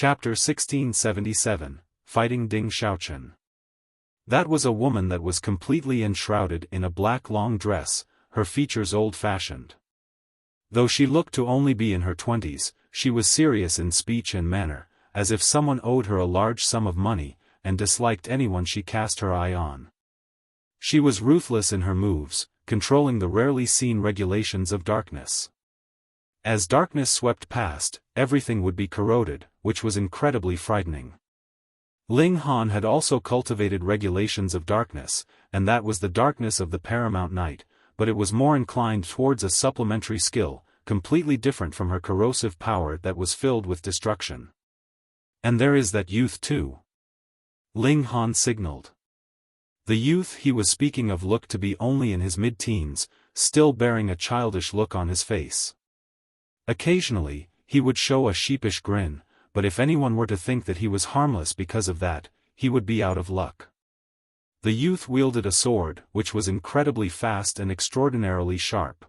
Chapter 1677, Fighting Ding Xiaochen. That was a woman that was completely enshrouded in a black long dress, her features old-fashioned. Though she looked to only be in her 20s, she was serious in speech and manner, as if someone owed her a large sum of money, and disliked anyone she cast her eye on. She was ruthless in her moves, controlling the rarely seen regulations of darkness. As darkness swept past, everything would be corroded, which was incredibly frightening. Ling Han had also cultivated regulations of darkness, and that was the darkness of the paramount night, but it was more inclined towards a supplementary skill, completely different from her corrosive power that was filled with destruction. And there is that youth too. Ling Han signaled. The youth he was speaking of looked to be only in his mid-teens, still bearing a childish look on his face. Occasionally, he would show a sheepish grin, but if anyone were to think that he was harmless because of that, he would be out of luck. The youth wielded a sword, which was incredibly fast and extraordinarily sharp.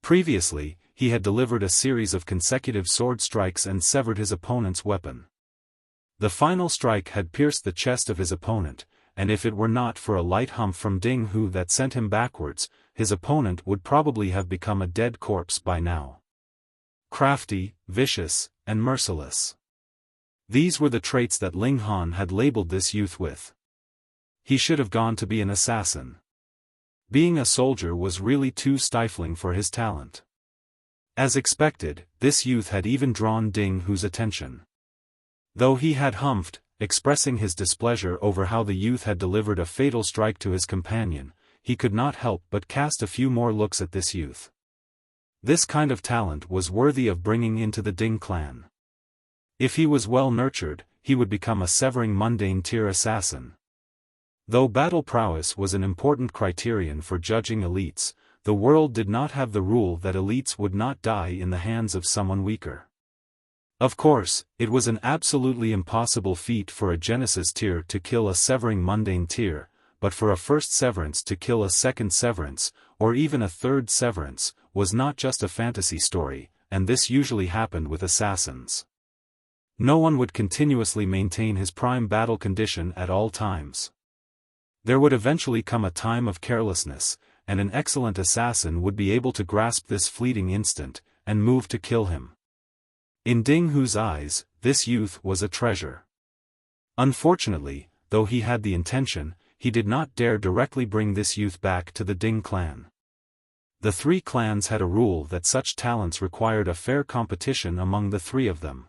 Previously, he had delivered a series of consecutive sword strikes and severed his opponent's weapon. The final strike had pierced the chest of his opponent, and if it were not for a light hump from Ding Hu that sent him backwards, his opponent would probably have become a dead corpse by now. Crafty, vicious, and merciless. These were the traits that Ling Han had labeled this youth with. He should have gone to be an assassin. Being a soldier was really too stifling for his talent. As expected, this youth had even drawn Ding Hu's attention. Though he had humphed, expressing his displeasure over how the youth had delivered a fatal strike to his companion, he could not help but cast a few more looks at this youth. This kind of talent was worthy of bringing into the Ding clan. If he was well nurtured, he would become a severing Mundane tier assassin. Though battle prowess was an important criterion for judging elites, the world did not have the rule that elites would not die in the hands of someone weaker. Of course, it was an absolutely impossible feat for a Genesis tier to kill a severing Mundane tier, but for a first severance to kill a second severance, or even a third severance, was not just a fantasy story, and this usually happened with assassins. No one would continuously maintain his prime battle condition at all times. There would eventually come a time of carelessness, and an excellent assassin would be able to grasp this fleeting instant, and move to kill him. In Ding Hu's eyes, this youth was a treasure. Unfortunately, though he had the intention, he did not dare directly bring this youth back to the Ding clan. The three clans had a rule that such talents required a fair competition among the three of them.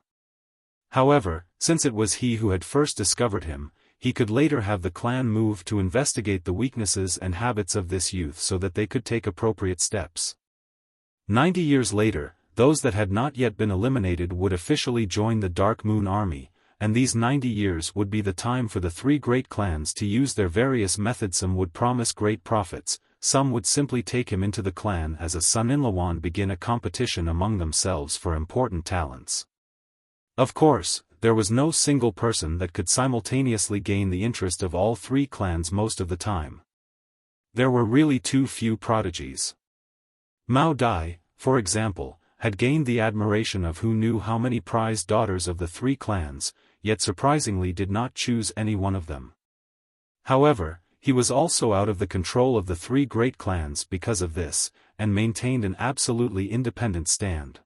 However, since it was he who had first discovered him, he could later have the clan move to investigate the weaknesses and habits of this youth so that they could take appropriate steps. 90 years later, those that had not yet been eliminated would officially join the Dark Moon Army, and these 90 years would be the time for the three great clans to use their various methods. Some would promise great profits, some would simply take him into the clan as a son-in-law and begin a competition among themselves for important talents. Of course, there was no single person that could simultaneously gain the interest of all three clans most of the time. There were really too few prodigies. Mao Dai, for example, had gained the admiration of who knew how many prized daughters of the three clans, yet surprisingly did not choose any one of them. However, he was also out of the control of the three great clans because of this, and maintained an absolutely independent stand.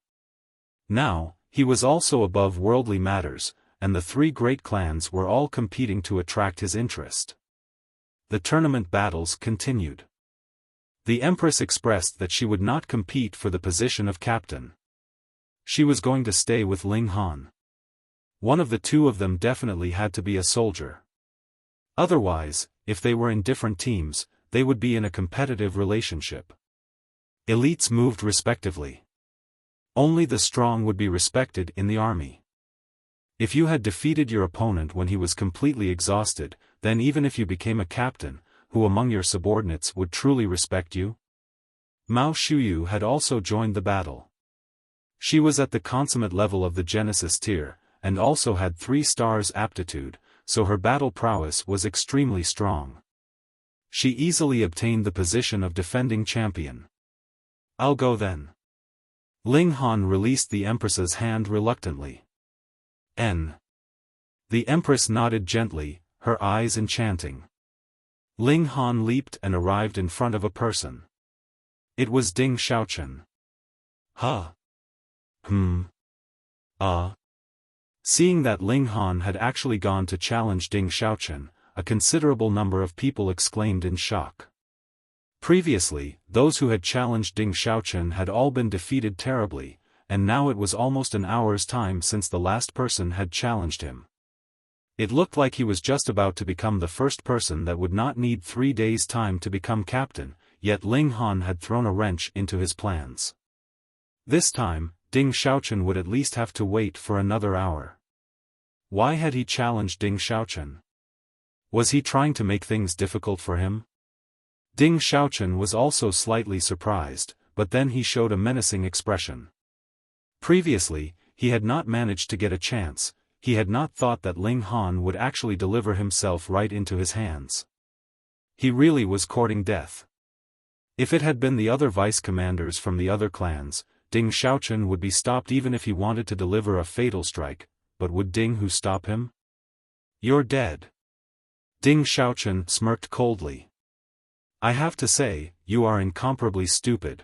Now, he was also above worldly matters, and the three great clans were all competing to attract his interest. The tournament battles continued. The Empress expressed that she would not compete for the position of captain. She was going to stay with Ling Han. One of the two of them definitely had to be a soldier. Otherwise, if they were in different teams, they would be in a competitive relationship. Elites moved respectively. Only the strong would be respected in the army. If you had defeated your opponent when he was completely exhausted, then even if you became a captain, who among your subordinates would truly respect you? Mao Shuyu had also joined the battle. She was at the consummate level of the Genesis tier, and also had 3 stars aptitude, so her battle prowess was extremely strong. She easily obtained the position of defending champion. I'll go then. Ling Han released the Empress's hand reluctantly. N. The Empress nodded gently, her eyes enchanting. Ling Han leaped and arrived in front of a person. It was Ding Xiaochen. Huh? Seeing that Ling Han had actually gone to challenge Ding Xiaochen, a considerable number of people exclaimed in shock. Previously, those who had challenged Ding Xiaochen had all been defeated terribly, and now it was almost an hour's time since the last person had challenged him. It looked like he was just about to become the first person that would not need 3 days' time to become captain, yet Ling Han had thrown a wrench into his plans. This time, Ding Xiaochen would at least have to wait for another hour. Why had he challenged Ding Xiaochen? Was he trying to make things difficult for him? Ding Xiaochen was also slightly surprised, but then he showed a menacing expression. Previously, he had not managed to get a chance. He had not thought that Ling Han would actually deliver himself right into his hands. He really was courting death. If it had been the other vice commanders from the other clans, Ding Xiaochen would be stopped even if he wanted to deliver a fatal strike, but would Ding Hu stop him? You're dead. Ding Xiaochen smirked coldly. I have to say, you are incomparably stupid.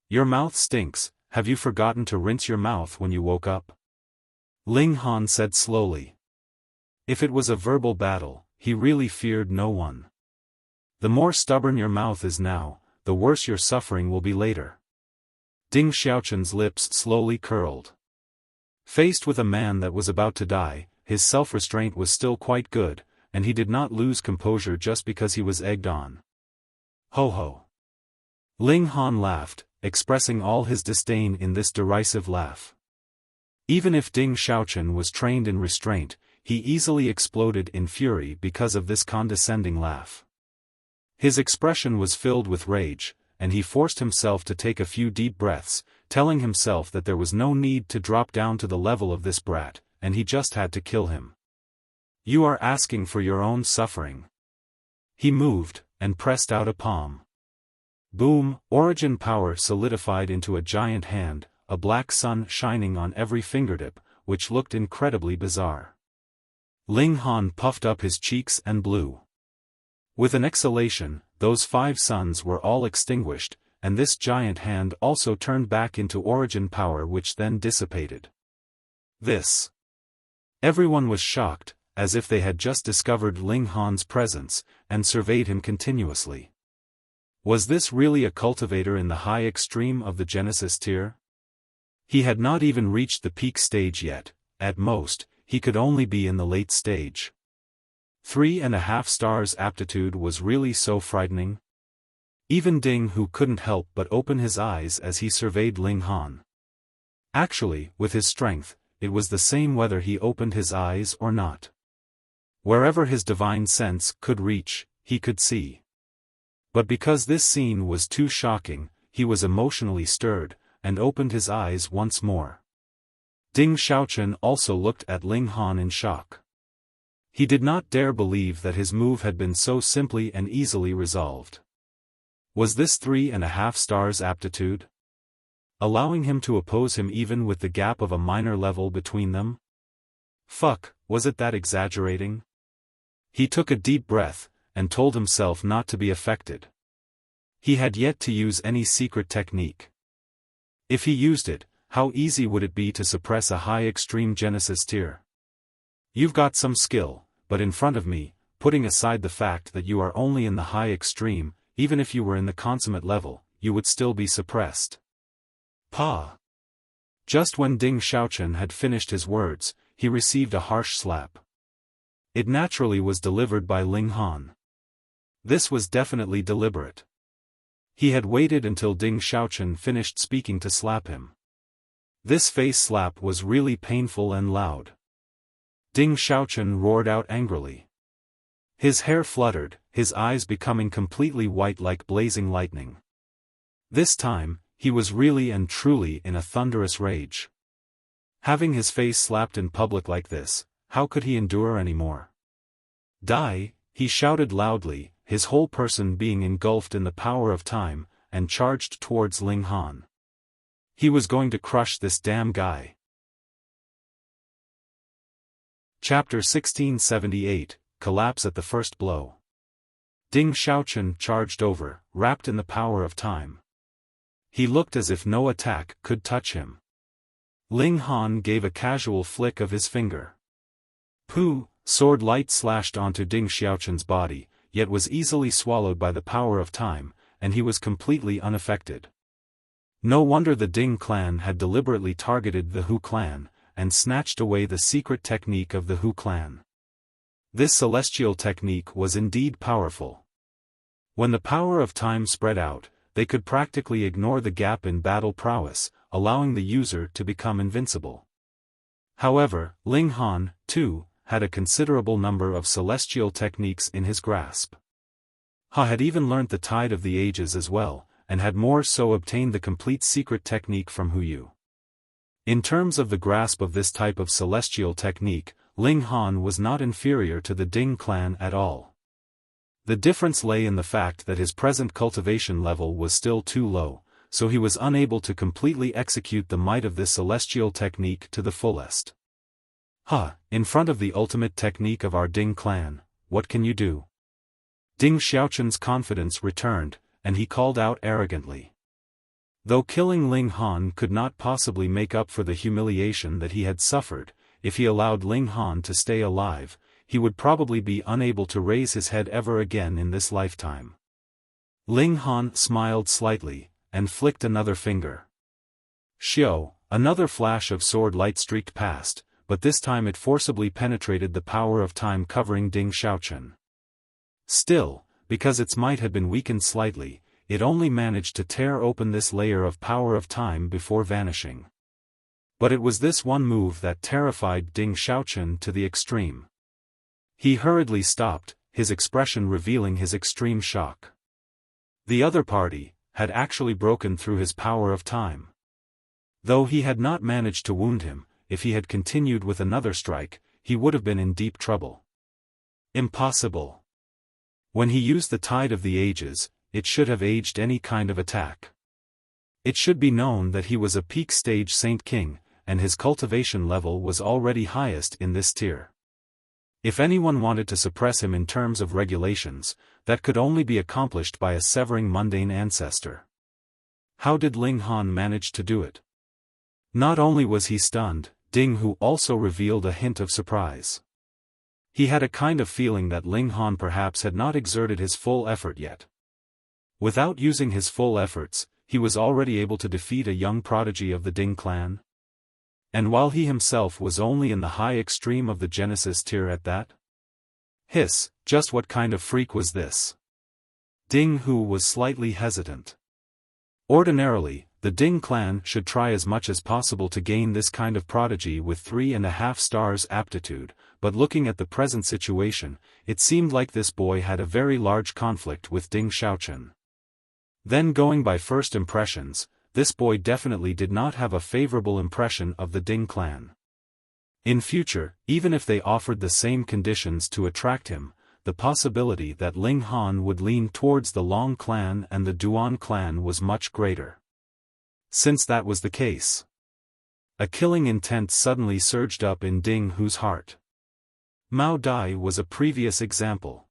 Your mouth stinks, have you forgotten to rinse your mouth when you woke up? Ling Han said slowly. If it was a verbal battle, he really feared no one. The more stubborn your mouth is now, the worse your suffering will be later. Ding Xiaochen's lips slowly curled. Faced with a man that was about to die, his self-restraint was still quite good, and he did not lose composure just because he was egged on. Ho ho. Ling Han laughed, expressing all his disdain in this derisive laugh. Even if Ding Xiaochen was trained in restraint, he easily exploded in fury because of this condescending laugh. His expression was filled with rage, and he forced himself to take a few deep breaths, telling himself that there was no need to drop down to the level of this brat, and he just had to kill him. You are asking for your own suffering. He moved, and pressed out a palm. Boom, origin power solidified into a giant hand, a black sun shining on every fingertip, which looked incredibly bizarre. Ling Han puffed up his cheeks and blew. With an exhalation, those 5 suns were all extinguished, and this giant hand also turned back into origin power which then dissipated. This. Everyone was shocked, as if they had just discovered Ling Han's presence, and surveyed him continuously. Was this really a cultivator in the high extreme of the Genesis tier? He had not even reached the peak stage yet, at most, he could only be in the late stage. 3.5 stars aptitude was really so frightening? Even Ding Hu couldn't help but open his eyes as he surveyed Ling Han. Actually, with his strength, it was the same whether he opened his eyes or not. Wherever his divine sense could reach, he could see. But because this scene was too shocking, he was emotionally stirred, and opened his eyes once more. Ding Xiaochen also looked at Ling Han in shock. He did not dare believe that his move had been so simply and easily resolved. Was this 3.5 stars aptitude? Allowing him to oppose him even with the gap of a minor level between them? Fuck, was it that exaggerating? He took a deep breath, and told himself not to be affected. He had yet to use any secret technique. If he used it, how easy would it be to suppress a high extreme Genesis tier? You've got some skill, but in front of me, putting aside the fact that you are only in the high extreme, even if you were in the consummate level, you would still be suppressed. Pa! Just when Ding Xiaochen had finished his words, he received a harsh slap. It naturally was delivered by Ling Han. This was definitely deliberate. He had waited until Ding Xiaochen finished speaking to slap him. This face slap was really painful and loud. Ding Xiaochen roared out angrily. His hair fluttered, his eyes becoming completely white like blazing lightning. This time, he was really and truly in a thunderous rage. Having his face slapped in public like this, how could he endure anymore? Die, he shouted loudly, his whole person being engulfed in the power of time, and charged towards Ling Han. He was going to crush this damn guy. Chapter 1678, Collapse at the First Blow. Ding Xiaochen charged over, wrapped in the power of time. He looked as if no attack could touch him. Ling Han gave a casual flick of his finger. Pooh! Sword light slashed onto Ding Xiaochen's body, yet was easily swallowed by the power of time, and he was completely unaffected. No wonder the Ding clan had deliberately targeted the Hu clan, and snatched away the secret technique of the Hu clan. This celestial technique was indeed powerful. When the power of time spread out, they could practically ignore the gap in battle prowess, allowing the user to become invincible. However, Ling Han, too, had a considerable number of celestial techniques in his grasp. Ha had even learnt the Tide of the Ages as well, and had more so obtained the complete secret technique from Hu Yu. In terms of the grasp of this type of celestial technique, Ling Han was not inferior to the Ding clan at all. The difference lay in the fact that his present cultivation level was still too low, so he was unable to completely execute the might of this celestial technique to the fullest. In front of the ultimate technique of our Ding clan, what can you do? Ding Xiaochen's confidence returned, and he called out arrogantly. Though killing Ling Han could not possibly make up for the humiliation that he had suffered, if he allowed Ling Han to stay alive, he would probably be unable to raise his head ever again in this lifetime. Ling Han smiled slightly, and flicked another finger. Xiao, another flash of sword light streaked past, but this time it forcibly penetrated the power of time covering Ding Xiaochen. Still, because its might had been weakened slightly, it only managed to tear open this layer of power of time before vanishing. But it was this one move that terrified Ding Xiaochen to the extreme. He hurriedly stopped, his expression revealing his extreme shock. The other party had actually broken through his power of time. Though he had not managed to wound him, if he had continued with another strike, he would have been in deep trouble. Impossible. When he used the Tide of the Ages, it should have aged any kind of attack. It should be known that he was a peak stage Saint King, and his cultivation level was already highest in this tier. If anyone wanted to suppress him in terms of regulations, that could only be accomplished by a severing mundane ancestor. How did Ling Han manage to do it? Not only was he stunned, Ding Hu also revealed a hint of surprise. He had a kind of feeling that Ling Han perhaps had not exerted his full effort yet. Without using his full efforts, he was already able to defeat a young prodigy of the Ding clan. And while he himself was only in the high extreme of the Genesis tier at that? Hiss, just what kind of freak was this? Ding Hu was slightly hesitant. Ordinarily, the Ding clan should try as much as possible to gain this kind of prodigy with 3.5 stars aptitude, but looking at the present situation, it seemed like this boy had a very large conflict with Ding Xiaochen. Then going by first impressions, this boy definitely did not have a favorable impression of the Ding clan. In future, even if they offered the same conditions to attract him, the possibility that Ling Han would lean towards the Long clan and the Duan clan was much greater. Since that was the case, a killing intent suddenly surged up in Ding Hu's heart. Mao Dai was a previous example.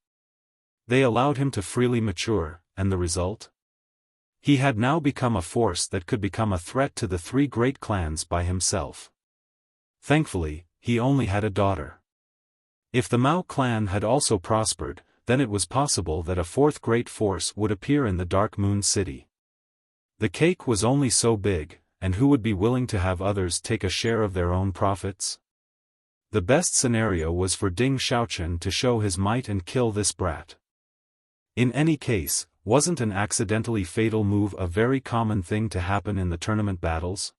They allowed him to freely mature, and the result? He had now become a force that could become a threat to the 3 great clans by himself. Thankfully, he only had a daughter. If the Mao clan had also prospered, then it was possible that a 4th great force would appear in the Dark Moon City. The cake was only so big, and who would be willing to have others take a share of their own profits? The best scenario was for Ding Xiaochen to show his might and kill this brat. In any case, wasn't an accidentally fatal move a very common thing to happen in the tournament battles?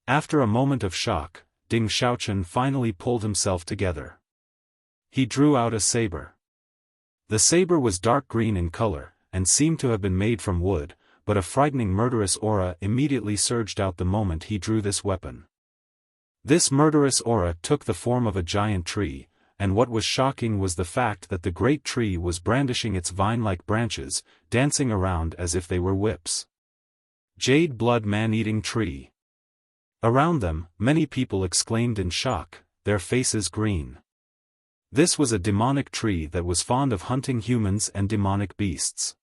After a moment of shock, Ding Xiaochen finally pulled himself together. He drew out a saber. The saber was dark green in color, and seemed to have been made from wood, but a frightening murderous aura immediately surged out the moment he drew this weapon. This murderous aura took the form of a giant tree, and what was shocking was the fact that the great tree was brandishing its vine-like branches, dancing around as if they were whips. Jade blood man-eating tree. Around them, many people exclaimed in shock, their faces green. This was a demonic tree that was fond of hunting humans and demonic beasts.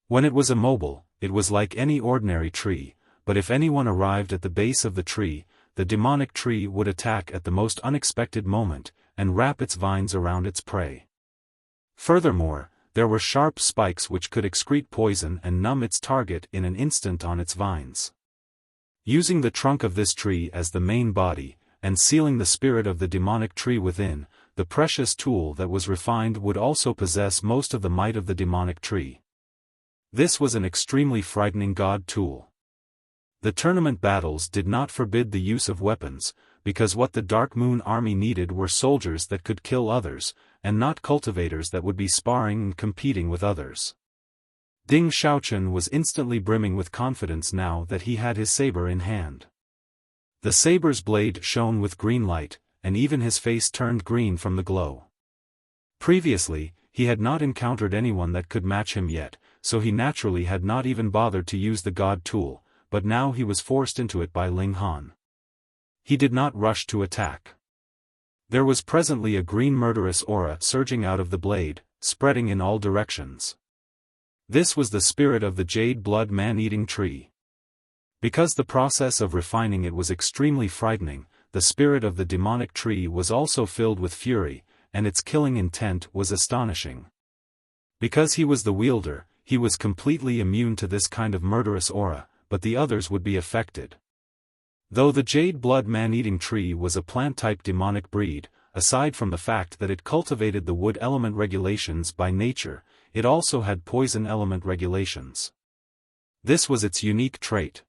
When it was immobile, it was like any ordinary tree, but if anyone arrived at the base of the tree, the demonic tree would attack at the most unexpected moment, and wrap its vines around its prey. Furthermore, there were sharp spikes which could excrete poison and numb its target in an instant on its vines. Using the trunk of this tree as the main body, and sealing the spirit of the demonic tree within, the precious tool that was refined would also possess most of the might of the demonic tree. This was an extremely frightening god tool. The tournament battles did not forbid the use of weapons, because what the Dark Moon army needed were soldiers that could kill others, and not cultivators that would be sparring and competing with others. Ding Xiaochen was instantly brimming with confidence now that he had his saber in hand. The saber's blade shone with green light, and even his face turned green from the glow. Previously, he had not encountered anyone that could match him yet, so he naturally had not even bothered to use the god tool, but now he was forced into it by Ling Han. He did not rush to attack. There was presently a green murderous aura surging out of the blade, spreading in all directions. This was the spirit of the jade blood man-eating tree. Because the process of refining it was extremely frightening, the spirit of the demonic tree was also filled with fury, and its killing intent was astonishing. Because he was the wielder, he was completely immune to this kind of murderous aura, but the others would be affected. Though the jade blood man-eating tree was a plant-type demonic breed, aside from the fact that it cultivated the wood element regulations by nature, it also had poison element regulations. This was its unique trait.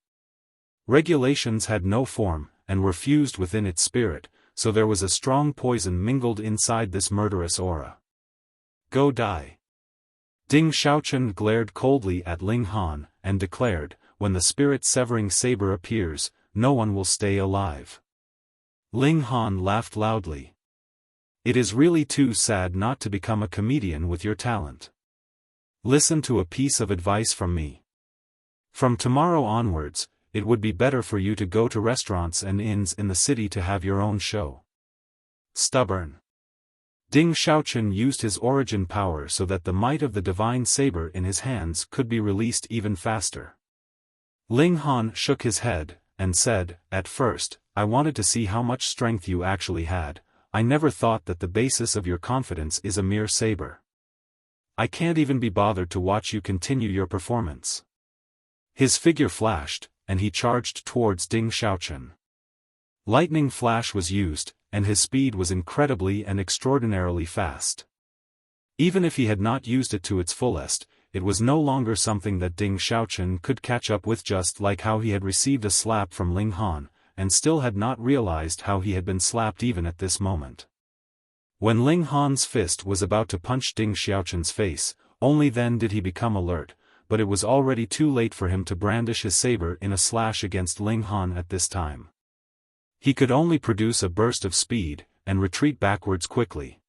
Regulations had no form, and were fused within its spirit, so there was a strong poison mingled inside this murderous aura. Go die. Ding Xiaochen glared coldly at Ling Han, and declared, when the spirit-severing saber appears, no one will stay alive. Ling Han laughed loudly. It is really too sad not to become a comedian with your talent. Listen to a piece of advice from me. From tomorrow onwards, it would be better for you to go to restaurants and inns in the city to have your own show. Stubborn. Ding Xiaochen used his origin power so that the might of the divine saber in his hands could be released even faster. Ling Han shook his head, and said, "At first, I wanted to see how much strength you actually had. I never thought that the basis of your confidence is a mere saber. I can't even be bothered to watch you continue your performance." His figure flashed, and he charged towards Ding Xiaochen. Lightning flash was used, and his speed was incredibly and extraordinarily fast. Even if he had not used it to its fullest, it was no longer something that Ding Xiaochen could catch up with, just like how he had received a slap from Ling Han, and still had not realized how he had been slapped even at this moment. When Ling Han's fist was about to punch Ding Xiaochen's face, only then did he become alert, but it was already too late for him to brandish his saber in a slash against Ling Han at this time. He could only produce a burst of speed, and retreat backwards quickly.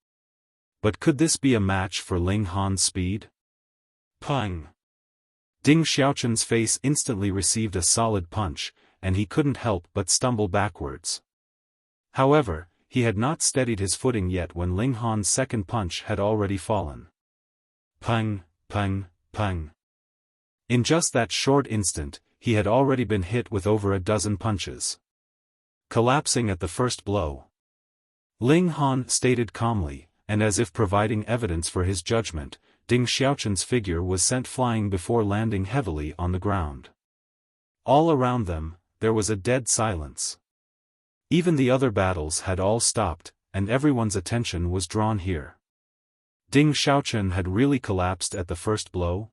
But could this be a match for Ling Han's speed? Pang! Ding Xiaochen's face instantly received a solid punch, and he couldn't help but stumble backwards. However, he had not steadied his footing yet when Ling Han's second punch had already fallen. Pang, pang, pang. In just that short instant, he had already been hit with over a dozen punches. Collapsing at the first blow, Ling Han stated calmly, and as if providing evidence for his judgment, Ding Xiaochen's figure was sent flying before landing heavily on the ground. All around them, there was a dead silence. Even the other battles had all stopped, and everyone's attention was drawn here. Ding Xiaochen had really collapsed at the first blow?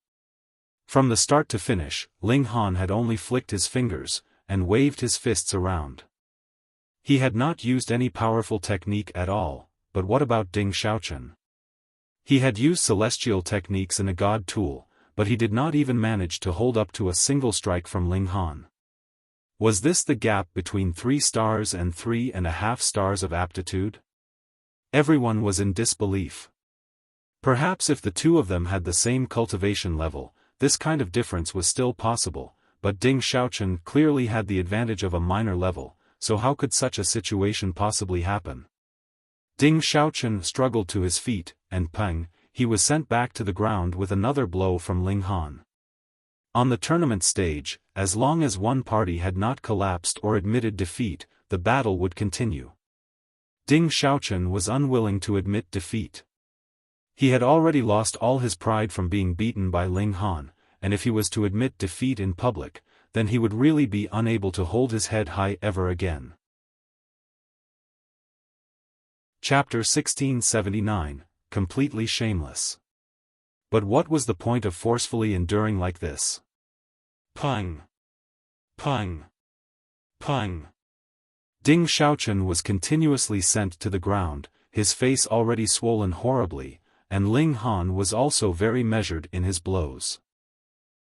From the start to finish, Ling Han had only flicked his fingers, and waved his fists around. He had not used any powerful technique at all, but what about Ding Xiaochen? He had used celestial techniques in a god tool, but he did not even manage to hold up to a single strike from Ling Han. Was this the gap between 3 stars and 3.5 stars of aptitude? Everyone was in disbelief. Perhaps if the two of them had the same cultivation level, this kind of difference was still possible, but Ding Xiaochen clearly had the advantage of a minor level, so how could such a situation possibly happen? Ding Xiaochen struggled to his feet, and pang, he was sent back to the ground with another blow from Ling Han. On the tournament stage, as long as one party had not collapsed or admitted defeat, the battle would continue. Ding Xiaochen was unwilling to admit defeat. He had already lost all his pride from being beaten by Ling Han, and if he was to admit defeat in public, then he would really be unable to hold his head high ever again. Chapter 1679, Completely Shameless. But what was the point of forcefully enduring like this? Pang! Pang! Pang! Ding Xiaochen was continuously sent to the ground, his face already swollen horribly, and Ling Han was also very measured in his blows.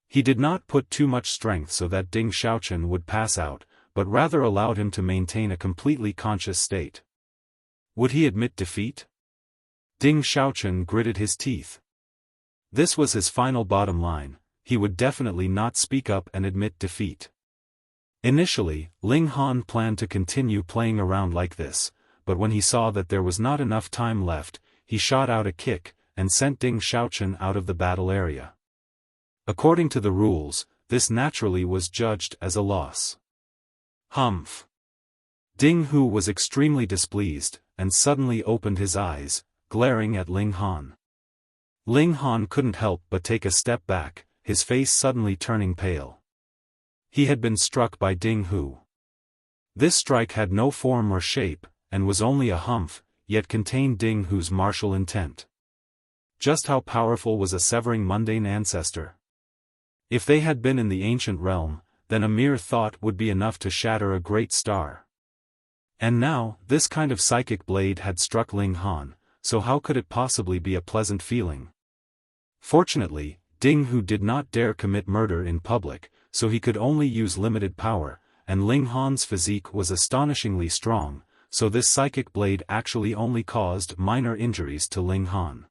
He did not put too much strength so that Ding Xiaochen would pass out, but rather allowed him to maintain a completely conscious state. Would he admit defeat? Ding Xiaochen gritted his teeth. This was his final bottom line, he would definitely not speak up and admit defeat. Initially, Ling Han planned to continue playing around like this, but when he saw that there was not enough time left, he shot out a kick, and sent Ding Xiaochen out of the battle area. According to the rules, this naturally was judged as a loss. Humph! Ding Hu was extremely displeased, and suddenly opened his eyes, glaring at Ling Han. Ling Han couldn't help but take a step back, his face suddenly turning pale. He had been struck by Ding Hu. This strike had no form or shape, and was only a humph, yet contained Ding Hu's martial intent. Just how powerful was a severing mundane ancestor? If they had been in the ancient realm, then a mere thought would be enough to shatter a great star. And now, this kind of psychic blade had struck Ling Han, so how could it possibly be a pleasant feeling? Fortunately, Ding Hu did not dare commit murder in public, so he could only use limited power, and Ling Han's physique was astonishingly strong, so this psychic blade actually only caused minor injuries to Ling Han.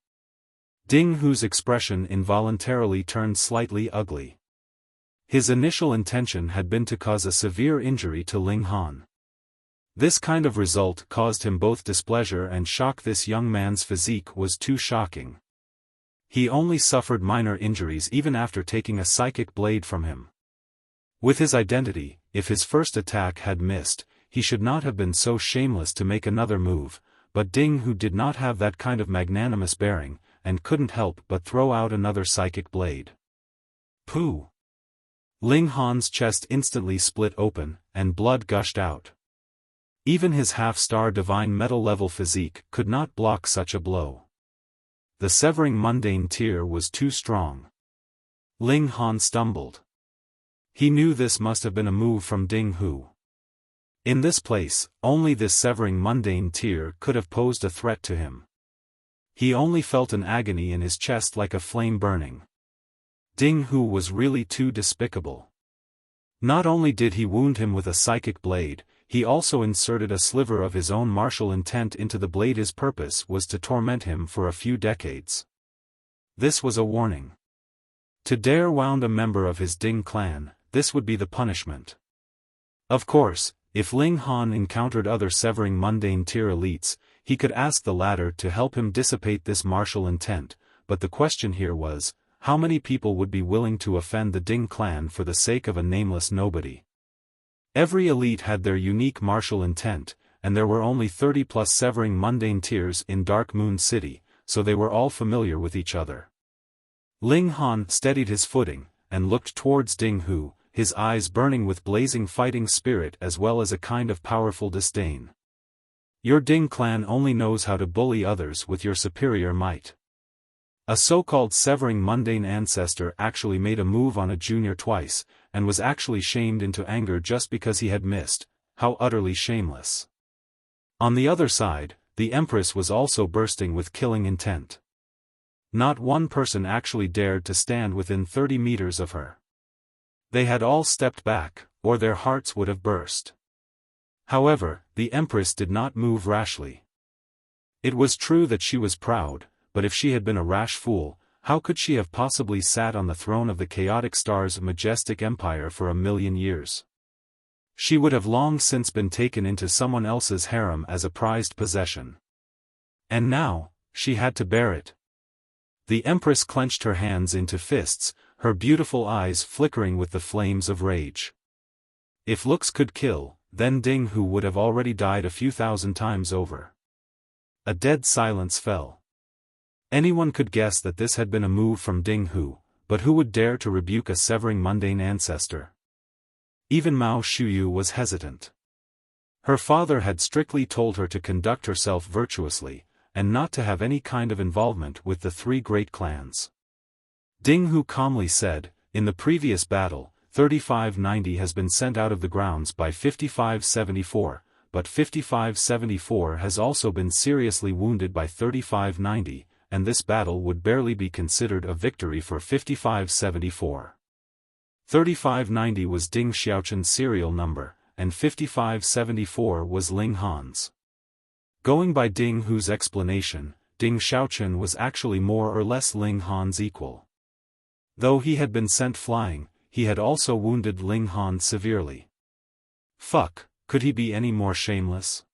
Ding Hu's expression involuntarily turned slightly ugly. His initial intention had been to cause a severe injury to Ling Han. This kind of result caused him both displeasure and shock. This young man's physique was too shocking. He only suffered minor injuries even after taking a psychic blade from him. With his identity, if his first attack had missed, he should not have been so shameless to make another move, but Ding Hu did not have that kind of magnanimous bearing, and couldn't help but throw out another psychic blade. Pooh! Ling Han's chest instantly split open, and blood gushed out. Even his half-star divine metal-level physique could not block such a blow. The severing mundane tear was too strong. Ling Han stumbled. He knew this must have been a move from Ding Hu. In this place, only this severing mundane tear could have posed a threat to him. He only felt an agony in his chest like a flame burning. Ding Hu was really too despicable. Not only did he wound him with a psychic blade, he also inserted a sliver of his own martial intent into the blade. His purpose was to torment him for a few decades. This was a warning. To dare wound a member of his Ding clan, this would be the punishment. Of course, if Ling Han encountered other severing mundane tier elites, he could ask the latter to help him dissipate this martial intent, but the question here was, how many people would be willing to offend the Ding clan for the sake of a nameless nobody? Every elite had their unique martial intent, and there were only 30+ severing mundane tiers in Dark Moon City, so they were all familiar with each other. Ling Han steadied his footing, and looked towards Ding Hu, his eyes burning with blazing fighting spirit as well as a kind of powerful disdain. Your Ding clan only knows how to bully others with your superior might. A so-called severing mundane ancestor actually made a move on a junior twice, and was actually shamed into anger just because he had missed. How utterly shameless. On the other side, the Empress was also bursting with killing intent. Not one person actually dared to stand within 30 meters of her. They had all stepped back, or their hearts would have burst. However, the Empress did not move rashly. It was true that she was proud, but if she had been a rash fool, how could she have possibly sat on the throne of the chaotic star's majestic empire for 1,000,000 years? She would have long since been taken into someone else's harem as a prized possession. And now, she had to bear it. The Empress clenched her hands into fists, her beautiful eyes flickering with the flames of rage. If looks could kill, then Ding Hu would have already died a few thousand times over. A dead silence fell. Anyone could guess that this had been a move from Ding Hu, but who would dare to rebuke a severing mundane ancestor? Even Mao Shuyu was hesitant. Her father had strictly told her to conduct herself virtuously, and not to have any kind of involvement with the three great clans. Ding Hu calmly said, "In the previous battle, 3590 has been sent out of the grounds by 5574, but 5574 has also been seriously wounded by 3590, and this battle would barely be considered a victory for 5574. 3590 was Ding Xiaochen's serial number, and 5574 was Ling Han's." Going by Ding Hu's explanation, Ding Xiaochen was actually more or less Ling Han's equal. Though he had been sent flying, he had also wounded Ling Han severely. Fuck, could he be any more shameless?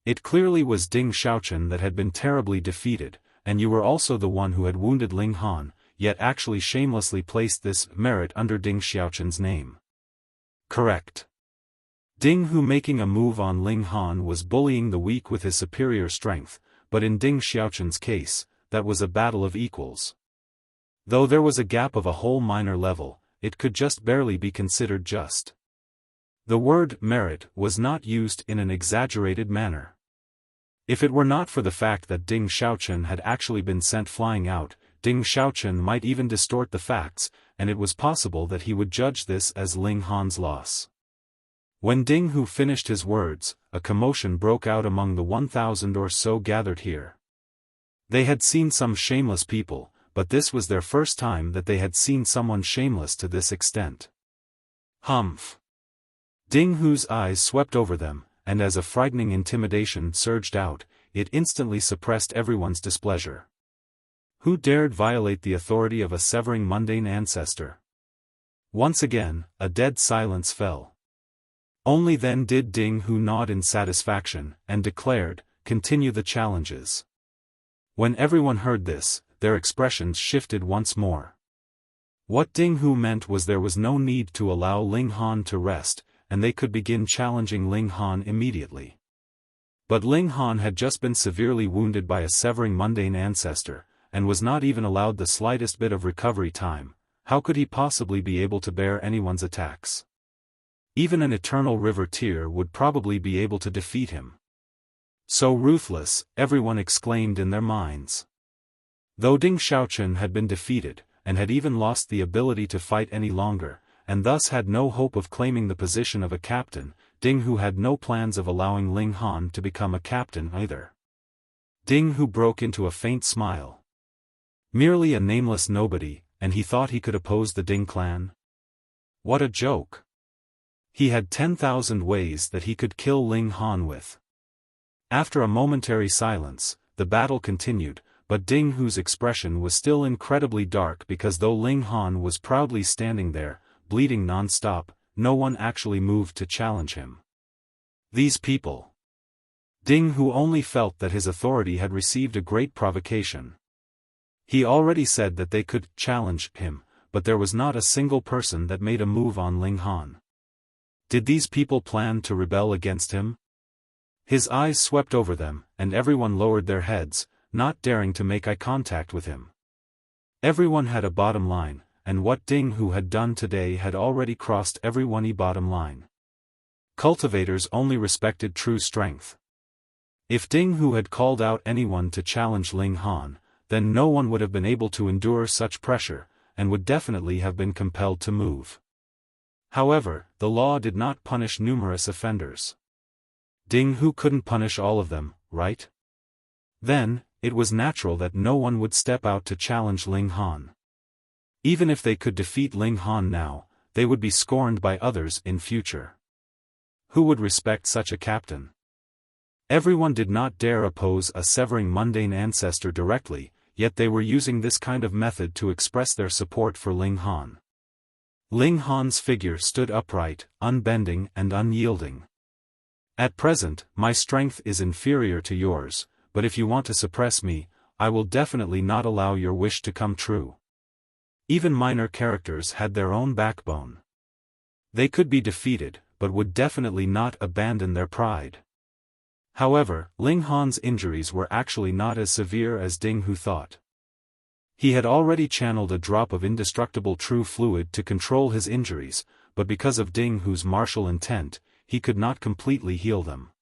It clearly was Ding Xiaochen that had been terribly defeated, and you were also the one who had wounded Ling Han, yet actually shamelessly placed this merit under Ding Xiaochen's name. Correct. Ding Hu making a move on Ling Han was bullying the weak with his superior strength, but in Ding Xiaochen's case, that was a battle of equals. Though there was a gap of a whole minor level, it could just barely be considered just. The word merit was not used in an exaggerated manner. If it were not for the fact that Ding Xiaochen had actually been sent flying out, Ding Xiaochen might even distort the facts, and it was possible that he would judge this as Ling Han's loss. When Ding Hu finished his words, a commotion broke out among the 1,000 or so gathered here. They had seen some shameless people, but this was their first time that they had seen someone shameless to this extent. Humph! Ding Hu's eyes swept over them, and as a frightening intimidation surged out, it instantly suppressed everyone's displeasure. Who dared violate the authority of a severing mundane ancestor? Once again, a dead silence fell. Only then did Ding Hu nod in satisfaction, and declared, "Continue the challenges." When everyone heard this, their expressions shifted once more. What Ding Hu meant was there was no need to allow Ling Han to rest, and they could begin challenging Ling Han immediately. But Ling Han had just been severely wounded by a severing mundane ancestor, and was not even allowed the slightest bit of recovery time. How could he possibly be able to bear anyone's attacks? Even an eternal river tear would probably be able to defeat him. So ruthless, everyone exclaimed in their minds. Though Ding Xiaochen had been defeated, and had even lost the ability to fight any longer, and thus had no hope of claiming the position of a captain, Ding Hu had no plans of allowing Ling Han to become a captain either. Ding Hu broke into a faint smile. Merely a nameless nobody, and he thought he could oppose the Ding clan? What a joke! He had 10,000 ways that he could kill Ling Han with. After a momentary silence, the battle continued, but Ding Hu's expression was still incredibly dark because though Ling Han was proudly standing there, bleeding non-stop, no one actually moved to challenge him. These people. Ding Hu only felt that his authority had received a great provocation. He already said that they could challenge him, but there was not a single person that made a move on Ling Han. Did these people plan to rebel against him? His eyes swept over them, and everyone lowered their heads, not daring to make eye contact with him. Everyone had a bottom line, and what Ding Hu had done today had already crossed everyone's bottom line. Cultivators only respected true strength. If Ding Hu had called out anyone to challenge Ling Han, then no one would have been able to endure such pressure, and would definitely have been compelled to move. However, the law did not punish numerous offenders. Ding Hu couldn't punish all of them, right? Then, it was natural that no one would step out to challenge Ling Han. Even if they could defeat Ling Han now, they would be scorned by others in future. Who would respect such a captain? Everyone did not dare oppose a severing mundane ancestor directly, yet they were using this kind of method to express their support for Ling Han. Ling Han's figure stood upright, unbending and unyielding. At present, my strength is inferior to yours, but if you want to suppress me, I will definitely not allow your wish to come true. Even minor characters had their own backbone. They could be defeated, but would definitely not abandon their pride. However, Ling Han's injuries were actually not as severe as Ding Hu thought. He had already channeled a drop of indestructible true fluid to control his injuries, but because of Ding Hu's martial intent, he could not completely heal them.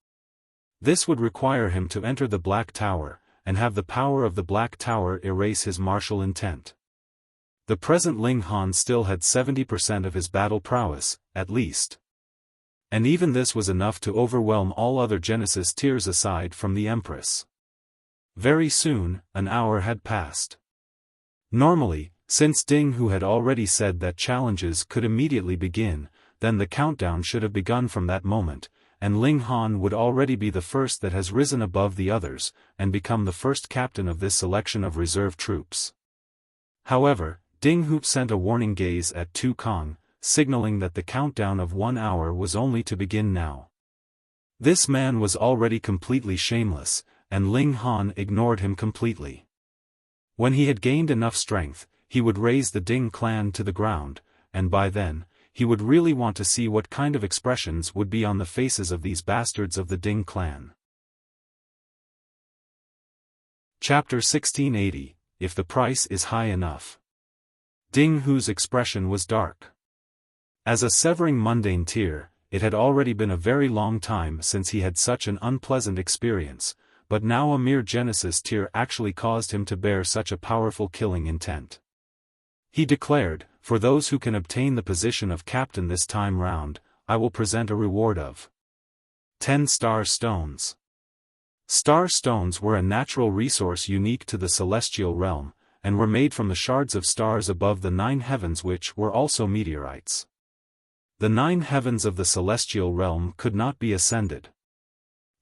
This would require him to enter the Black Tower, and have the power of the Black Tower erase his martial intent. The present Ling Han still had 70% of his battle prowess, at least. And even this was enough to overwhelm all other Genesis tiers aside from the Empress. Very soon, an hour had passed. Normally, since Ding Hu had already said that challenges could immediately begin, then the countdown should have begun from that moment, and Ling Han would already be the first that has risen above the others, and become the first captain of this selection of reserve troops. However, Ding Hu sent a warning gaze at Tu Kong, signaling that the countdown of 1 hour was only to begin now. This man was already completely shameless, and Ling Han ignored him completely. When he had gained enough strength, he would raise the Ding clan to the ground, and by then, he would really want to see what kind of expressions would be on the faces of these bastards of the Ding clan. Chapter 1680, If the Price is High Enough. Ding Hu's expression was dark. As a severing mundane tier, it had already been a very long time since he had such an unpleasant experience, but now a mere Genesis tier actually caused him to bear such a powerful killing intent. He declared, "For those who can obtain the position of captain this time round, I will present a reward of 10 star stones." Star stones were a natural resource unique to the celestial realm, and were made from the shards of stars above the 9 heavens, which were also meteorites. The 9 heavens of the celestial realm could not be ascended.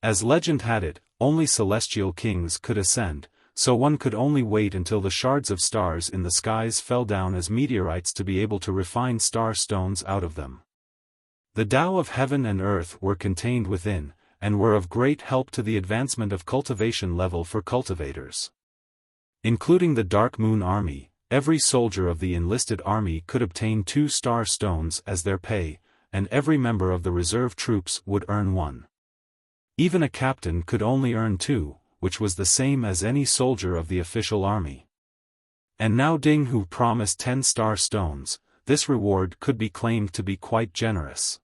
As legend had it, only celestial kings could ascend, so one could only wait until the shards of stars in the skies fell down as meteorites to be able to refine star stones out of them. The Tao of heaven and earth were contained within, and were of great help to the advancement of cultivation level for cultivators. Including the Dark Moon Army, every soldier of the enlisted army could obtain 2 star stones as their pay, and every member of the reserve troops would earn 1. Even a captain could only earn 2, which was the same as any soldier of the official army. And now Ding Hu promised 10 star stones. This reward could be claimed to be quite generous.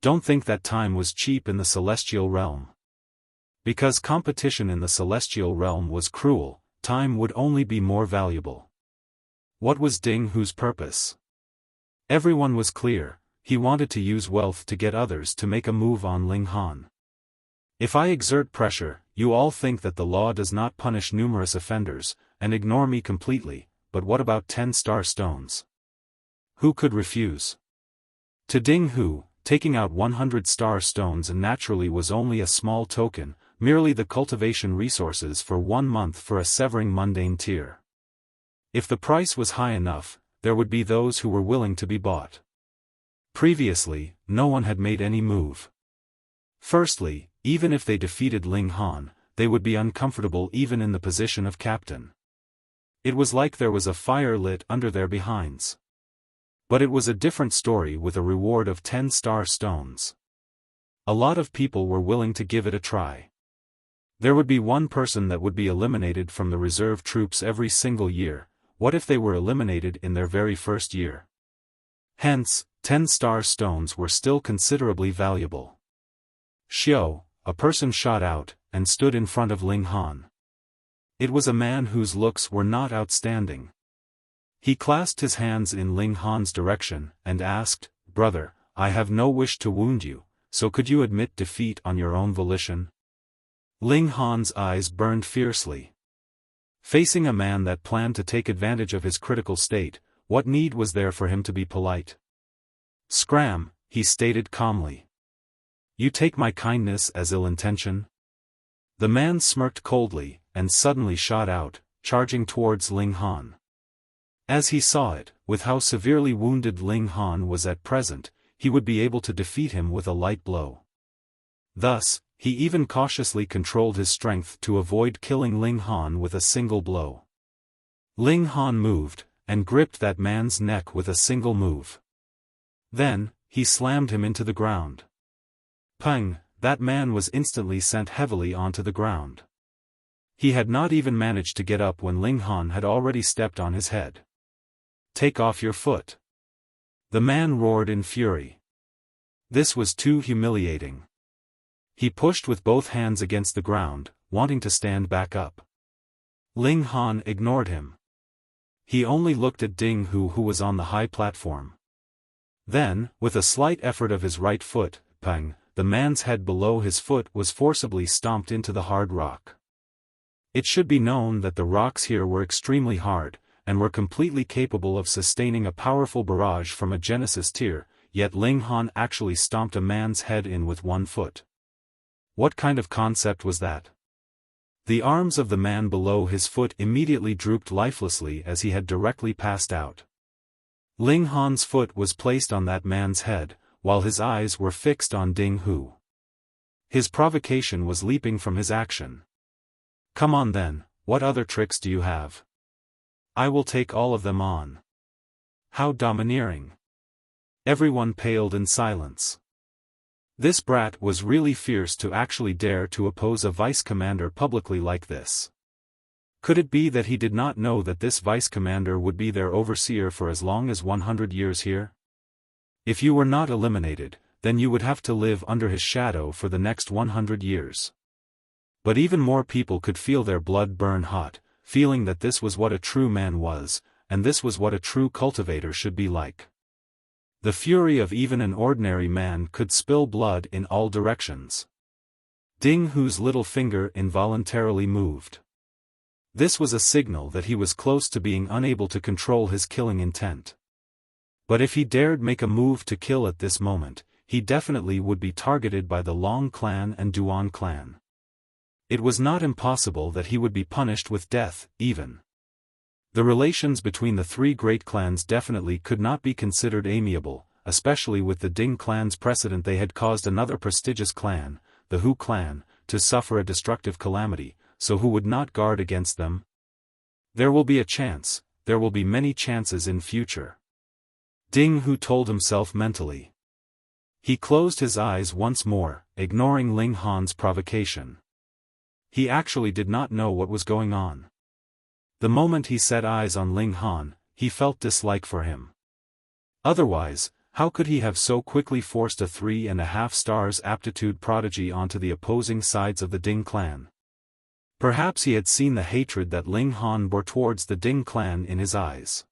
Don't think that time was cheap in the celestial realm. Because competition in the celestial realm was cruel, time would only be more valuable. What was Ding Hu's purpose? Everyone was clear, he wanted to use wealth to get others to make a move on Ling Han. If I exert pressure, you all think that the law does not punish numerous offenders, and ignore me completely, but what about 10 star stones? Who could refuse? To Ding Hu, taking out 100 star stones naturally was only a small token, merely the cultivation resources for 1 month for a severing mundane tier. If the price was high enough, there would be those who were willing to be bought. Previously, no one had made any move. Firstly, even if they defeated Ling Han, they would be uncomfortable even in the position of captain. It was like there was a fire lit under their behinds. But it was a different story with a reward of 10 star stones. A lot of people were willing to give it a try. There would be one person that would be eliminated from the reserve troops every single year. What if they were eliminated in their very first year? Hence, 10 star stones were still considerably valuable. Xiao, a person shot out, and stood in front of Ling Han. It was a man whose looks were not outstanding. He clasped his hands in Ling Han's direction, and asked, "Brother, I have no wish to wound you, so could you admit defeat on your own volition?" Ling Han's eyes burned fiercely. Facing a man that planned to take advantage of his critical state, what need was there for him to be polite? "Scram," he stated calmly. "You take my kindness as ill intention?" The man smirked coldly, and suddenly shot out, charging towards Ling Han. As he saw it, with how severely wounded Ling Han was at present, he would be able to defeat him with a light blow. Thus, he even cautiously controlled his strength to avoid killing Ling Han with a single blow. Ling Han moved, and gripped that man's neck with a single move. Then, he slammed him into the ground. Pang! That man was instantly sent heavily onto the ground. He had not even managed to get up when Ling Han had already stepped on his head. "Take off your foot!" The man roared in fury. This was too humiliating. He pushed with both hands against the ground, wanting to stand back up. Ling Han ignored him. He only looked at Ding Hu, who was on the high platform. Then, with a slight effort of his right foot, pang, the man's head below his foot was forcibly stomped into the hard rock. It should be known that the rocks here were extremely hard, and were completely capable of sustaining a powerful barrage from a Genesis tier, yet Ling Han actually stomped a man's head in with one foot. What kind of concept was that? The arms of the man below his foot immediately drooped lifelessly as he had directly passed out. Ling Han's foot was placed on that man's head, while his eyes were fixed on Ding Hu. His provocation was leaping from his action. "Come on then, what other tricks do you have? I will take all of them on." How domineering. Everyone paled in silence. This brat was really fierce to actually dare to oppose a vice-commander publicly like this. Could it be that he did not know that this vice-commander would be their overseer for as long as 100 years here? If you were not eliminated, then you would have to live under his shadow for the next 100 years. But even more people could feel their blood burn hot, feeling that this was what a true man was, and this was what a true cultivator should be like. The fury of even an ordinary man could spill blood in all directions. Ding Hu's little finger involuntarily moved. This was a signal that he was close to being unable to control his killing intent. But if he dared make a move to kill at this moment, he definitely would be targeted by the Long clan and Duan clan. It was not impossible that he would be punished with death, even. The relations between the three great clans definitely could not be considered amiable, especially with the Ding clan's precedent. They had caused another prestigious clan, the Hu clan, to suffer a destructive calamity, so who would not guard against them? There will be a chance, there will be many chances in future. Ding Hu told himself mentally. He closed his eyes once more, ignoring Ling Han's provocation. He actually did not know what was going on. The moment he set eyes on Ling Han, he felt dislike for him. Otherwise, how could he have so quickly forced a 3.5 stars aptitude prodigy onto the opposing sides of the Ding clan? Perhaps he had seen the hatred that Ling Han bore towards the Ding clan in his eyes.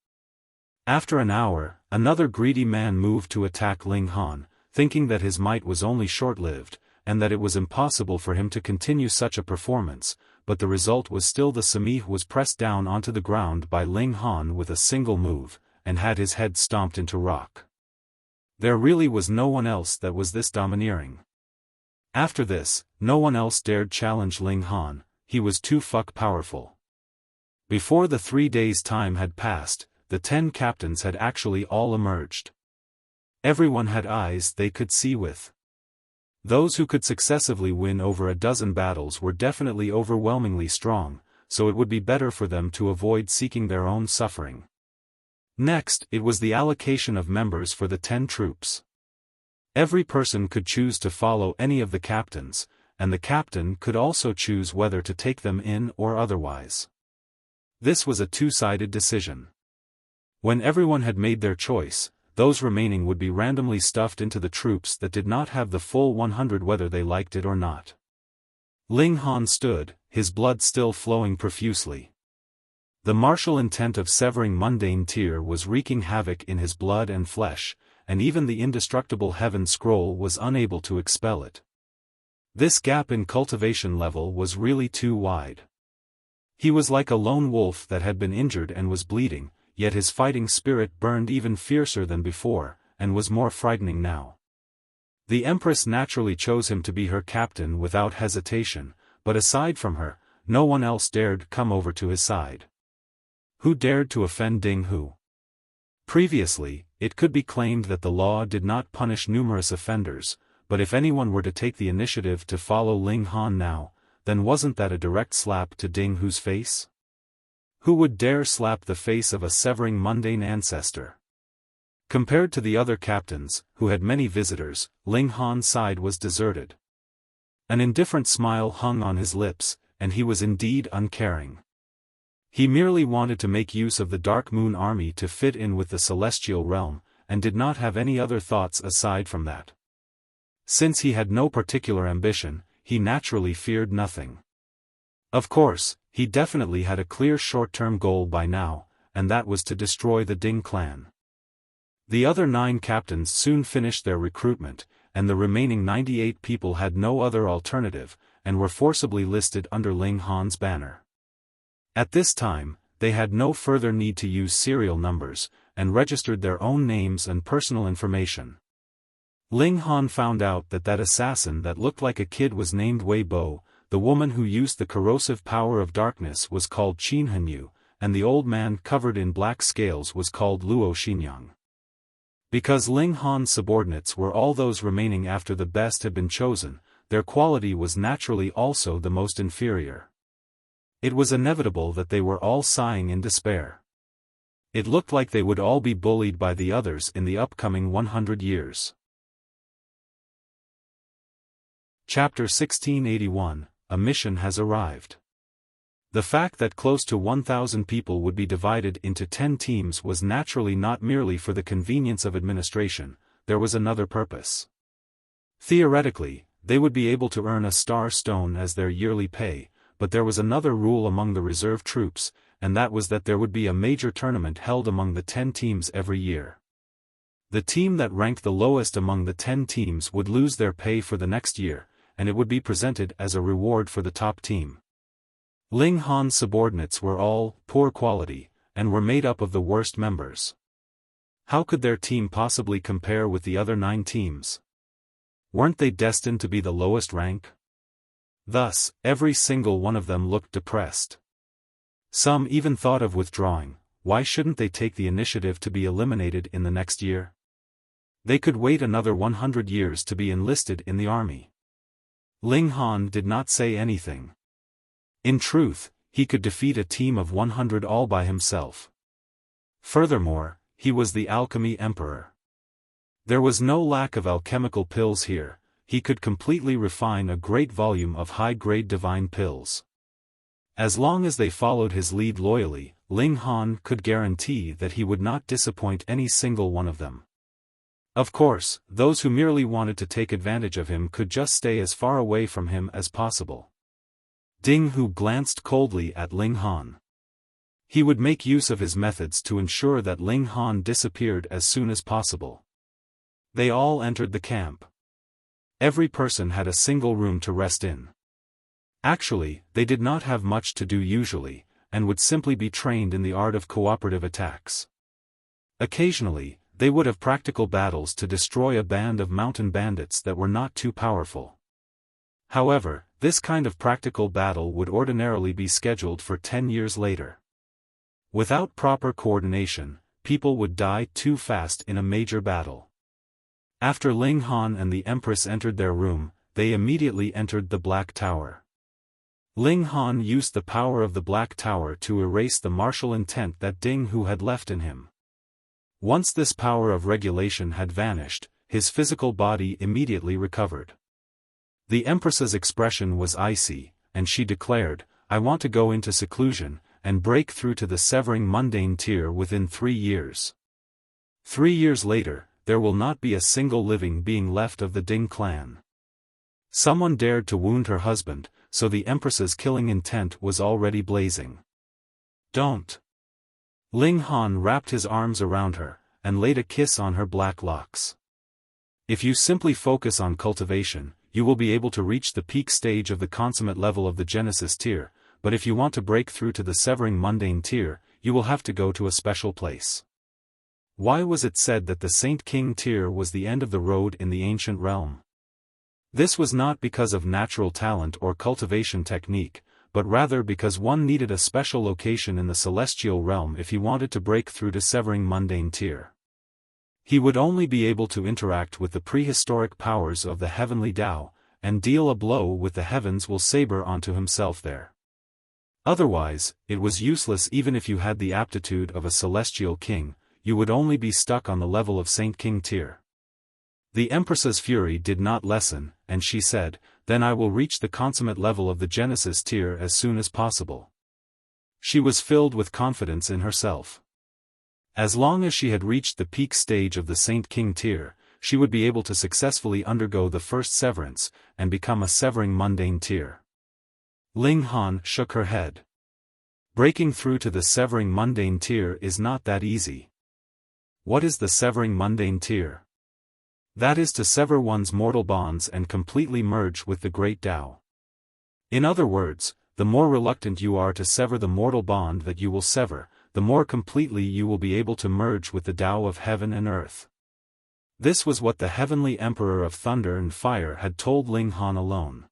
After an hour, another greedy man moved to attack Ling Han, thinking that his might was only short-lived, and that it was impossible for him to continue such a performance, but the result was still the Samih was pressed down onto the ground by Ling Han with a single move, and had his head stomped into rock. There really was no one else that was this domineering. After this, no one else dared challenge Ling Han, he was too powerful. Before the 3 days' time had passed, the 10 captains had actually all emerged. Everyone had eyes they could see with. Those who could successively win over a dozen battles were definitely overwhelmingly strong, so it would be better for them to avoid seeking their own suffering. Next, it was the allocation of members for the 10 troops. Every person could choose to follow any of the captains, and the captain could also choose whether to take them in or otherwise. This was a two-sided decision. When everyone had made their choice, those remaining would be randomly stuffed into the troops that did not have the full 100 whether they liked it or not. Ling Han stood, his blood still flowing profusely. The martial intent of severing Mundane tier was wreaking havoc in his blood and flesh, and even the indestructible Heaven Scroll was unable to expel it. This gap in cultivation level was really too wide. He was like a lone wolf that had been injured and was bleeding, yet his fighting spirit burned even fiercer than before, and was more frightening now. The Empress naturally chose him to be her captain without hesitation, but aside from her, no one else dared come over to his side. Who dared to offend Ding Hu? Previously, it could be claimed that the law did not punish numerous offenders, but if anyone were to take the initiative to follow Ling Han now, then wasn't that a direct slap to Ding Hu's face? Who would dare slap the face of a severing mundane ancestor? Compared to the other captains, who had many visitors, Ling Han's side was deserted. An indifferent smile hung on his lips, and he was indeed uncaring. He merely wanted to make use of the Dark Moon Army to fit in with the celestial realm, and did not have any other thoughts aside from that. Since he had no particular ambition, he naturally feared nothing. Of course, he definitely had a clear short-term goal by now, and that was to destroy the Ding clan. The other 9 captains soon finished their recruitment, and the remaining 98 people had no other alternative, and were forcibly listed under Ling Han's banner. At this time, they had no further need to use serial numbers, and registered their own names and personal information. Ling Han found out that assassin that looked like a kid was named Wei Bo, the woman who used the corrosive power of darkness was called Qin Hanyu, and the old man covered in black scales was called Luo Xinyang. Because Ling Han's subordinates were all those remaining after the best had been chosen, their quality was naturally also the most inferior. It was inevitable that they were all sighing in despair. It looked like they would all be bullied by the others in the upcoming 100 years. Chapter 1681, A Mission Has Arrived. The fact that close to 1,000 people would be divided into 10 teams was naturally not merely for the convenience of administration, there was another purpose. Theoretically, they would be able to earn a star stone as their yearly pay, but there was another rule among the reserve troops, and that was that there would be a major tournament held among the 10 teams every year. The team that ranked the lowest among the 10 teams would lose their pay for the next year, and it would be presented as a reward for the top team. Ling Han's subordinates were all poor quality, and were made up of the worst members. How could their team possibly compare with the other 9 teams? Weren't they destined to be the lowest rank? Thus, every single one of them looked depressed. Some even thought of withdrawing. Why shouldn't they take the initiative to be eliminated in the next year? They could wait another 100 years to be enlisted in the army. Ling Han did not say anything. In truth, he could defeat a team of 100 all by himself. Furthermore, he was the Alchemy Emperor. There was no lack of alchemical pills here. He could completely refine a great volume of high-grade divine pills. As long as they followed his lead loyally, Ling Han could guarantee that he would not disappoint any single one of them. Of course, those who merely wanted to take advantage of him could just stay as far away from him as possible. Ding Hu glanced coldly at Ling Han. He would make use of his methods to ensure that Ling Han disappeared as soon as possible. They all entered the camp. Every person had a single room to rest in. Actually, they did not have much to do usually, and would simply be trained in the art of cooperative attacks. Occasionally, they would have practical battles to destroy a band of mountain bandits that were not too powerful. However, this kind of practical battle would ordinarily be scheduled for 10 years later. Without proper coordination, people would die too fast in a major battle. After Ling Han and the Empress entered their room, they immediately entered the Black Tower. Ling Han used the power of the Black Tower to erase the martial intent that Ding Hu had left in him. Once this power of regulation had vanished, his physical body immediately recovered. The Empress's expression was icy, and she declared, "I want to go into seclusion, and break through to the severing mundane tier within 3 years. 3 years later, there will not be a single living being left of the Ding clan." Someone dared to wound her husband, so the Empress's killing intent was already blazing. "Don't." Ling Han wrapped his arms around her, and laid a kiss on her black locks. "If you simply focus on cultivation, you will be able to reach the peak stage of the consummate level of the Genesis tier, but if you want to break through to the severing mundane tier, you will have to go to a special place." Why was it said that the Saint King tier was the end of the road in the ancient realm? This was not because of natural talent or cultivation technique, but rather because one needed a special location in the celestial realm if he wanted to break through to severing mundane tier. He would only be able to interact with the prehistoric powers of the heavenly Tao, and deal a blow with the heavens will saber onto himself there. Otherwise, it was useless. Even if you had the aptitude of a celestial king, you would only be stuck on the level of Saint King tier. The Empress's fury did not lessen, and she said, "Then I will reach the consummate level of the Genesis tier as soon as possible." She was filled with confidence in herself. As long as she had reached the peak stage of the Saint King tier, she would be able to successfully undergo the first severance, and become a severing mundane tier. Ling Han shook her head. Breaking through to the severing mundane tier is not that easy. What is the severing mundane tier? That is to sever one's mortal bonds and completely merge with the great Tao. In other words, the more reluctant you are to sever the mortal bond that you will sever, the more completely you will be able to merge with the Tao of heaven and earth. This was what the heavenly Emperor of Thunder and Fire had told Ling Han alone.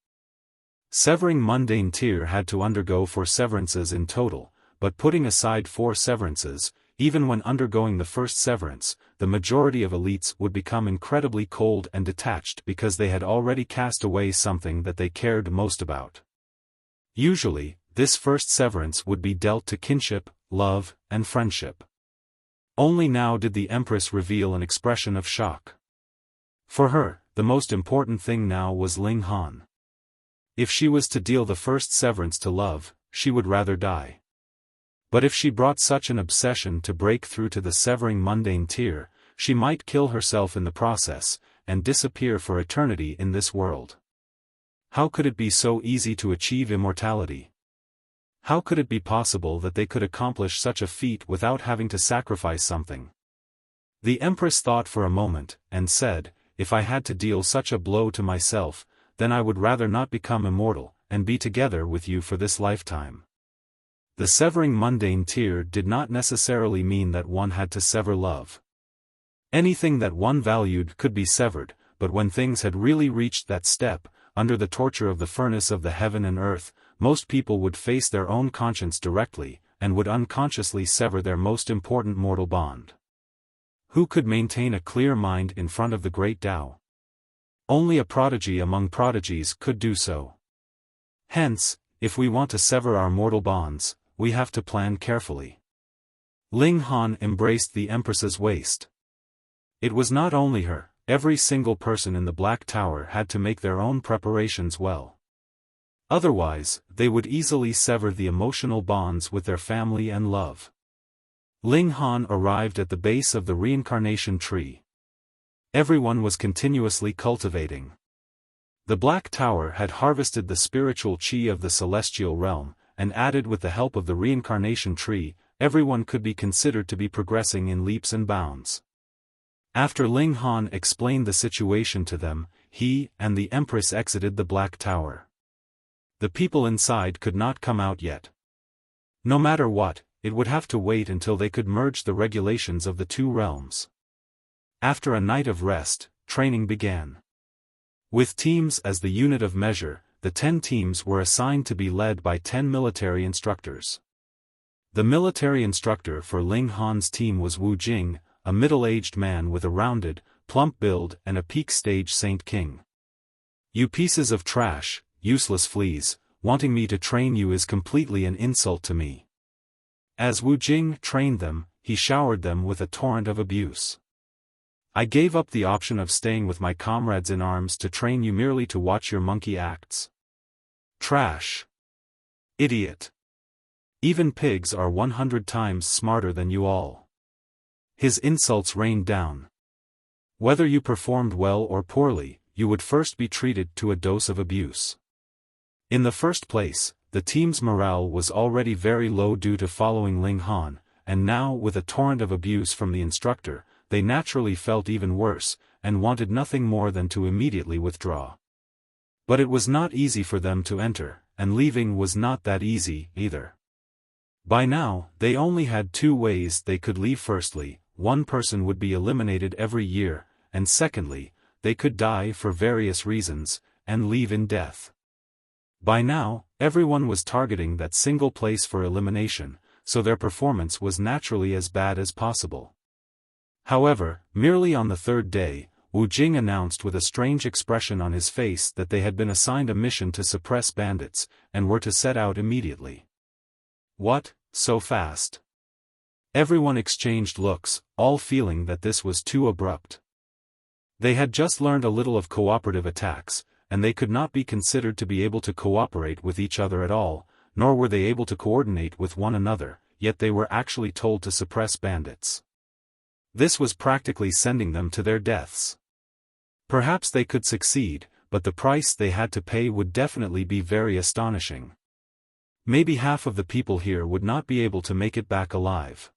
Severing mundane tier had to undergo 4 severances in total, but putting aside 4 severances, even when undergoing the first severance, the majority of elites would become incredibly cold and detached because they had already cast away something that they cared most about. Usually, this first severance would be dealt to kinship, love, and friendship. Only now did the Empress reveal an expression of shock. For her, the most important thing now was Ling Han. If she was to deal the first severance to love, she would rather die. But if she brought such an obsession to break through to the severing mundane tier, she might kill herself in the process, and disappear for eternity in this world. How could it be so easy to achieve immortality? How could it be possible that they could accomplish such a feat without having to sacrifice something? The Empress thought for a moment, and said, "If I had to deal such a blow to myself, then I would rather not become immortal, and be together with you for this lifetime." The severing mundane tier did not necessarily mean that one had to sever love. Anything that one valued could be severed, but when things had really reached that step, under the torture of the furnace of the heaven and earth, most people would face their own conscience directly, and would unconsciously sever their most important mortal bond. Who could maintain a clear mind in front of the great Tao? Only a prodigy among prodigies could do so. Hence, if we want to sever our mortal bonds, we have to plan carefully. Ling Han embraced the Empress's waist. It was not only her, every single person in the Black Tower had to make their own preparations well. Otherwise, they would easily sever the emotional bonds with their family and love. Ling Han arrived at the base of the reincarnation tree. Everyone was continuously cultivating. The Black Tower had harvested the spiritual qi of the celestial realm, and added with the help of the reincarnation tree, everyone could be considered to be progressing in leaps and bounds. After Ling Han explained the situation to them, he and the Empress exited the Black Tower. The people inside could not come out yet. No matter what, it would have to wait until they could merge the regulations of the 2 realms. After a night of rest, training began. With teams as the unit of measure, the 10 teams were assigned to be led by 10 military instructors. The military instructor for Ling Han's team was Wu Jing, a middle-aged man with a rounded, plump build and a peak stage Saint King. "You pieces of trash, useless fleas, wanting me to train you is completely an insult to me." As Wu Jing trained them, he showered them with a torrent of abuse. "I gave up the option of staying with my comrades in arms to train you merely to watch your monkey acts. Trash. Idiot. Even pigs are 100 times smarter than you all." His insults rained down. Whether you performed well or poorly, you would first be treated to a dose of abuse. In the first place, the team's morale was already very low due to following Ling Han, and now with a torrent of abuse from the instructor, they naturally felt even worse, and wanted nothing more than to immediately withdraw. But it was not easy for them to enter, and leaving was not that easy, either. By now, they only had 2 ways they could leave. Firstly, one person would be eliminated every year, and secondly, they could die for various reasons, and leave in death. By now, everyone was targeting that single place for elimination, so their performance was naturally as bad as possible. However, merely on the third day, Wuxia announced with a strange expression on his face that they had been assigned a mission to suppress bandits, and were to set out immediately. What, so fast? Everyone exchanged looks, all feeling that this was too abrupt. They had just learned a little of cooperative attacks, and they could not be considered to be able to cooperate with each other at all, nor were they able to coordinate with one another, yet they were actually told to suppress bandits. This was practically sending them to their deaths. Perhaps they could succeed, but the price they had to pay would definitely be very astonishing. Maybe half of the people here would not be able to make it back alive.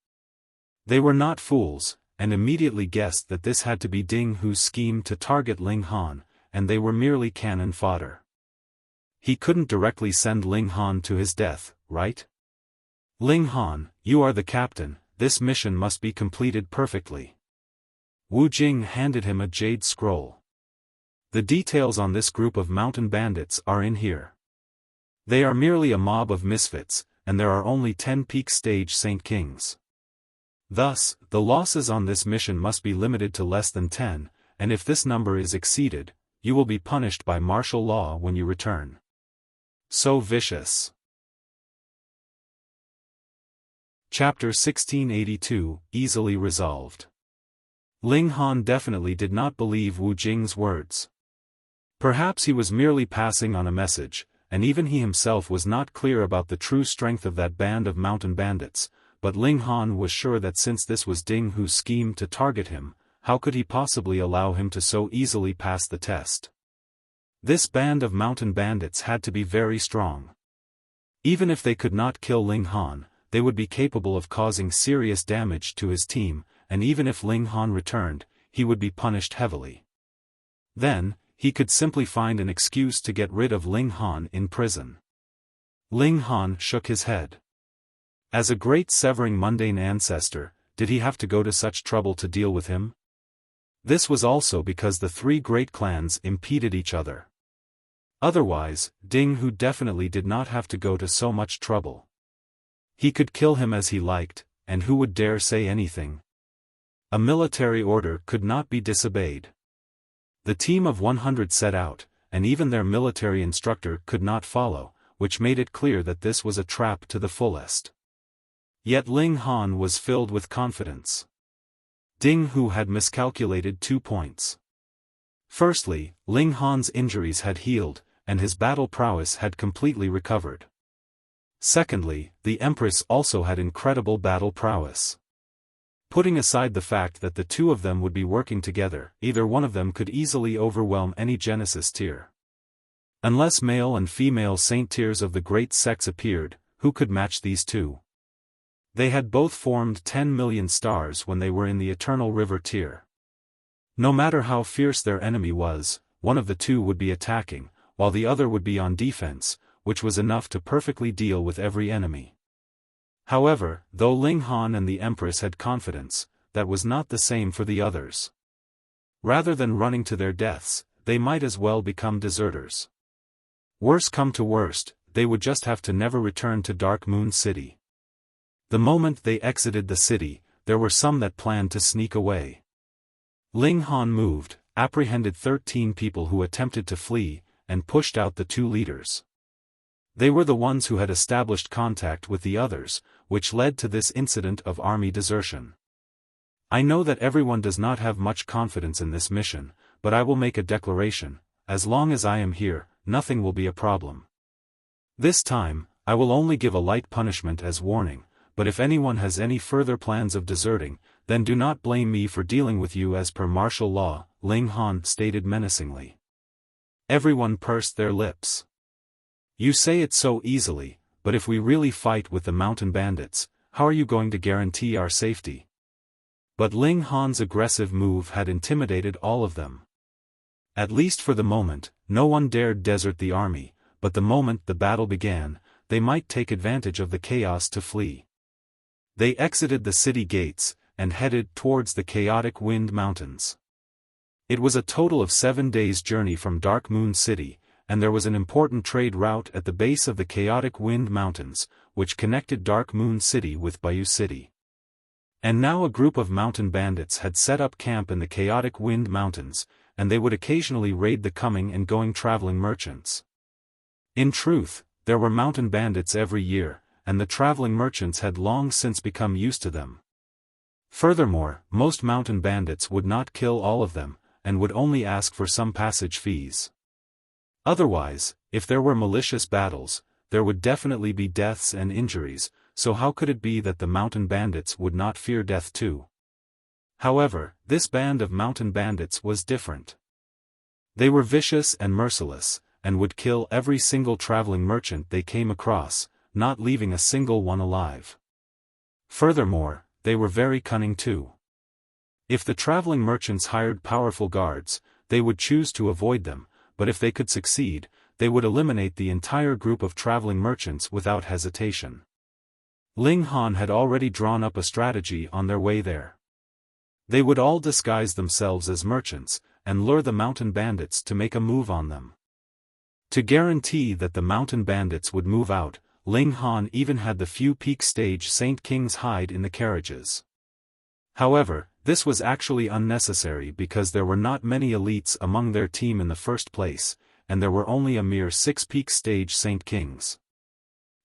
They were not fools, and immediately guessed that this had to be Ding Hu's scheme to target Ling Han, and they were merely cannon fodder. He couldn't directly send Ling Han to his death, right? Ling Han, you are the captain, this mission must be completed perfectly. Wuxia handed him a jade scroll. The details on this group of mountain bandits are in here. They are merely a mob of misfits, and there are only 10 peak stage Saint Kings. Thus, the losses on this mission must be limited to less than 10, and if this number is exceeded, you will be punished by martial law when you return. So vicious. Chapter 1682, Easily Resolved. Ling Han definitely did not believe Wuxia's words. Perhaps he was merely passing on a message, and even he himself was not clear about the true strength of that band of mountain bandits, but Ling Han was sure that since this was Ding Hu's scheme to target him, how could he possibly allow him to so easily pass the test? This band of mountain bandits had to be very strong. Even if they could not kill Ling Han, they would be capable of causing serious damage to his team, and even if Ling Han returned, he would be punished heavily. Then, he could simply find an excuse to get rid of Ling Han in prison. Ling Han shook his head. As a great severing mundane ancestor, did he have to go to such trouble to deal with him? This was also because the three great clans impeded each other. Otherwise, Ding Hu definitely did not have to go to so much trouble. He could kill him as he liked, and who would dare say anything? A military order could not be disobeyed. The team of 100 set out, and even their military instructor could not follow, which made it clear that this was a trap to the fullest. Yet Ling Han was filled with confidence. Ding Hu had miscalculated 2 points. Firstly, Ling Han's injuries had healed, and his battle prowess had completely recovered. Secondly, the Empress also had incredible battle prowess. Putting aside the fact that the two of them would be working together, either one of them could easily overwhelm any Genesis tier. Unless male and female saint tiers of the great sects appeared, who could match these two? They had both formed 10 million stars when they were in the Eternal River tier. No matter how fierce their enemy was, one of the two would be attacking, while the other would be on defense, which was enough to perfectly deal with every enemy. However, though Ling Han and the Empress had confidence, that was not the same for the others. Rather than running to their deaths, they might as well become deserters. Worse come to worst, they would just have to never return to Dark Moon City. The moment they exited the city, there were some that planned to sneak away. Ling Han moved, apprehended 13 people who attempted to flee, and pushed out the 2 leaders. They were the ones who had established contact with the others, which led to this incident of army desertion. I know that everyone does not have much confidence in this mission, but I will make a declaration: as long as I am here, nothing will be a problem. This time, I will only give a light punishment as warning, but if anyone has any further plans of deserting, then do not blame me for dealing with you as per martial law, Ling Han stated menacingly. Everyone pursed their lips. You say it so easily, but if we really fight with the mountain bandits, how are you going to guarantee our safety? But Ling Han's aggressive move had intimidated all of them. At least for the moment, no one dared desert the army, but the moment the battle began, they might take advantage of the chaos to flee. They exited the city gates, and headed towards the chaotic Wind Mountains. It was a total of 7 days' journey from Dark Moon City, and there was an important trade route at the base of the chaotic Wind Mountains, which connected Dark Moon City with Bayou City. And now a group of mountain bandits had set up camp in the chaotic Wind Mountains, and they would occasionally raid the coming and going traveling merchants. In truth, there were mountain bandits every year, and the traveling merchants had long since become used to them. Furthermore, most mountain bandits would not kill all of them, and would only ask for some passage fees. Otherwise, if there were malicious battles, there would definitely be deaths and injuries, so how could it be that the mountain bandits would not fear death too? However, this band of mountain bandits was different. They were vicious and merciless, and would kill every single traveling merchant they came across, not leaving a single one alive. Furthermore, they were very cunning too. If the traveling merchants hired powerful guards, they would choose to avoid them, but if they could succeed, they would eliminate the entire group of traveling merchants without hesitation. Ling Han had already drawn up a strategy on their way there. They would all disguise themselves as merchants, and lure the mountain bandits to make a move on them. To guarantee that the mountain bandits would move out, Ling Han even had the few peak stage Saint Kings hide in the carriages. However, this was actually unnecessary because there were not many elites among their team in the first place, and there were only a mere 6 peak stage Saint Kings.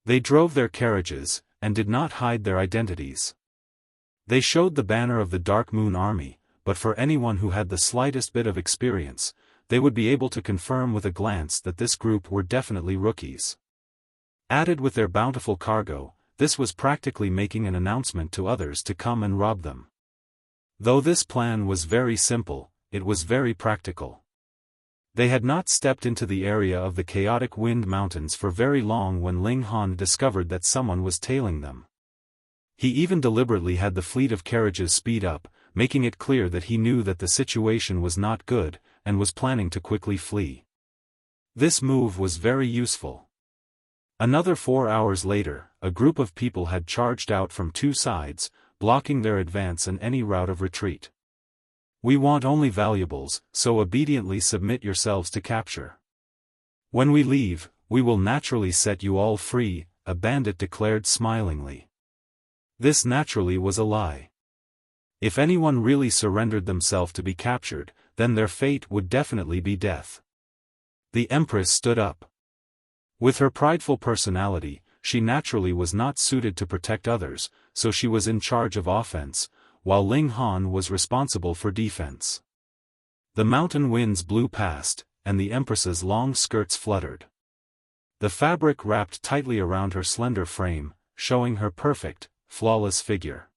They drove their carriages, and did not hide their identities. They showed the banner of the Dark Moon Army, but for anyone who had the slightest bit of experience, they would be able to confirm with a glance that this group were definitely rookies. Added with their bountiful cargo, this was practically making an announcement to others to come and rob them. Though this plan was very simple, it was very practical. They had not stepped into the area of the chaotic Wind Mountains for very long when Ling Han discovered that someone was tailing them. He even deliberately had the fleet of carriages speed up, making it clear that he knew that the situation was not good, and was planning to quickly flee. This move was very useful. Another 4 hours later, a group of people had charged out from 2 sides, blocking their advance and any route of retreat. "We want only valuables, so obediently submit yourselves to capture. When we leave, we will naturally set you all free," a bandit declared smilingly. This naturally was a lie. If anyone really surrendered themselves to be captured, then their fate would definitely be death. The Empress stood up. With her prideful personality, she naturally was not suited to protect others, so she was in charge of offense, while Ling Han was responsible for defense. The mountain winds blew past, and the Empress's long skirts fluttered. The fabric wrapped tightly around her slender frame, showing her perfect, flawless figure.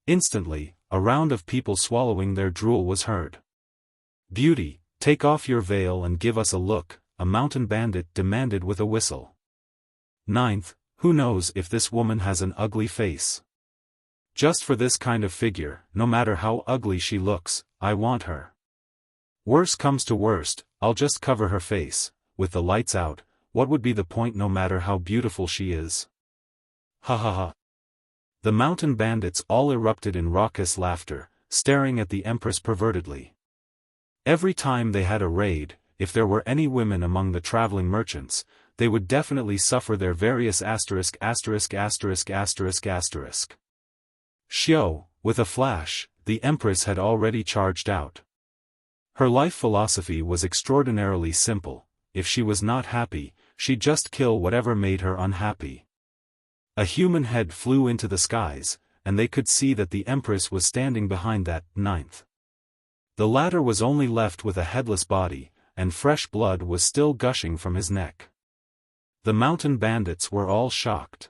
Instantly, a round of people swallowing their drool was heard. "Beauty, take off your veil and give us a look," a mountain bandit demanded with a whistle. "Ninth, who knows if this woman has an ugly face? Just for this kind of figure, no matter how ugly she looks, I want her. Worst comes to worst, I'll just cover her face, with the lights out, what would be the point no matter how beautiful she is? Ha ha ha." The mountain bandits all erupted in raucous laughter, staring at the Empress pervertedly. Every time they had a raid, if there were any women among the traveling merchants, they would definitely suffer their various asterisk. Xiao, with a flash, the Empress had already charged out. Her life philosophy was extraordinarily simple: if she was not happy, she'd just kill whatever made her unhappy. A human head flew into the skies, and they could see that the Empress was standing behind that ninth. The latter was only left with a headless body, and fresh blood was still gushing from his neck. The mountain bandits were all shocked.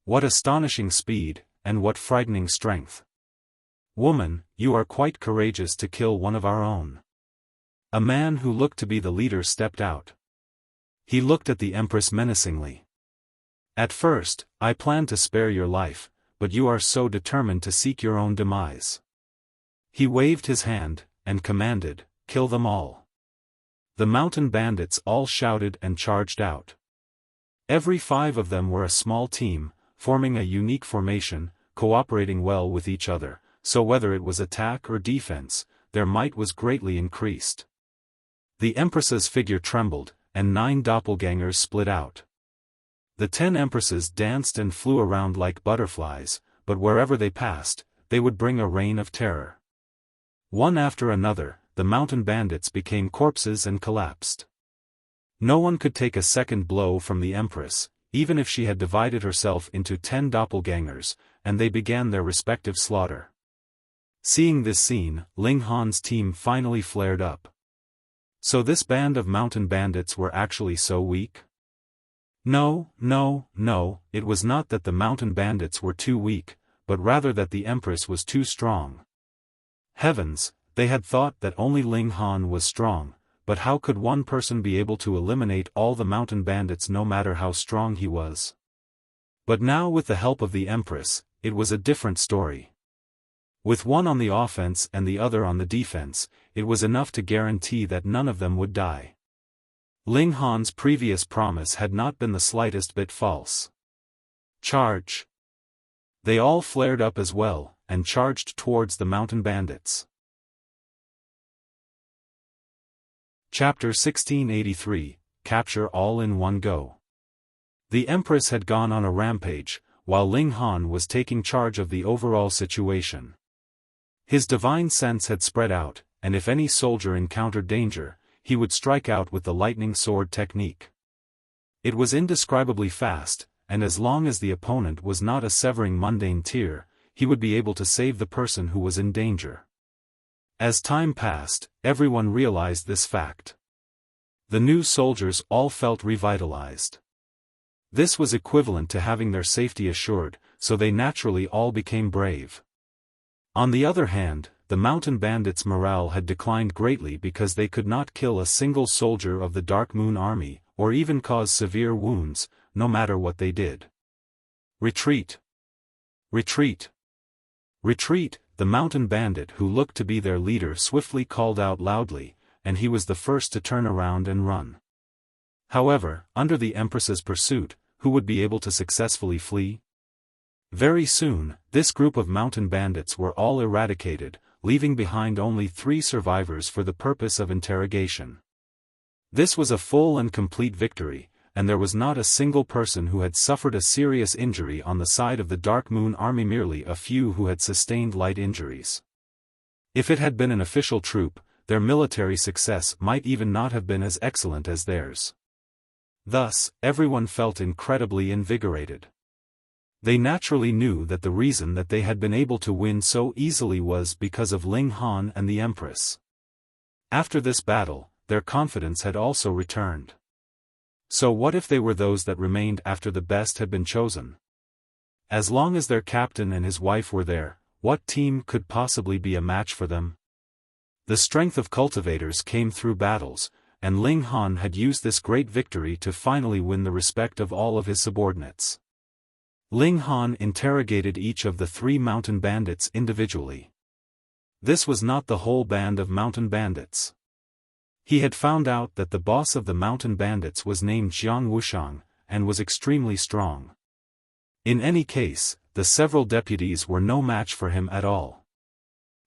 What astonishing speed, and what frightening strength. "Woman, you are quite courageous to kill one of our own." A man who looked to be the leader stepped out. He looked at the Empress menacingly. "At first, I planned to spare your life, but you are so determined to seek your own demise." He waved his hand, and commanded, "Kill them all." The mountain bandits all shouted and charged out. Every 5 of them were a small team, forming a unique formation, cooperating well with each other, so whether it was attack or defense, their might was greatly increased. The Empress's figure trembled, and 9 doppelgangers split out. The 10 empresses danced and flew around like butterflies, but wherever they passed, they would bring a reign of terror. One after another, the mountain bandits became corpses and collapsed. No one could take a second blow from the empress, even if she had divided herself into 10 doppelgangers, and they began their respective slaughter. Seeing this scene, Ling Han's team finally flared up. So this band of mountain bandits were actually so weak? No, it was not that the mountain bandits were too weak, but rather that the empress was too strong. Heavens, they had thought that only Ling Han was strong, but how could one person be able to eliminate all the mountain bandits no matter how strong he was? But now with the help of the empress, it was a different story. With one on the offense and the other on the defense, it was enough to guarantee that none of them would die. Ling Han's previous promise had not been the slightest bit false. Charge! They all flared up as well, and charged towards the mountain bandits. Chapter 1683, Capture All in One Go. The Empress had gone on a rampage, while Ling Han was taking charge of the overall situation. His divine sense had spread out, and if any soldier encountered danger, he would strike out with the lightning sword technique. It was indescribably fast, and as long as the opponent was not a severing mundane tier, he would be able to save the person who was in danger. As time passed, everyone realized this fact. The new soldiers all felt revitalized. This was equivalent to having their safety assured, so they naturally all became brave. On the other hand, the mountain bandits' morale had declined greatly because they could not kill a single soldier of the Dark Moon Army, or even cause severe wounds, no matter what they did. Retreat! Retreat! Retreat! The mountain bandit who looked to be their leader swiftly called out loudly, and he was the first to turn around and run. However, under the Empress's pursuit, who would be able to successfully flee? Very soon, this group of mountain bandits were all eradicated, leaving behind only 3 survivors for the purpose of interrogation. This was a full and complete victory, and there was not a single person who had suffered a serious injury on the side of the Dark Moon Army, merely a few who had sustained light injuries. If it had been an official troop, their military success might even not have been as excellent as theirs. Thus, everyone felt incredibly invigorated. They naturally knew that the reason that they had been able to win so easily was because of Ling Han and the Empress. After this battle, their confidence had also returned. So what if they were those that remained after the best had been chosen? As long as their captain and his wife were there, what team could possibly be a match for them? The strength of cultivators came through battles, and Ling Han had used this great victory to finally win the respect of all of his subordinates. Ling Han interrogated each of the 3 mountain bandits individually. This was not the whole band of mountain bandits. He had found out that the boss of the mountain bandits was named Jiang Wushang, and was extremely strong. In any case, the several deputies were no match for him at all.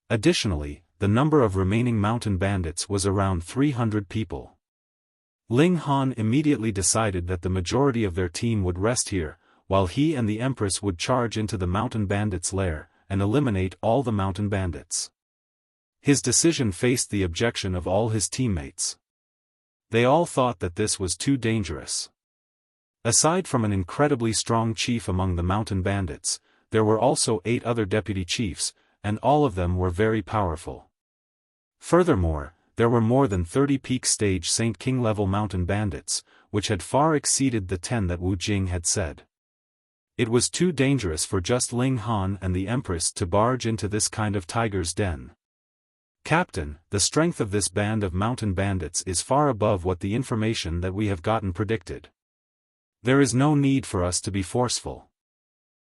Additionally, the number of remaining mountain bandits was around 300 people. Ling Han immediately decided that the majority of their team would rest here, while he and the Empress would charge into the mountain bandits' lair, and eliminate all the mountain bandits. His decision faced the objection of all his teammates. They all thought that this was too dangerous. Aside from an incredibly strong chief among the mountain bandits, there were also 8 other deputy chiefs, and all of them were very powerful. Furthermore, there were more than 30 peak stage Saint King level mountain bandits, which had far exceeded the 10 that Wu Jing had said. It was too dangerous for just Ling Han and the Empress to barge into this kind of tiger's den. Captain, the strength of this band of mountain bandits is far above what the information that we have gotten predicted. There is no need for us to be forceful.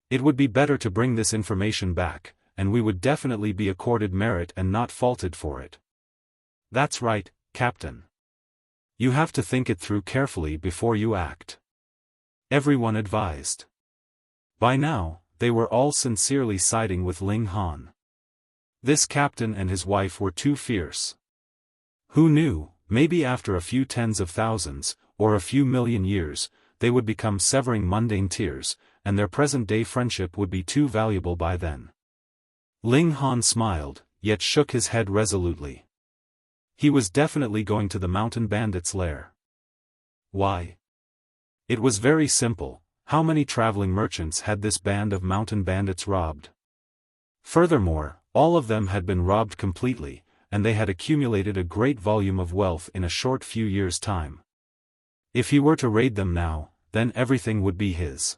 It would be better to bring this information back, and we would definitely be accorded merit and not faulted for it. That's right, Captain. You have to think it through carefully before you act. Everyone advised. By now, they were all sincerely siding with Ling Han. This captain and his wife were too fierce. Who knew, maybe after a few tens of thousands, or a few million years, they would become severing mundane tears, and their present-day friendship would be too valuable by then. Ling Han smiled, yet shook his head resolutely. He was definitely going to the mountain bandits' lair. Why? It was very simple. How many traveling merchants had this band of mountain bandits robbed? Furthermore, all of them had been robbed completely, and they had accumulated a great volume of wealth in a short few years' time. If he were to raid them now, then everything would be his.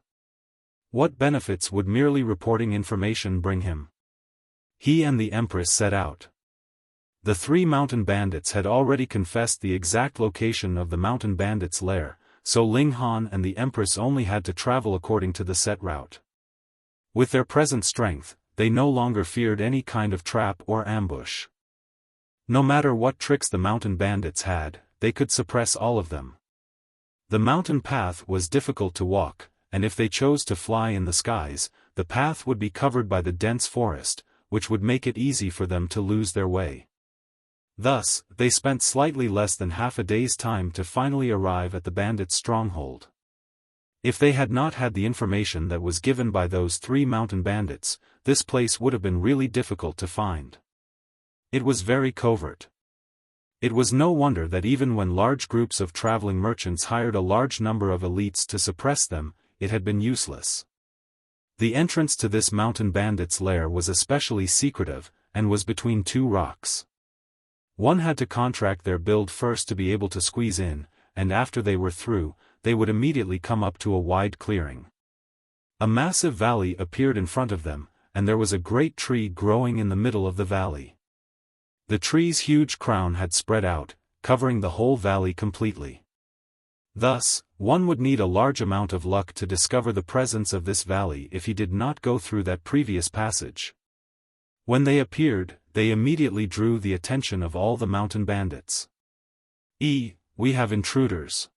What benefits would merely reporting information bring him? He and the Empress set out. The 3 mountain bandits had already confessed the exact location of the mountain bandits' lair, so Ling Han and the Empress only had to travel according to the set route. With their present strength, they no longer feared any kind of trap or ambush. No matter what tricks the mountain bandits had, they could suppress all of them. The mountain path was difficult to walk, and if they chose to fly in the skies, the path would be covered by the dense forest, which would make it easy for them to lose their way. Thus, they spent slightly less than half a day's time to finally arrive at the bandits' stronghold. If they had not had the information that was given by those 3 mountain bandits, this place would have been really difficult to find. It was very covert. It was no wonder that even when large groups of traveling merchants hired a large number of elites to suppress them, it had been useless. The entrance to this mountain bandits' lair was especially secretive, and was between 2 rocks. One had to contract their build first to be able to squeeze in, and after they were through, they would immediately come up to a wide clearing. A massive valley appeared in front of them, and there was a great tree growing in the middle of the valley. The tree's huge crown had spread out, covering the whole valley completely. Thus, one would need a large amount of luck to discover the presence of this valley if he did not go through that previous passage. When they appeared, they immediately drew the attention of all the mountain bandits. We have intruders.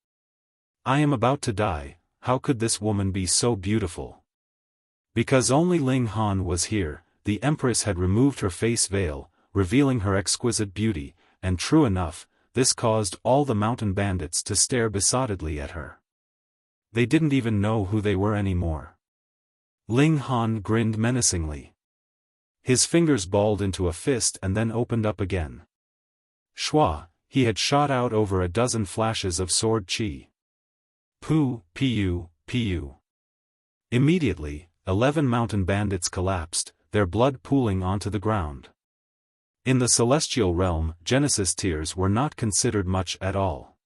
I am about to die. How could this woman be so beautiful? Because only Ling Han was here, the Empress had removed her face veil, revealing her exquisite beauty, and true enough, this caused all the mountain bandits to stare besottedly at her. They didn't even know who they were anymore. Ling Han grinned menacingly. His fingers balled into a fist and then opened up again. Shua, he had shot out over a dozen flashes of sword chi. Pu. Immediately, 11 mountain bandits collapsed, their blood pooling onto the ground. In the celestial realm, Genesis tears were not considered much at all.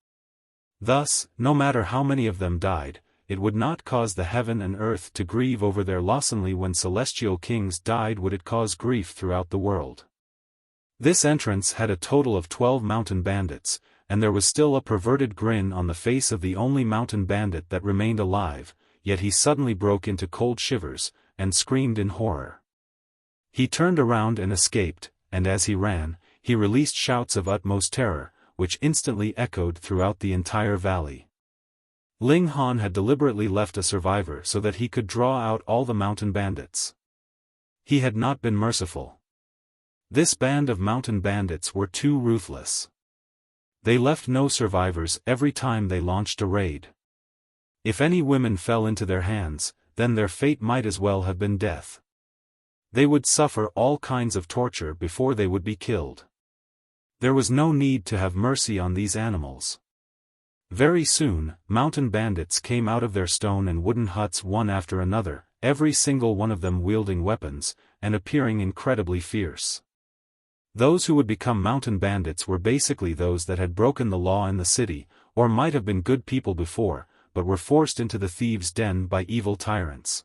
Thus, no matter how many of them died, it would not cause the heaven and earth to grieve over their loss. Only when celestial kings died would it cause grief throughout the world. This entrance had a total of 12 mountain bandits, and there was still a perverted grin on the face of the only mountain bandit that remained alive, yet he suddenly broke into cold shivers, and screamed in horror. He turned around and escaped, and as he ran, he released shouts of utmost terror, which instantly echoed throughout the entire valley. Ling Han had deliberately left a survivor so that he could draw out all the mountain bandits. He had not been merciful. This band of mountain bandits were too ruthless. They left no survivors every time they launched a raid. If any women fell into their hands, then their fate might as well have been death. They would suffer all kinds of torture before they would be killed. There was no need to have mercy on these animals. Very soon, mountain bandits came out of their stone and wooden huts one after another, every single one of them wielding weapons, and appearing incredibly fierce. Those who would become mountain bandits were basically those that had broken the law in the city, or might have been good people before, but were forced into the thieves' den by evil tyrants.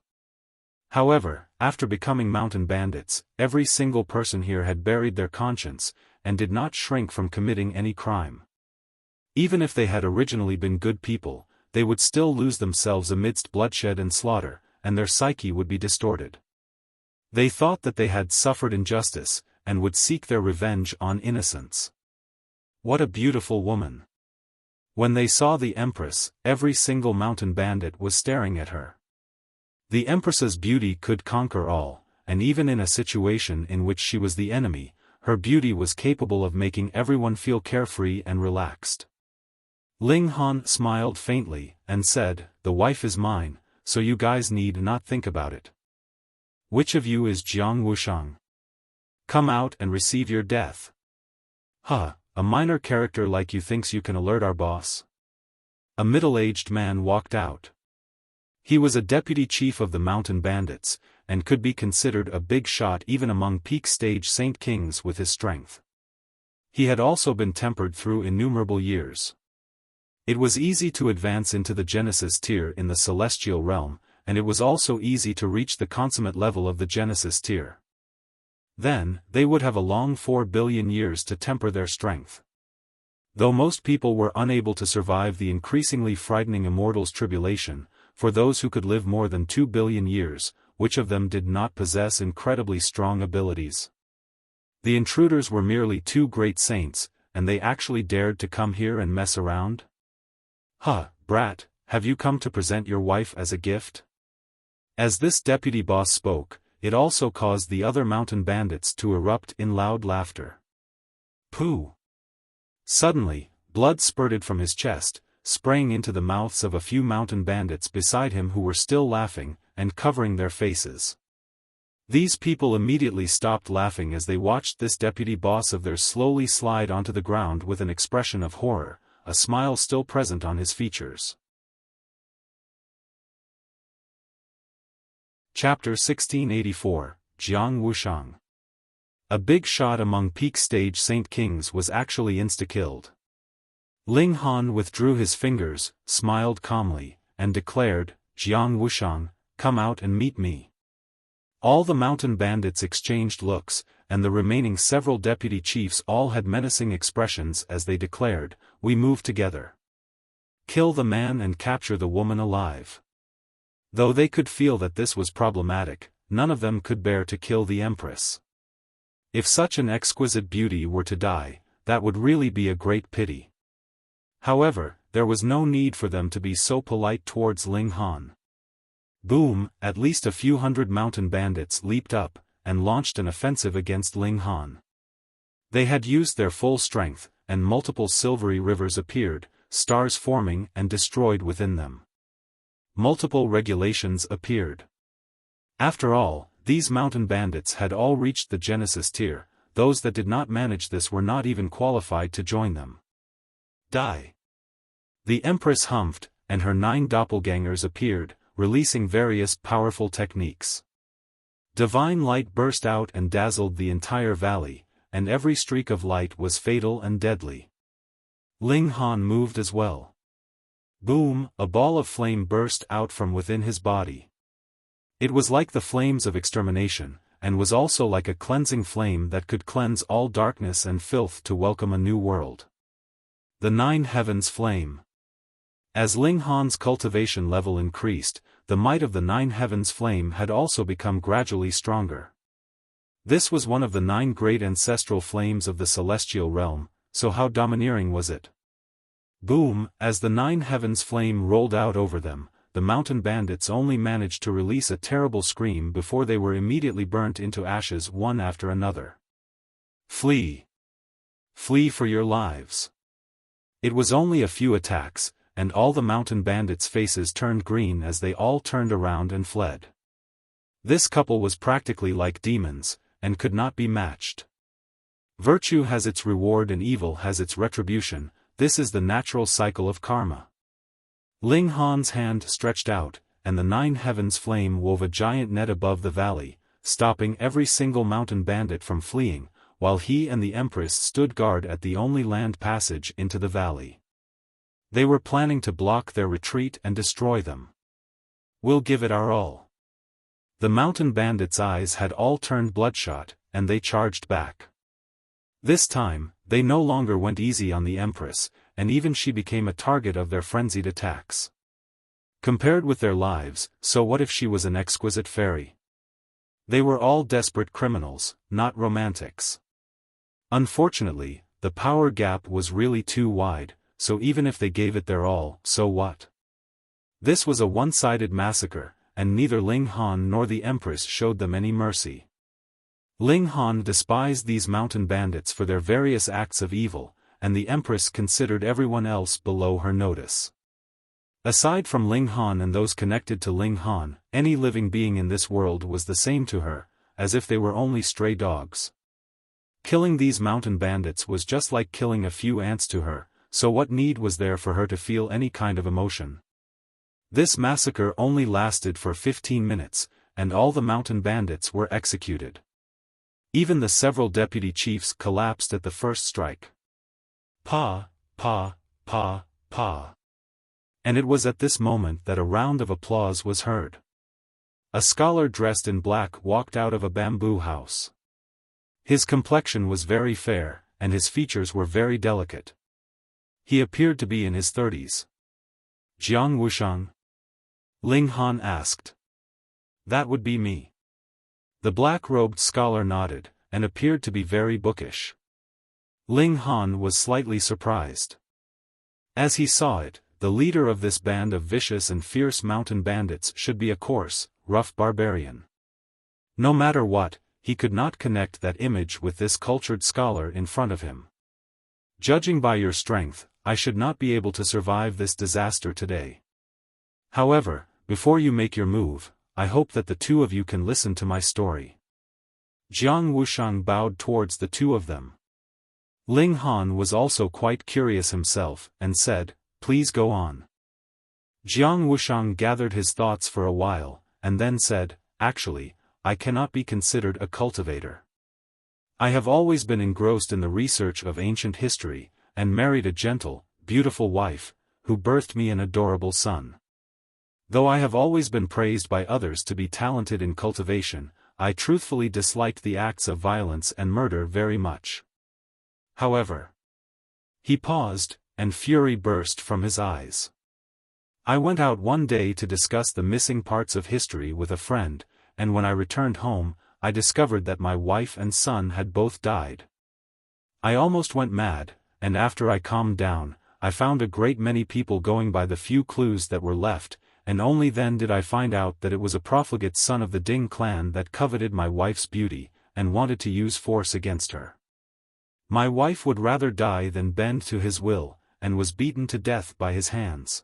However, after becoming mountain bandits, every single person here had buried their conscience, and did not shrink from committing any crime. Even if they had originally been good people, they would still lose themselves amidst bloodshed and slaughter, and their psyche would be distorted. They thought that they had suffered injustice, and would seek their revenge on innocents. What a beautiful woman! When they saw the Empress, every single mountain bandit was staring at her. The Empress's beauty could conquer all, and even in a situation in which she was the enemy, her beauty was capable of making everyone feel carefree and relaxed. Ling Han smiled faintly, and said, "The wife is mine, so you guys need not think about it. Which of you is Jiang Wushang? Come out and receive your death." "Huh, a minor character like you thinks you can alert our boss?" A middle-aged man walked out. He was a deputy chief of the mountain bandits, and could be considered a big shot even among peak-stage Saint Kings with his strength. He had also been tempered through innumerable years. It was easy to advance into the Genesis tier in the celestial realm, and it was also easy to reach the consummate level of the Genesis tier. Then, they would have a long 4 billion years to temper their strength. Though most people were unable to survive the increasingly frightening Immortals tribulation, for those who could live more than 2 billion years, which of them did not possess incredibly strong abilities? The intruders were merely 2 great saints, and they actually dared to come here and mess around? "Huh, brat, have you come to present your wife as a gift?" As this deputy boss spoke, it also caused the other mountain bandits to erupt in loud laughter. Pooh! Suddenly, blood spurted from his chest, spraying into the mouths of a few mountain bandits beside him who were still laughing, and covering their faces. These people immediately stopped laughing as they watched this deputy boss of theirs slowly slide onto the ground with an expression of horror, a smile still present on his features. Chapter 1684, Jiang Wushang. A big shot among peak-stage Saint Kings was actually insta-killed. Ling Han withdrew his fingers, smiled calmly, and declared, "Jiang Wushang, come out and meet me." All the mountain bandits exchanged looks, and the remaining several deputy chiefs all had menacing expressions as they declared, "We move together. Kill the man and capture the woman alive." Though they could feel that this was problematic, none of them could bear to kill the Empress. If such an exquisite beauty were to die, that would really be a great pity. However, there was no need for them to be so polite towards Ling Han. Boom! At least a few hundred mountain bandits leaped up, and launched an offensive against Ling Han. They had used their full strength, and multiple silvery rivers appeared, stars forming and destroyed within them. Multiple regulations appeared. After all, these mountain bandits had all reached the Genesis tier, those that did not manage this were not even qualified to join them. Die! The Empress humphed, and her 9 doppelgangers appeared, releasing various powerful techniques. Divine light burst out and dazzled the entire valley, and every streak of light was fatal and deadly. Ling Han moved as well. Boom! A ball of flame burst out from within his body. It was like the flames of extermination, and was also like a cleansing flame that could cleanse all darkness and filth to welcome a new world. The 9 Heavens Flame. As Ling Han's cultivation level increased, the might of the 9 Heavens Flame had also become gradually stronger. This was one of the 9 great ancestral flames of the celestial realm, so how domineering was it? Boom! As the 9 Heavens Flame rolled out over them, the mountain bandits only managed to release a terrible scream before they were immediately burnt into ashes one after another. Flee! Flee for your lives! It was only a few attacks, and all the mountain bandits' faces turned green as they all turned around and fled. This couple was practically like demons, and could not be matched. Virtue has its reward and evil has its retribution, this is the natural cycle of karma. Ling Han's hand stretched out, and the 9 Heavens Flame wove a giant net above the valley, stopping every single mountain bandit from fleeing, while he and the Empress stood guard at the only land passage into the valley. They were planning to block their retreat and destroy them. We'll give it our all. The mountain bandits' eyes had all turned bloodshot, and they charged back. This time, they no longer went easy on the Empress, and even she became a target of their frenzied attacks. Compared with their lives, so what if she was an exquisite fairy? They were all desperate criminals, not romantics. Unfortunately, the power gap was really too wide, so even if they gave it their all, so what? This was a one-sided massacre, and neither Ling Han nor the Empress showed them any mercy. Ling Han despised these mountain bandits for their various acts of evil, and the Empress considered everyone else below her notice. Aside from Ling Han and those connected to Ling Han, any living being in this world was the same to her, as if they were only stray dogs. Killing these mountain bandits was just like killing a few ants to her, so what need was there for her to feel any kind of emotion? This massacre only lasted for 15 minutes, and all the mountain bandits were executed. Even the several deputy chiefs collapsed at the first strike. Pa, pa, pa, pa. And it was at this moment that a round of applause was heard. A scholar dressed in black walked out of a bamboo house. His complexion was very fair, and his features were very delicate. He appeared to be in his 30s. Jiang Wushang? Ling Han asked. That would be me. The black-robed scholar nodded, and appeared to be very bookish. Ling Han was slightly surprised. As he saw it, the leader of this band of vicious and fierce mountain bandits should be a coarse, rough barbarian. No matter what, he could not connect that image with this cultured scholar in front of him. Judging by your strength, I should not be able to survive this disaster today. However, before you make your move, I hope that the two of you can listen to my story. Jiang Wushang bowed towards the two of them. Ling Han was also quite curious himself, and said, "Please go on." Jiang Wushang gathered his thoughts for a while, and then said, "Actually, I cannot be considered a cultivator. I have always been engrossed in the research of ancient history, and married a gentle, beautiful wife, who birthed me an adorable son. Though I have always been praised by others to be talented in cultivation, I truthfully disliked the acts of violence and murder very much. However," he paused, and fury burst from his eyes. "I went out one day to discuss the missing parts of history with a friend, and when I returned home, I discovered that my wife and son had both died. I almost went mad, and after I calmed down, I found a great many people going by the few clues that were left, and only then did I find out that it was a profligate son of the Ding clan that coveted my wife's beauty, and wanted to use force against her. My wife would rather die than bend to his will, and was beaten to death by his hands.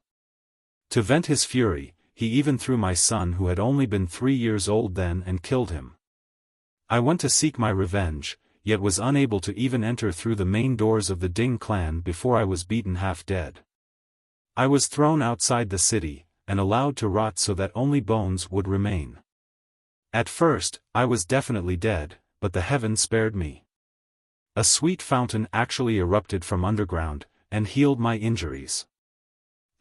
To vent his fury, he even threw my son who had only been 3 years old then and killed him. I went to seek my revenge, yet was unable to even enter through the main doors of the Ding clan before I was beaten half dead. I was thrown outside the city, and allowed to rot so that only bones would remain. At first, I was definitely dead, but the heavens spared me. A sweet fountain actually erupted from underground, and healed my injuries.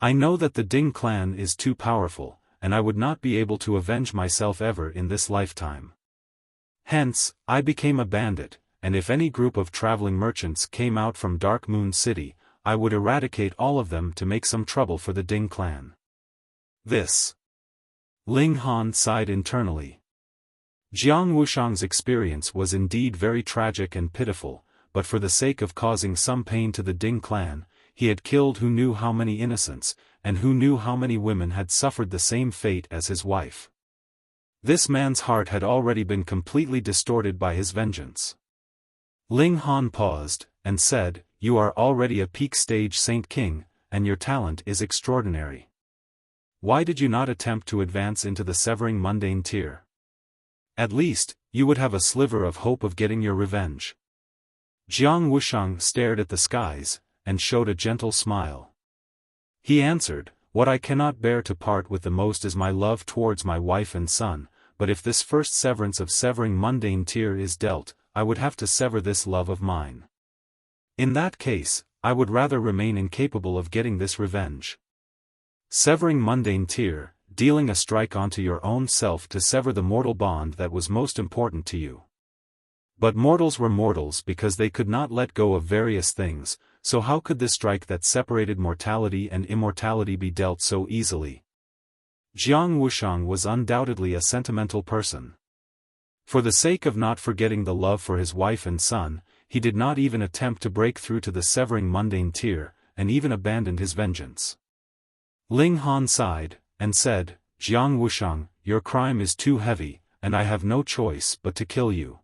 I know that the Ding clan is too powerful, and I would not be able to avenge myself ever in this lifetime. Hence, I became a bandit, and if any group of traveling merchants came out from Dark Moon City, I would eradicate all of them to make some trouble for the Ding clan. This." Ling Han sighed internally. Jiang Wushang's experience was indeed very tragic and pitiful, but for the sake of causing some pain to the Ding clan, he had killed who knew how many innocents, and who knew how many women had suffered the same fate as his wife. This man's heart had already been completely distorted by his vengeance. Ling Han paused, and said, "You are already a peak stage Saint King, and your talent is extraordinary. Why did you not attempt to advance into the severing mundane tier? At least, you would have a sliver of hope of getting your revenge." Jiang Wushang stared at the skies, and showed a gentle smile. He answered, "What I cannot bear to part with the most is my love towards my wife and son, but if this first severance of severing mundane tier is dealt, I would have to sever this love of mine. In that case, I would rather remain incapable of getting this revenge. Severing mundane tier, dealing a strike onto your own self to sever the mortal bond that was most important to you. But mortals were mortals because they could not let go of various things, so how could this strike that separated mortality and immortality be dealt so easily?" Jiang Wushang was undoubtedly a sentimental person. For the sake of not forgetting the love for his wife and son, he did not even attempt to break through to the severing mundane tier, and even abandoned his vengeance. Ling Han sighed, and said, "Jiang Wushang, your crime is too heavy, and I have no choice but to kill you.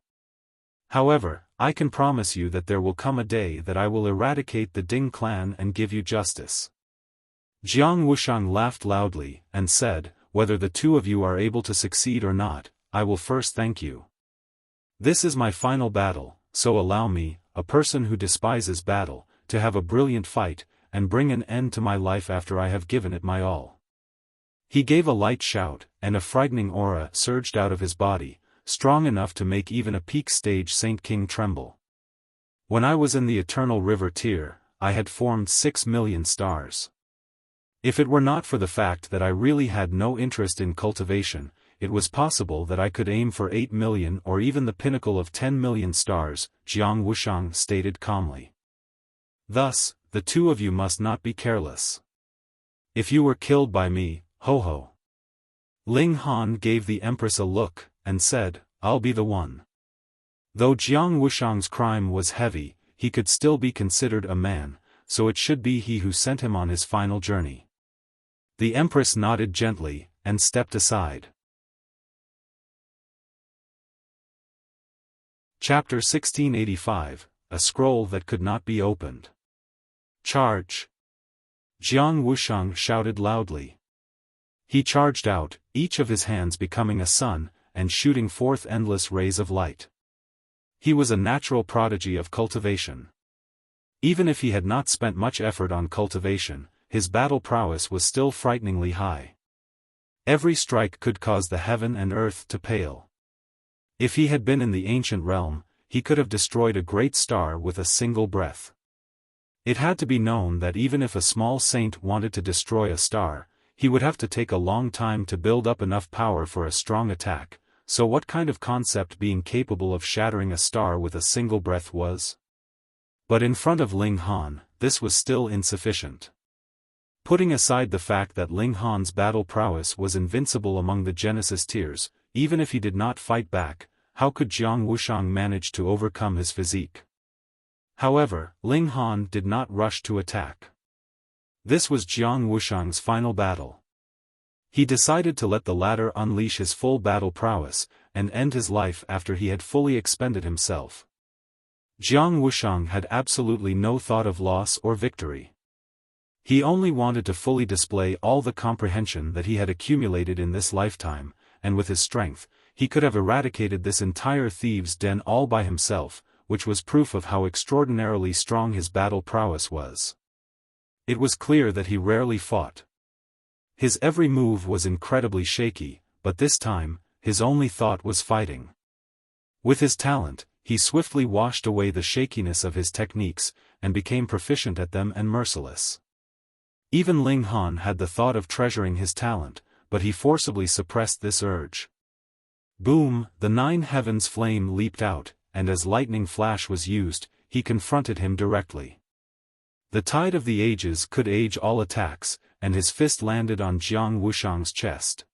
However, I can promise you that there will come a day that I will eradicate the Ding clan and give you justice." Jiang Wushang laughed loudly, and said, "Whether the two of you are able to succeed or not, I will first thank you. This is my final battle, so allow me, a person who despises battle, to have a brilliant fight, and bring an end to my life after I have given it my all." He gave a light shout, and a frightening aura surged out of his body, strong enough to make even a peak-stage Saint King tremble. "When I was in the Eternal River tier, I had formed 6 million stars. If it were not for the fact that I really had no interest in cultivation, it was possible that I could aim for 8 million or even the pinnacle of 10 million stars," Jiang Wushang stated calmly. "Thus, the two of you must not be careless. If you were killed by me, ho-ho." Ling Han gave the Empress a look, and said, "I'll be the one." Though Jiang Wushang's crime was heavy, he could still be considered a man, so it should be he who sent him on his final journey. The Empress nodded gently, and stepped aside. Chapter 1685, A Scroll That Could Not Be Opened. "Charge!" Jiang Wushang shouted loudly. He charged out, each of his hands becoming a sun, and shooting forth endless rays of light. He was a natural prodigy of cultivation. Even if he had not spent much effort on cultivation, his battle prowess was still frighteningly high. Every strike could cause the heaven and earth to pale. If he had been in the ancient realm, he could have destroyed a great star with a single breath. It had to be known that even if a small saint wanted to destroy a star, he would have to take a long time to build up enough power for a strong attack, so what kind of concept being capable of shattering a star with a single breath was? But in front of Ling Han, this was still insufficient. Putting aside the fact that Ling Han's battle prowess was invincible among the Genesis tiers, even if he did not fight back, how could Jiang Wushang manage to overcome his physique? However, Ling Han did not rush to attack. This was Jiang Wushang's final battle. He decided to let the latter unleash his full battle prowess, and end his life after he had fully expended himself. Jiang Wushang had absolutely no thought of loss or victory. He only wanted to fully display all the comprehension that he had accumulated in this lifetime, and with his strength, he could have eradicated this entire thieves' den all by himself, which was proof of how extraordinarily strong his battle prowess was. It was clear that he rarely fought. His every move was incredibly shaky, but this time, his only thought was fighting. With his talent, he swiftly washed away the shakiness of his techniques, and became proficient at them and merciless. Even Ling Han had the thought of treasuring his talent, but he forcibly suppressed this urge. Boom! The 9 heavens flame leaped out, and as lightning flash was used, he confronted him directly. The tide of the ages could age all attacks, and his fist landed on Jiang Wushang's chest.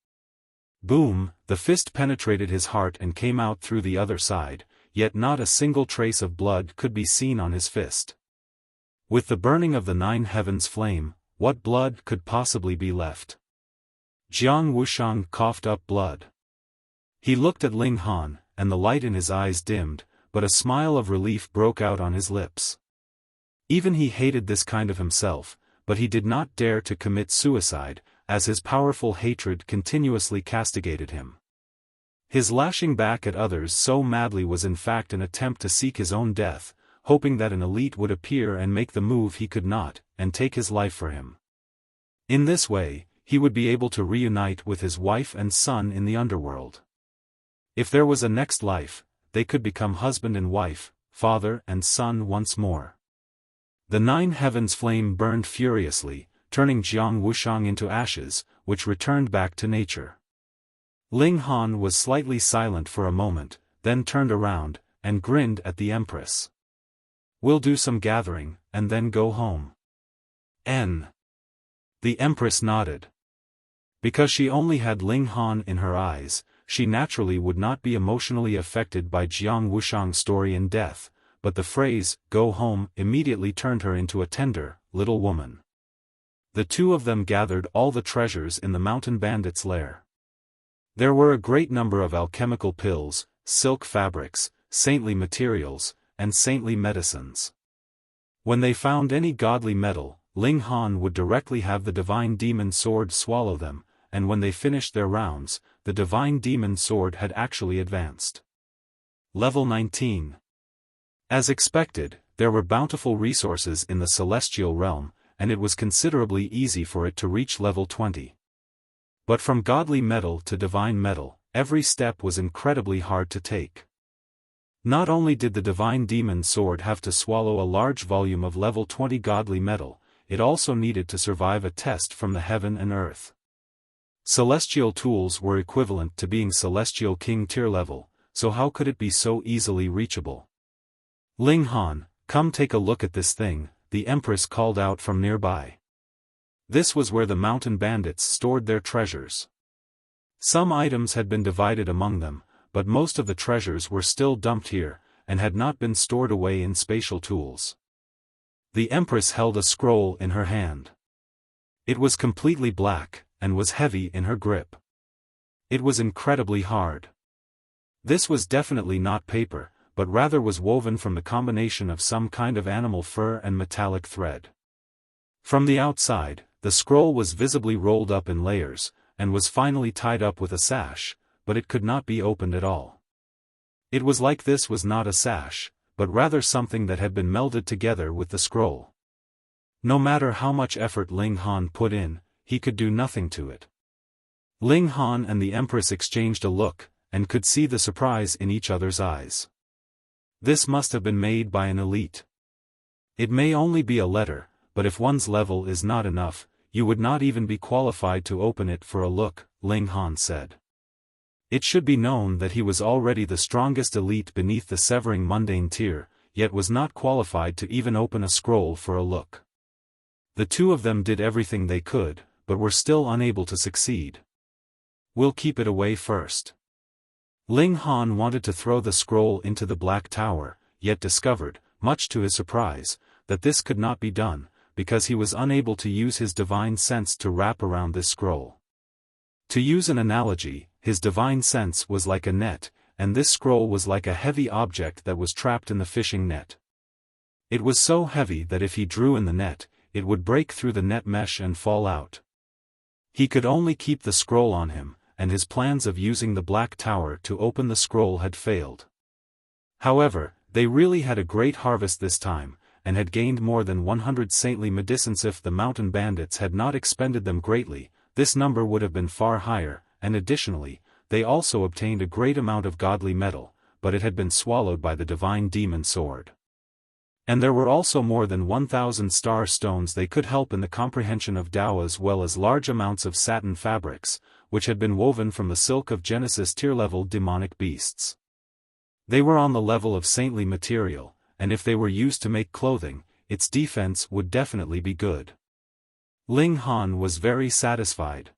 Boom! The fist penetrated his heart and came out through the other side, yet not a single trace of blood could be seen on his fist. With the burning of the 9 heavens flame, what blood could possibly be left? Jiang Wushang coughed up blood. He looked at Ling Han, and the light in his eyes dimmed, but a smile of relief broke out on his lips. Even he hated this kind of himself, but he did not dare to commit suicide, as his powerful hatred continuously castigated him. His lashing back at others so madly was in fact an attempt to seek his own death, hoping that an elite would appear and make the move he could not, and take his life for him. In this way, he would be able to reunite with his wife and son in the underworld. If there was a next life, they could become husband and wife, father and son once more. The 9 heavens flame burned furiously, turning Jiang Wushang into ashes, which returned back to nature. Ling Han was slightly silent for a moment, then turned around, and grinned at the Empress. "We'll do some gathering, and then go home." The Empress nodded. Because she only had Ling Han in her eyes, she naturally would not be emotionally affected by Jiang Wushang's story and death, but the phrase, "go home," immediately turned her into a tender, little woman. The two of them gathered all the treasures in the mountain bandit's lair. There were a great number of alchemical pills, silk fabrics, saintly materials, and saintly medicines. When they found any godly metal, Ling Han would directly have the divine demon sword swallow them, and when they finished their rounds, the divine demon sword had actually advanced. Level 19. As expected, there were bountiful resources in the celestial realm, and it was considerably easy for it to reach level 20. But from godly metal to divine metal, every step was incredibly hard to take. Not only did the divine demon sword have to swallow a large volume of level 20 godly metal, it also needed to survive a test from the heaven and earth. Celestial tools were equivalent to being celestial king tier level, so how could it be so easily reachable? Ling Han, come take a look at this thing, the Empress called out from nearby. This was where the mountain bandits stored their treasures. Some items had been divided among them, but most of the treasures were still dumped here, and had not been stored away in spatial tools. The Empress held a scroll in her hand. It was completely black, and was heavy in her grip. It was incredibly hard. This was definitely not paper, but rather was woven from the combination of some kind of animal fur and metallic thread. From the outside, the scroll was visibly rolled up in layers, and was finally tied up with a sash, but it could not be opened at all. It was like this was not a sash, but rather something that had been melded together with the scroll. No matter how much effort Ling Han put in, he could do nothing to it. Ling Han and the Empress exchanged a look, and could see the surprise in each other's eyes. This must have been made by an elite. It may only be a letter, but if one's level is not enough, you would not even be qualified to open it for a look, Ling Han said. It should be known that he was already the strongest elite beneath the severing mundane tier, yet was not qualified to even open a scroll for a look. The two of them did everything they could, but were still unable to succeed. We'll keep it away first. Ling Han wanted to throw the scroll into the Black Tower, yet discovered, much to his surprise, that this could not be done, because he was unable to use his divine sense to wrap around this scroll. To use an analogy, his divine sense was like a net, and this scroll was like a heavy object that was trapped in the fishing net. It was so heavy that if he drew in the net, it would break through the net mesh and fall out. He could only keep the scroll on him, and his plans of using the Black Tower to open the scroll had failed. However, they really had a great harvest this time, and had gained more than 100 saintly medicines. If the mountain bandits had not expended them greatly, this number would have been far higher, and additionally, they also obtained a great amount of godly metal, but it had been swallowed by the divine demon sword. And there were also more than 1,000 star stones. They could help in the comprehension of Tao, as well as large amounts of satin fabrics, which had been woven from the silk of Genesis tier-level demonic beasts. They were on the level of saintly material, and if they were used to make clothing, its defense would definitely be good. Ling Han was very satisfied.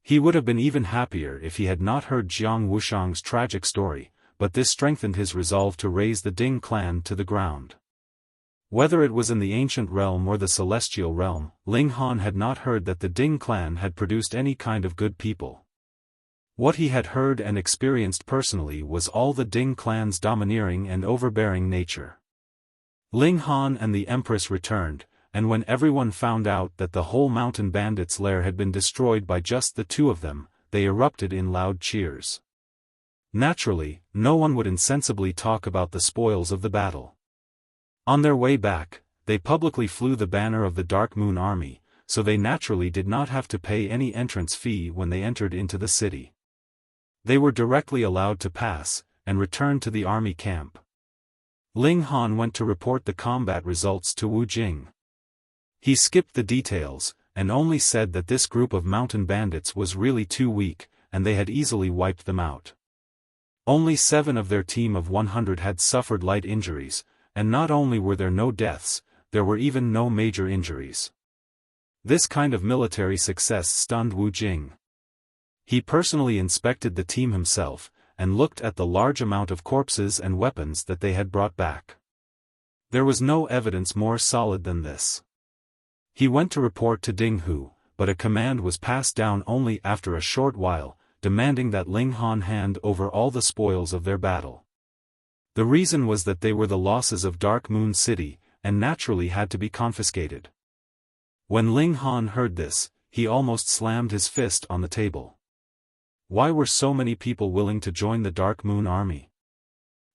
He would have been even happier if he had not heard Jiang Wushang's tragic story, but this strengthened his resolve to raze the Ding clan to the ground. Whether it was in the ancient realm or the celestial realm, Ling Han had not heard that the Ding clan had produced any kind of good people. What he had heard and experienced personally was all the Ding clan's domineering and overbearing nature. Ling Han and the Empress returned, and when everyone found out that the whole mountain bandits' lair had been destroyed by just the two of them, they erupted in loud cheers. Naturally, no one would insensibly talk about the spoils of the battle. On their way back, they publicly flew the banner of the Dark Moon Army, so they naturally did not have to pay any entrance fee when they entered into the city. They were directly allowed to pass, and returned to the army camp. Ling Han went to report the combat results to Wu Jing. He skipped the details, and only said that this group of mountain bandits was really too weak, and they had easily wiped them out. Only 7 of their team of 100 had suffered light injuries, and not only were there no deaths, there were even no major injuries. This kind of military success stunned Wu Jing. He personally inspected the team himself, and looked at the large amount of corpses and weapons that they had brought back. There was no evidence more solid than this. He went to report to Ding Hu, but a command was passed down only after a short while, demanding that Ling Han hand over all the spoils of their battle. The reason was that they were the losses of Dark Moon City, and naturally had to be confiscated. When Ling Han heard this, he almost slammed his fist on the table. Why were so many people willing to join the Dark Moon Army?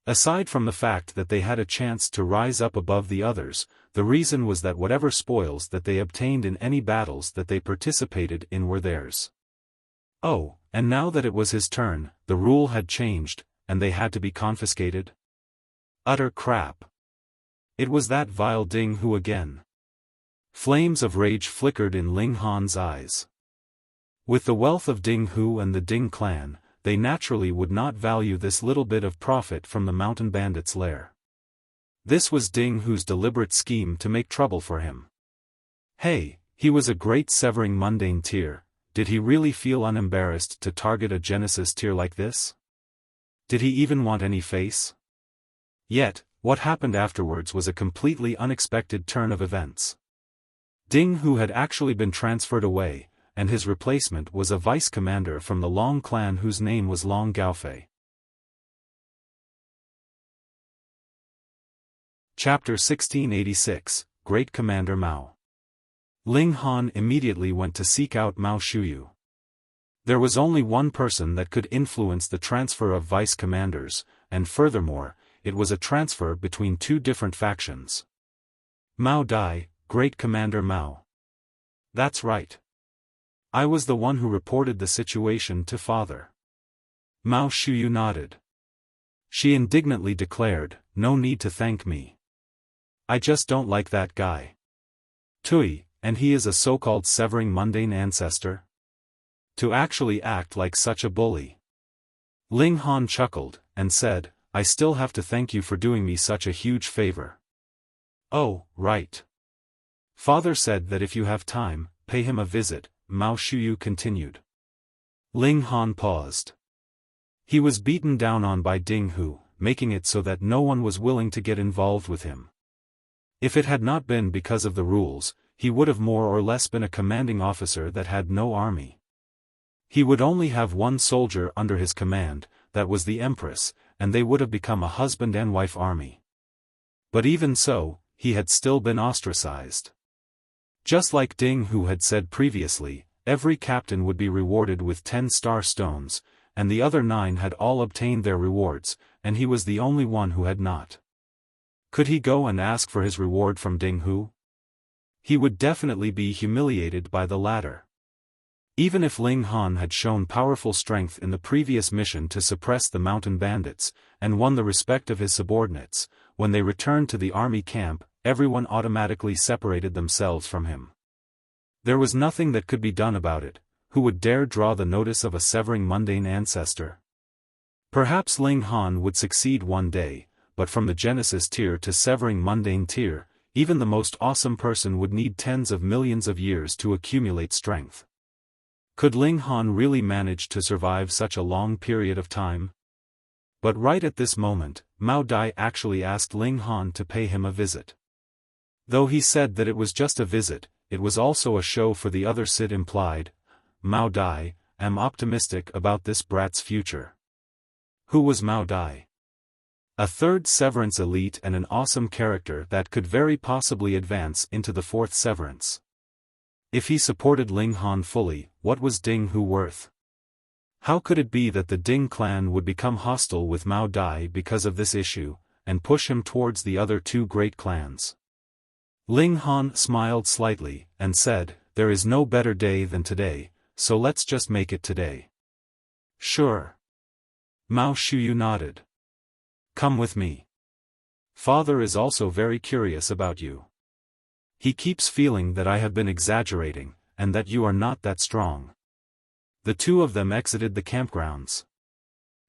Aside from the fact that they had a chance to rise up above the others, the reason was that whatever spoils that they obtained in any battles that they participated in were theirs. Oh, and now that it was his turn, the rule had changed, and they had to be confiscated? Utter crap. It was that vile Ding Hu again. Flames of rage flickered in Ling Han's eyes. With the wealth of Ding Hu and the Ding clan, they naturally would not value this little bit of profit from the mountain bandits' lair. This was Ding Hu's deliberate scheme to make trouble for him. Hey, he was a great severing mundane tier. Did he really feel unembarrassed to target a Genesis tier like this? Did he even want any face? Yet, what happened afterwards was a completely unexpected turn of events. Ding Hu had actually been transferred away, and his replacement was a vice commander from the Long clan whose name was Long Gaofei. Chapter 1686, Great Commander Mao. Ling Han immediately went to seek out Mao Shuyu. There was only one person that could influence the transfer of vice commanders, and furthermore, it was a transfer between two different factions. Mao Dai, Great Commander Mao. That's right. I was the one who reported the situation to father. Mao Shuyu nodded. She indignantly declared, no need to thank me. I just don't like that guy. Tui, and he is a so-called severing mundane ancestor? To actually act like such a bully. Ling Han chuckled, and said, I still have to thank you for doing me such a huge favor. Oh, right. Father said that if you have time, pay him a visit, Mao Shuyu continued. Ling Han paused. He was beaten down on by Ding Hu, making it so that no one was willing to get involved with him. If it had not been because of the rules, he would have more or less been a commanding officer that had no army. He would only have one soldier under his command, that was the Empress, and they would have become a husband and wife army. But even so, he had still been ostracized. Just like Ding Hu had said previously, every captain would be rewarded with 10 star stones, and the other 9 had all obtained their rewards, and he was the only one who had not. Could he go and ask for his reward from Ding Hu? He would definitely be humiliated by the latter. Even if Ling Han had shown powerful strength in the previous mission to suppress the mountain bandits, and won the respect of his subordinates, when they returned to the army camp, everyone automatically separated themselves from him. There was nothing that could be done about it. Who would dare draw the notice of a severing mundane ancestor? Perhaps Ling Han would succeed one day, but from the Genesis tier to severing mundane tier, even the most awesome person would need tens of millions of years to accumulate strength. Could Ling Han really manage to survive such a long period of time? But right at this moment, Mao Dai actually asked Ling Han to pay him a visit. Though he said that it was just a visit, it was also a show for the other. Sid implied, Mao Dai, am optimistic about this brat's future. Who was Mao Dai? A third Severance elite and an awesome character that could very possibly advance into the fourth Severance. If he supported Ling Han fully, what was Ding Hu worth? How could it be that the Ding clan would become hostile with Mao Dai because of this issue, and push him towards the other two great clans? Ling Han smiled slightly, and said, there is no better day than today, so let's just make it today. Sure. Mao Shuyu nodded. Come with me. Father is also very curious about you. He keeps feeling that I have been exaggerating, and that you are not that strong. The two of them exited the campgrounds.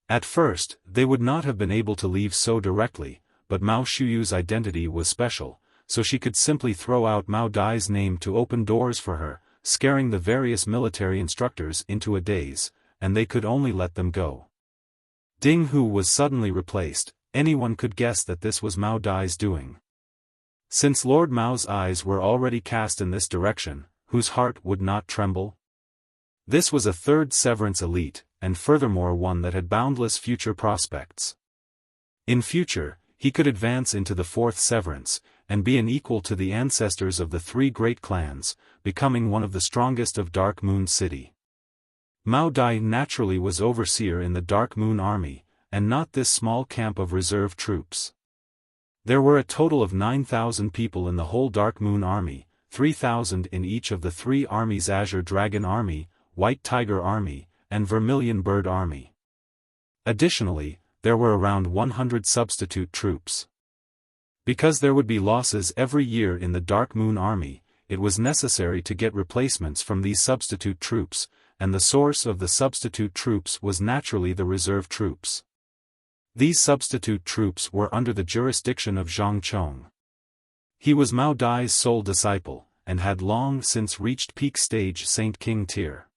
At first, they would not have been able to leave so directly, but Mao Shuyu's identity was special, so she could simply throw out Mao Dai's name to open doors for her, scaring the various military instructors into a daze, and they could only let them go. Ding Hu was suddenly replaced. Anyone could guess that this was Mao Dai's doing. Since Lord Mao's eyes were already cast in this direction, whose heart would not tremble? This was a third Severance elite, and furthermore one that had boundless future prospects. In future, he could advance into the fourth severance, and be an equal to the ancestors of the three great clans, becoming one of the strongest of Dark Moon City. Mao Dai naturally was overseer in the Dark Moon Army, and not this small camp of reserve troops. There were a total of 9,000 people in the whole Dark Moon Army, 3,000 in each of the three armies: Azure Dragon Army, White Tiger Army, and Vermilion Bird Army. Additionally, there were around 100 substitute troops. Because there would be losses every year in the Dark Moon Army, it was necessary to get replacements from these substitute troops, and the source of the substitute troops was naturally the reserve troops. These substitute troops were under the jurisdiction of Xiaochen. He was Mao Dai's sole disciple, and had long since reached peak stage Saint King tier.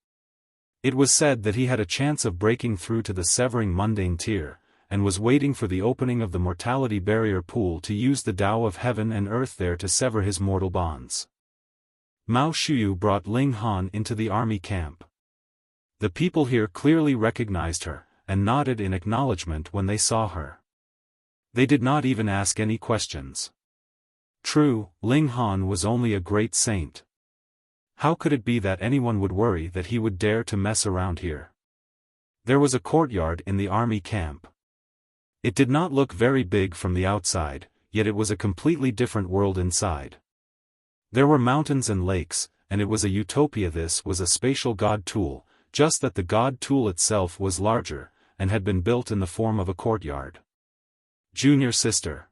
It was said that he had a chance of breaking through to the severing Mundane tier, and was waiting for the opening of the mortality barrier pool to use the Tao of heaven and earth there to sever his mortal bonds. Mao Shuyu brought Ling Han into the army camp. The people here clearly recognized her, and nodded in acknowledgement when they saw her. They did not even ask any questions. True, Ling Han was only a great saint. How could it be that anyone would worry that he would dare to mess around here? There was a courtyard in the army camp. It did not look very big from the outside, yet it was a completely different world inside. There were mountains and lakes, and it was a utopia. This was a spatial god tool, just that the god tool itself was larger, and had been built in the form of a courtyard. Junior sister.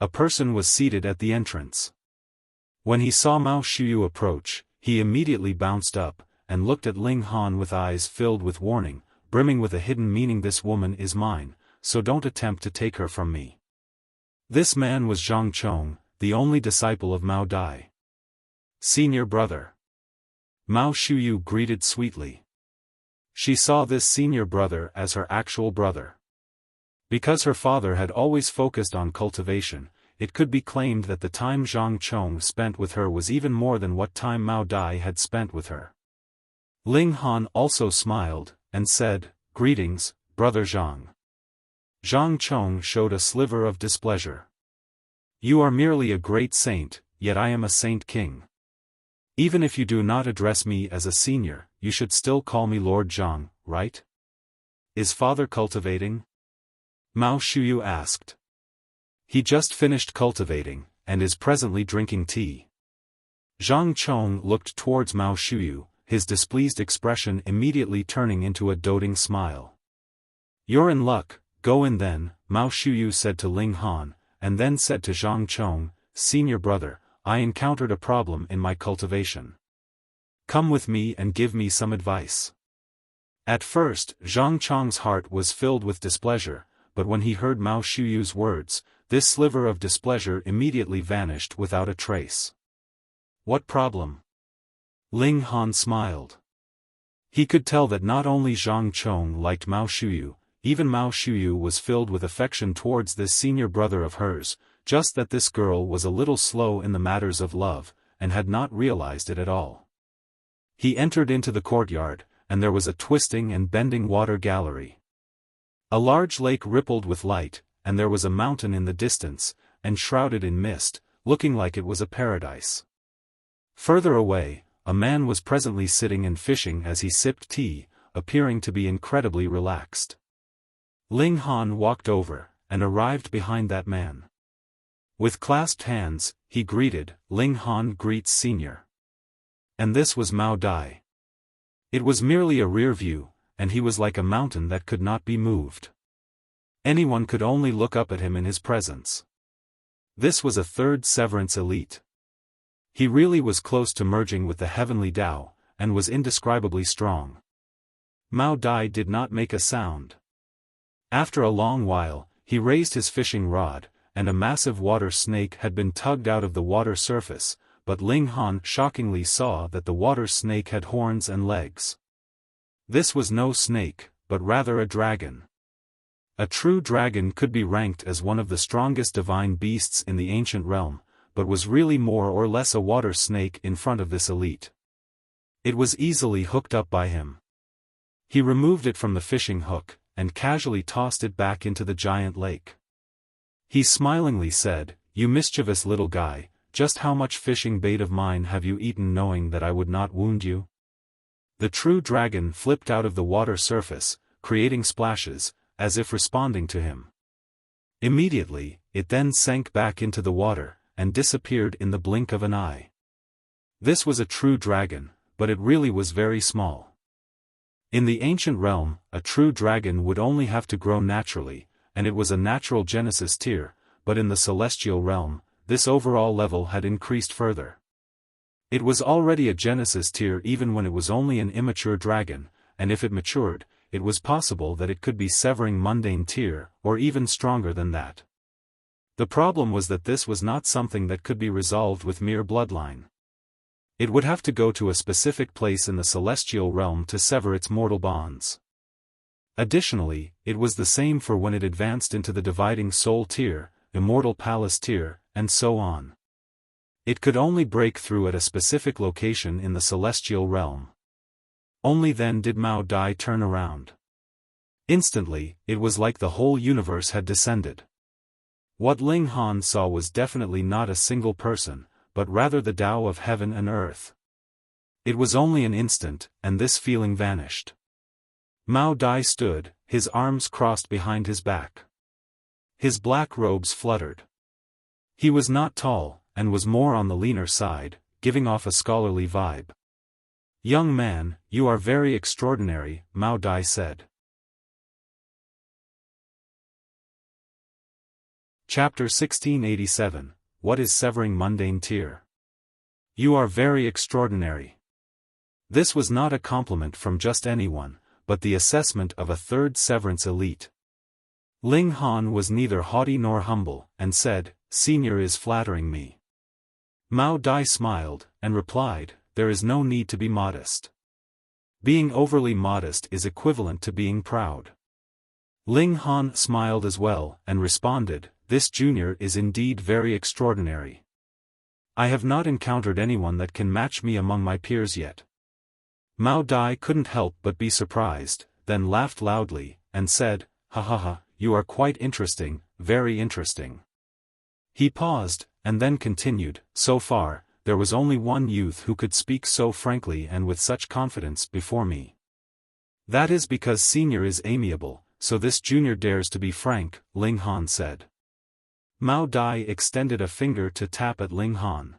A person was seated at the entrance. When he saw Mao Shuyu approach, he immediately bounced up, and looked at Ling Han with eyes filled with warning, brimming with a hidden meaning. This woman is mine, so don't attempt to take her from me. This man was Xiaochen, the only disciple of Mao Dai. Senior brother. Mao Shuyu greeted sweetly. She saw this senior brother as her actual brother. Because her father had always focused on cultivation, it could be claimed that the time Xiaochen spent with her was even more than what time Mao Dai had spent with her. Ling Han also smiled, and said, "Greetings, brother Jiang." Xiaochen showed a sliver of displeasure. "You are merely a great saint, yet I am a saint king. Even if you do not address me as a senior, you should still call me Lord Jiang, right? Is father cultivating?" Mao Shuyu asked. "He just finished cultivating, and is presently drinking tea." Xiaochen looked towards Mao Shuyu, his displeased expression immediately turning into a doting smile. "You're in luck, go in then," Mao Shuyu said to Ling Han, and then said to Xiaochen, "Senior brother, I encountered a problem in my cultivation. Come with me and give me some advice." At first, Xiaocheng's heart was filled with displeasure, but when he heard Mao Shuyu's words, this sliver of displeasure immediately vanished without a trace. "What problem?" Ling Han smiled. He could tell that not only Xiaochen liked Mao Shuyu, even Mao Shuyu was filled with affection towards this senior brother of hers, just that this girl was a little slow in the matters of love, and had not realized it at all. He entered into the courtyard, and there was a twisting and bending water gallery. A large lake rippled with light, and there was a mountain in the distance, and shrouded in mist, looking like it was a paradise. Further away, a man was presently sitting and fishing as he sipped tea, appearing to be incredibly relaxed. Ling Han walked over, and arrived behind that man. With clasped hands, he greeted, "Ling Han greets senior." And this was Mao Dai. It was merely a rear view, and he was like a mountain that could not be moved. Anyone could only look up at him in his presence. This was a third severance elite. He really was close to merging with the heavenly Tao, and was indescribably strong. Mao Dai did not make a sound. After a long while, he raised his fishing rod, and a massive water snake had been tugged out of the water surface, but Ling Han shockingly saw that the water snake had horns and legs. This was no snake, but rather a dragon. A true dragon could be ranked as one of the strongest divine beasts in the ancient realm, but was really more or less a water snake in front of this elite. It was easily hooked up by him. He removed it from the fishing hook, and casually tossed it back into the giant lake. He smilingly said, "You mischievous little guy, just how much fishing bait of mine have you eaten knowing that I would not wound you?" The true dragon flipped out of the water surface, creating splashes, as if responding to him. Immediately, it then sank back into the water, and disappeared in the blink of an eye. This was a true dragon, but it really was very small. In the ancient realm, a true dragon would only have to grow naturally, and it was a natural Genesis tier, but in the celestial realm, this overall level had increased further. It was already a Genesis tier even when it was only an immature dragon, and if it matured, it was possible that it could be severing Mundane tier, or even stronger than that. The problem was that this was not something that could be resolved with mere bloodline. It would have to go to a specific place in the celestial realm to sever its mortal bonds. Additionally, it was the same for when it advanced into the dividing soul tier, immortal palace tier, and so on. It could only break through at a specific location in the celestial realm. Only then did Mao Dai turn around. Instantly, it was like the whole universe had descended. What Ling Han saw was definitely not a single person, but rather the Tao of heaven and earth. It was only an instant, and this feeling vanished. Mao Dai stood, his arms crossed behind his back. His black robes fluttered. He was not tall, and was more on the leaner side, giving off a scholarly vibe. "Young man, you are very extraordinary," Mao Dai said. Chapter 1687, What is Severing Mundane Tier? You are very extraordinary. This was not a compliment from just anyone, but the assessment of a third severance elite. Ling Han was neither haughty nor humble, and said, "Senior is flattering me." Mao Dai smiled, and replied, "There is no need to be modest. Being overly modest is equivalent to being proud." Ling Han smiled as well, and responded, "This junior is indeed very extraordinary. I have not encountered anyone that can match me among my peers yet." Mao Dai couldn't help but be surprised, then laughed loudly, and said, "Ha ha ha, you are quite interesting, very interesting." He paused, and then continued, "So far, there was only one youth who could speak so frankly and with such confidence before me. That is because senior is amiable, so this junior dares to be frank," Ling Han said. Mao Dai extended a finger to tap at Ling Han.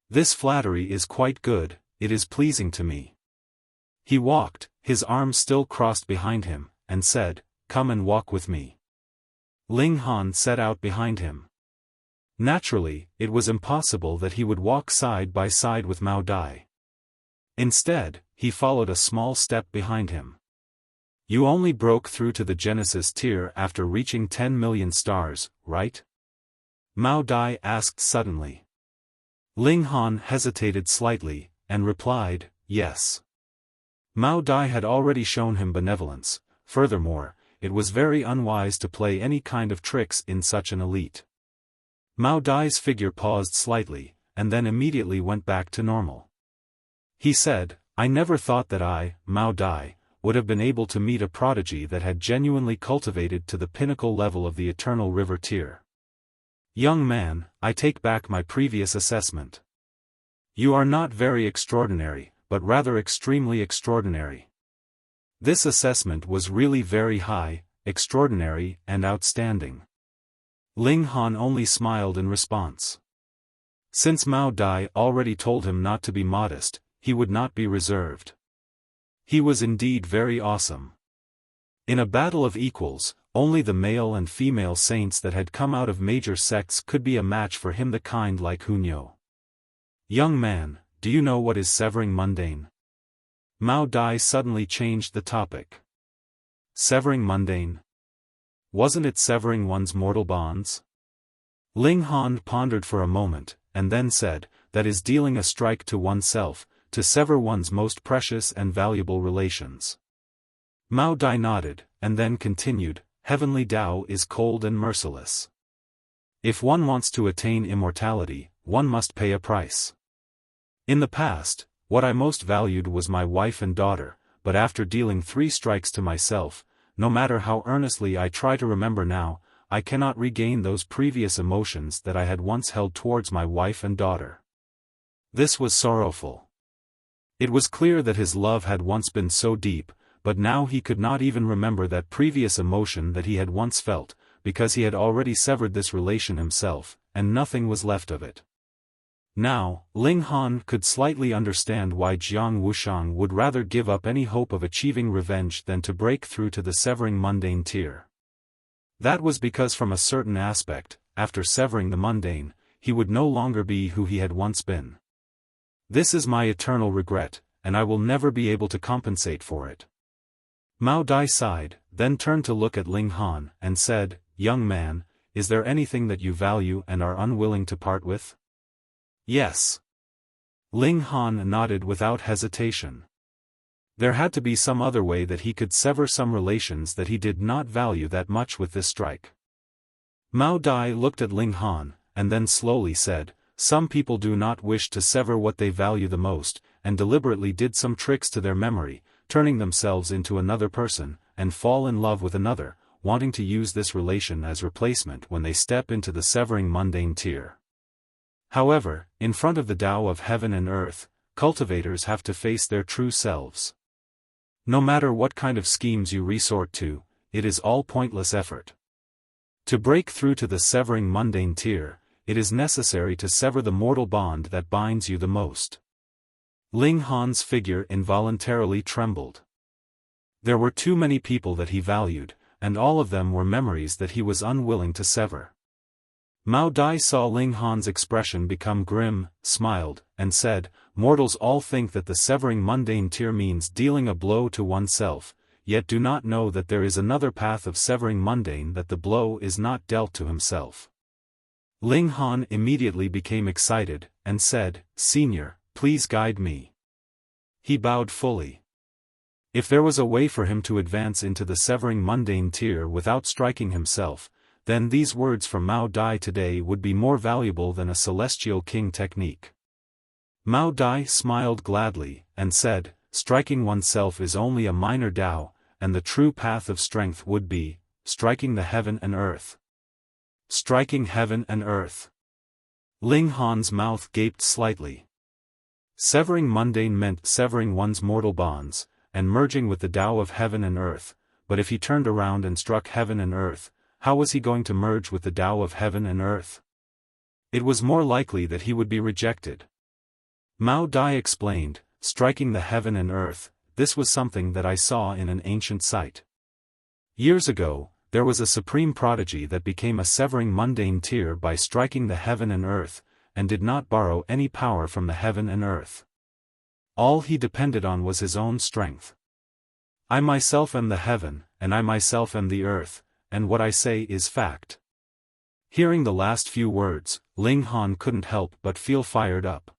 "This flattery is quite good, it is pleasing to me." He walked, his arms still crossed behind him, and said, "Come and walk with me." Ling Han set out behind him. Naturally, it was impossible that he would walk side by side with Mao Dai. Instead, he followed a small step behind him. "You only broke through to the Genesis tier after reaching 10 million stars, right?" Mao Dai asked suddenly. Ling Han hesitated slightly, and replied, "Yes." Mao Dai had already shown him benevolence. Furthermore, it was very unwise to play any kind of tricks in such an elite. Mao Dai's figure paused slightly, and then immediately went back to normal. He said, "I never thought that I, Mao Dai, would have been able to meet a prodigy that had genuinely cultivated to the pinnacle level of the Eternal River tier. Young man, I take back my previous assessment. You are not very extraordinary, but rather extremely extraordinary." This assessment was really very high, extraordinary, and outstanding. Ling Han only smiled in response. Since Mao Dai already told him not to be modest, he would not be reserved. He was indeed very awesome. In a battle of equals, only the male and female saints that had come out of major sects could be a match for him, the kind like Hunyo. "Young man, do you know what is severing Mundane?" Mao Dai suddenly changed the topic. Severing Mundane? Wasn't it severing one's mortal bonds? Ling Han pondered for a moment, and then said, "That is dealing a strike to oneself, to sever one's most precious and valuable relations." Mao Dai nodded, and then continued, "Heavenly Tao is cold and merciless. If one wants to attain immortality, one must pay a price. In the past, what I most valued was my wife and daughter, but after dealing 3 strikes to myself, no matter how earnestly I try to remember now, I cannot regain those previous emotions that I had once held towards my wife and daughter. This was sorrowful. It was clear that his love had once been so deep, but now he could not even remember that previous emotion that he had once felt, because he had already severed this relation himself, and nothing was left of it. Now, Ling Han could slightly understand why Jiang Wushang would rather give up any hope of achieving revenge than to break through to the severing mundane tier. That was because from a certain aspect, after severing the mundane, he would no longer be who he had once been. This is my eternal regret, and I will never be able to compensate for it. Mao Dai sighed, then turned to look at Ling Han, and said, "Young man, is there anything that you value and are unwilling to part with?" "Yes." Ling Han nodded without hesitation. There had to be some other way that he could sever some relations that he did not value that much with this strike. Mao Dai looked at Ling Han, and then slowly said, "Some people do not wish to sever what they value the most, and deliberately did some tricks to their memory, turning themselves into another person, and fall in love with another, wanting to use this relation as replacement when they step into the severing mundane tier. However, in front of the Tao of heaven and earth, cultivators have to face their true selves. No matter what kind of schemes you resort to, it is all pointless effort. To break through to the severing mundane tier, it is necessary to sever the mortal bond that binds you the most." Ling Han's figure involuntarily trembled. There were too many people that he valued, and all of them were memories that he was unwilling to sever. Mao Dai saw Ling Han's expression become grim, smiled, and said, "Mortals all think that the severing mundane tier means dealing a blow to oneself, yet do not know that there is another path of severing mundane that the blow is not dealt to himself." Ling Han immediately became excited, and said, "Senior, please guide me." He bowed fully. If there was a way for him to advance into the severing mundane tier without striking himself, then these words from Mao Dai today would be more valuable than a celestial king technique. Mao Dai smiled gladly, and said, "Striking oneself is only a minor Tao, and the true path of strength would be, striking the heaven and earth." Striking heaven and earth. Ling Han's mouth gaped slightly. Severing mundane meant severing one's mortal bonds, and merging with the Tao of heaven and earth, but if he turned around and struck heaven and earth, how was he going to merge with the Tao of heaven and earth? It was more likely that he would be rejected. Mao Dai explained, "Striking the heaven and earth, this was something that I saw in an ancient site. Years ago, there was a supreme prodigy that became a severing mundane tier by striking the heaven and earth, and did not borrow any power from the heaven and earth. All he depended on was his own strength. I myself am the heaven, and I myself am the earth, and what I say is fact." Hearing the last few words, Ling Han couldn't help but feel fired up.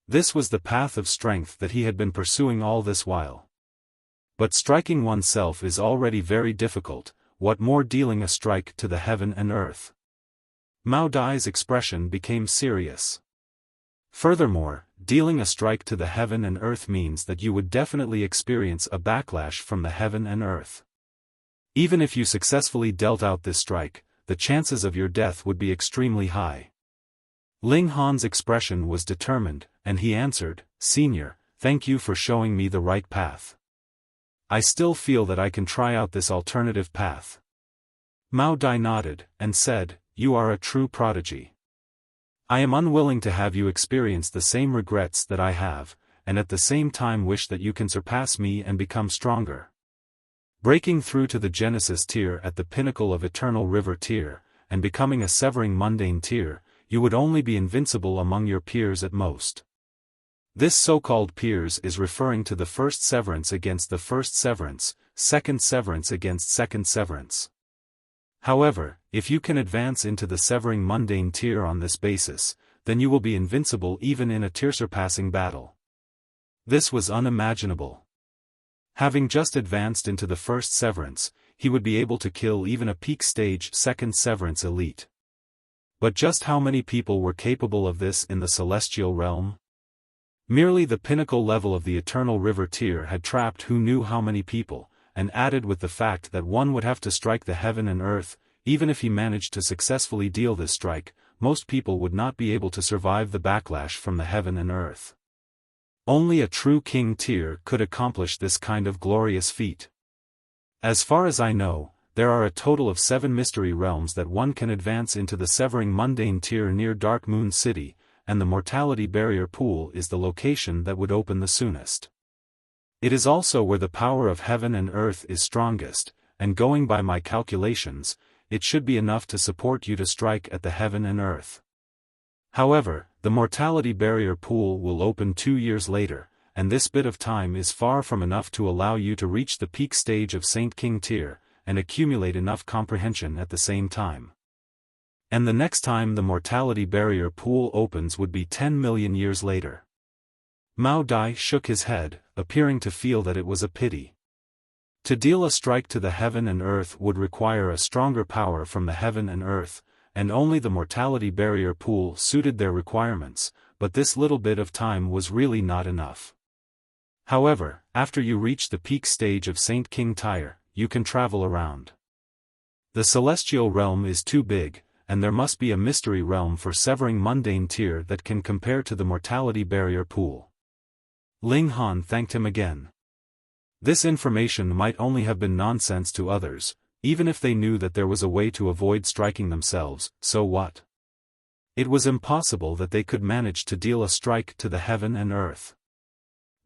This was the path of strength that he had been pursuing all this while. But striking oneself is already very difficult, what more dealing a strike to the heaven and earth? Mao Dai's expression became serious. Furthermore, dealing a strike to the heaven and earth means that you would definitely experience a backlash from the heaven and earth. Even if you successfully dealt out this strike, the chances of your death would be extremely high. Ling Han's expression was determined, and he answered, "Senior, thank you for showing me the right path. I still feel that I can try out this alternative path." Mao Dai nodded, and said, "You are a true prodigy. I am unwilling to have you experience the same regrets that I have, and at the same time wish that you can surpass me and become stronger. Breaking through to the Genesis tier at the pinnacle of Eternal River tier, and becoming a severing mundane tier, you would only be invincible among your peers at most. This so-called peers is referring to the first severance against the first severance, second severance against second severance. However, if you can advance into the severing mundane tier on this basis, then you will be invincible even in a tier-surpassing battle." This was unimaginable. Having just advanced into the first severance, he would be able to kill even a peak stage second severance elite. But just how many people were capable of this in the celestial realm? Merely the pinnacle level of the Eternal River tier had trapped who knew how many people, and added with the fact that one would have to strike the heaven and earth. Even if he managed to successfully deal this strike, most people would not be able to survive the backlash from the heaven and earth. Only a true king tier could accomplish this kind of glorious feat. As far as I know, there are a total of 7 mystery realms that one can advance into the severing mundane tier near Dark Moon City, and the mortality barrier pool is the location that would open the soonest. It is also where the power of heaven and earth is strongest, and going by my calculations, it should be enough to support you to strike at the heaven and earth. However, the mortality barrier pool will open 2 years later, and this bit of time is far from enough to allow you to reach the peak stage of Saint King tier, and accumulate enough comprehension at the same time. And the next time the mortality barrier pool opens would be 10 million years later. Mao Dai shook his head, appearing to feel that it was a pity. To deal a strike to the heaven and earth would require a stronger power from the heaven and earth, and only the mortality barrier pool suited their requirements, but this little bit of time was really not enough. However, after you reach the peak stage of Saint King tier, you can travel around. The celestial realm is too big, and there must be a mystery realm for severing mundane tier that can compare to the mortality barrier pool. Ling Han thanked him again. This information might only have been nonsense to others, even if they knew that there was a way to avoid striking themselves, so what? It was impossible that they could manage to deal a strike to the heaven and earth.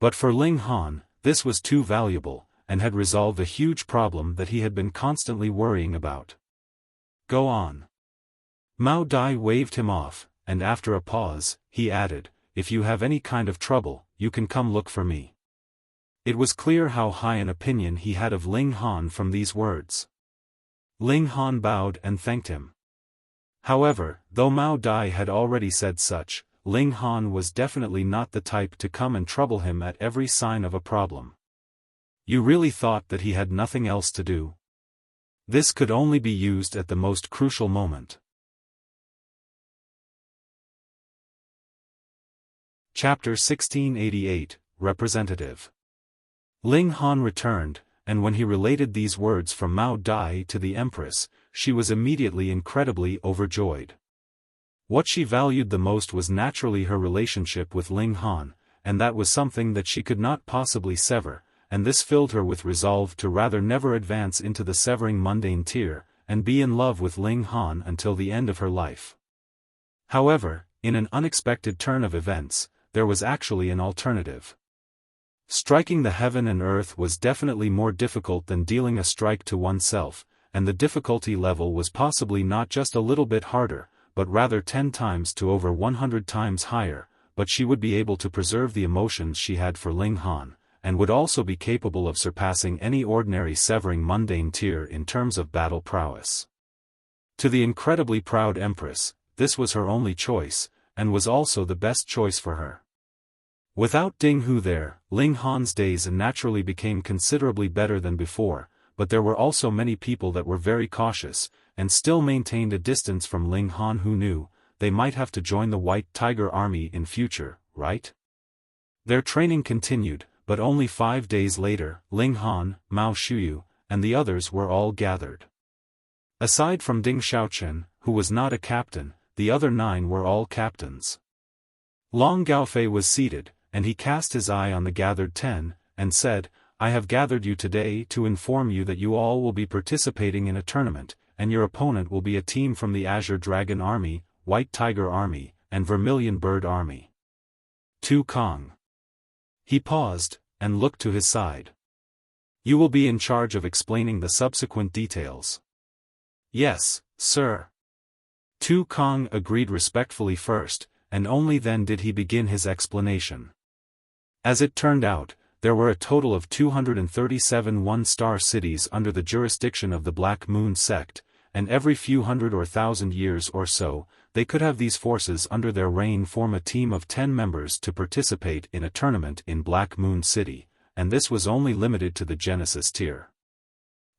But for Ling Han, this was too valuable, and had resolved a huge problem that he had been constantly worrying about. Go on. Mao Dai waved him off, and after a pause, he added, if you have any kind of trouble, you can come look for me. It was clear how high an opinion he had of Ling Han from these words. Ling Han bowed and thanked him. However, though Mao Dai had already said such, Ling Han was definitely not the type to come and trouble him at every sign of a problem. You really thought that he had nothing else to do? This could only be used at the most crucial moment. Chapter 1688, Representative. Ling Han returned, and when he related these words from Mao Dai to the Empress, she was immediately incredibly overjoyed. What she valued the most was naturally her relationship with Ling Han, and that was something that she could not possibly sever, and this filled her with resolve to rather never advance into the severing mundane tier, and be in love with Ling Han until the end of her life. However, in an unexpected turn of events, there was actually an alternative. Striking the heaven and earth was definitely more difficult than dealing a strike to oneself, and the difficulty level was possibly not just a little bit harder, but rather 10 times to over 100 times higher, but she would be able to preserve the emotions she had for Ling Han, and would also be capable of surpassing any ordinary severing mundane tier in terms of battle prowess. To the incredibly proud Empress, this was her only choice, and was also the best choice for her. Without Ding Hu there, Ling Han's days naturally became considerably better than before, but there were also many people that were very cautious, and still maintained a distance from Ling Han who knew, they might have to join the White Tiger Army in future, right? Their training continued, but only 5 days later, Ling Han, Mao Shuyu, and the others were all gathered. Aside from Ding Xiaochen, who was not a captain, the other 9 were all captains. Long Gaofei was seated, and he cast his eye on the gathered 10, and said, I have gathered you today to inform you that you all will be participating in a tournament, and your opponent will be a team from the Azure Dragon Army, White Tiger Army, and Vermilion Bird Army. Tu Kong. He paused, and looked to his side. You will be in charge of explaining the subsequent details. Yes, sir. Tu Kong agreed respectfully first, and only then did he begin his explanation. As it turned out, there were a total of 237 one-star cities under the jurisdiction of the Black Moon sect, and every few hundred or thousand years or so, they could have these forces under their reign form a team of 10 members to participate in a tournament in Black Moon City, and this was only limited to the Genesis tier.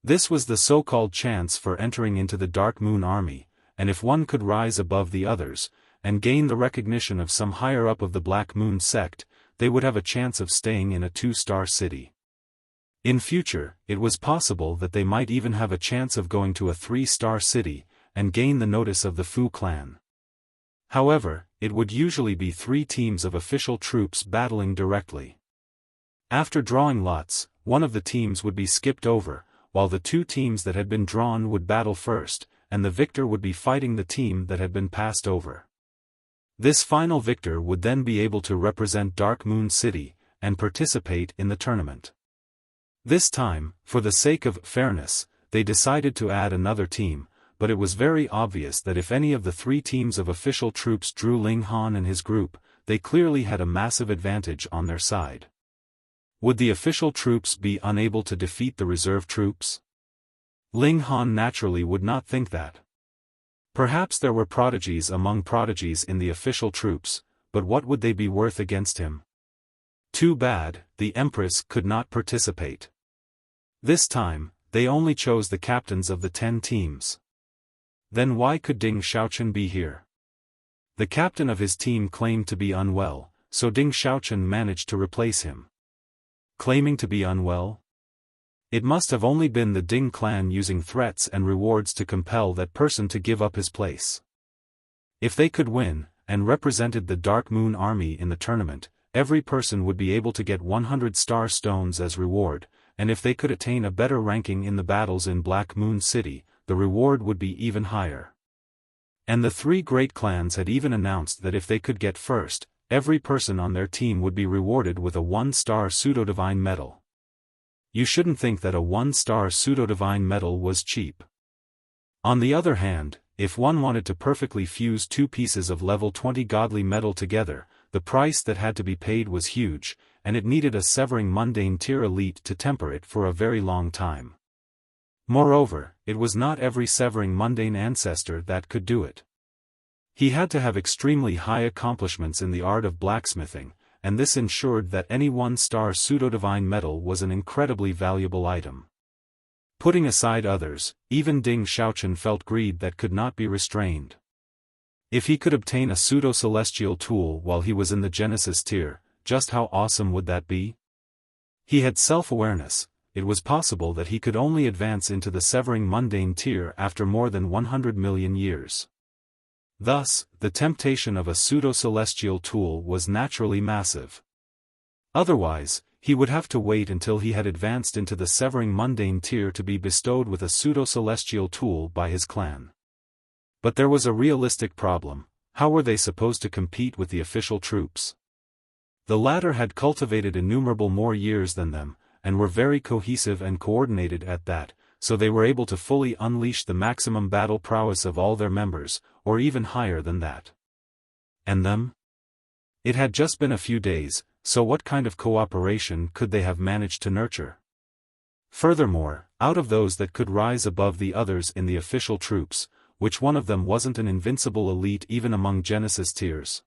This was the so-called chance for entering into the Dark Moon Army, and if one could rise above the others, and gain the recognition of some higher up of the Black Moon sect, they would have a chance of staying in a 2-star city. In future, it was possible that they might even have a chance of going to a 3-star city, and gain the notice of the Fu clan. However, it would usually be 3 teams of official troops battling directly. After drawing lots, one of the teams would be skipped over, while the 2 teams that had been drawn would battle first, and the victor would be fighting the team that had been passed over. This final victor would then be able to represent Dark Moon City, and participate in the tournament. This time, for the sake of fairness, they decided to add another team, but it was very obvious that if any of the 3 teams of official troops drew Ling Han and his group, they clearly had a massive advantage on their side. Would the official troops be unable to defeat the reserve troops? Ling Han naturally would not think that. Perhaps there were prodigies among prodigies in the official troops, but what would they be worth against him? Too bad, the Empress could not participate. This time, they only chose the captains of the 10 teams. Then why could Ding Xiaochen be here? The captain of his team claimed to be unwell, so Ding Xiaochen managed to replace him. Claiming to be unwell? It must have only been the Ding clan using threats and rewards to compel that person to give up his place. If they could win, and represented the Dark Moon army in the tournament, every person would be able to get 100 star stones as reward, and if they could attain a better ranking in the battles in Black Moon City, the reward would be even higher. And the 3 great clans had even announced that if they could get first, every person on their team would be rewarded with a 1-star pseudo-divine medal. You shouldn't think that a 1-star pseudo-divine medal was cheap. On the other hand, if one wanted to perfectly fuse 2 pieces of level 20 godly metal together, the price that had to be paid was huge, and it needed a severing mundane tier elite to temper it for a very long time. Moreover, it was not every severing mundane ancestor that could do it. He had to have extremely high accomplishments in the art of blacksmithing, and this ensured that any 1-star pseudo-divine medal was an incredibly valuable item. Putting aside others, even Ding Xiaochen felt greed that could not be restrained. If he could obtain a pseudo-celestial tool while he was in the Genesis tier, just how awesome would that be? He had self-awareness. It was possible that he could only advance into the severing mundane tier after more than 100 million years. Thus, the temptation of a pseudo-celestial tool was naturally massive. Otherwise, he would have to wait until he had advanced into the severing mundane tier to be bestowed with a pseudo-celestial tool by his clan. But there was a realistic problem: how were they supposed to compete with the official troops? The latter had cultivated innumerable more years than them, and were very cohesive and coordinated at that, so they were able to fully unleash the maximum battle prowess of all their members, or even higher than that. And them? It had just been a few days, so what kind of cooperation could they have managed to nurture? Furthermore, out of those that could rise above the others in the official troops, which one of them wasn't an invincible elite even among Genesis tiers?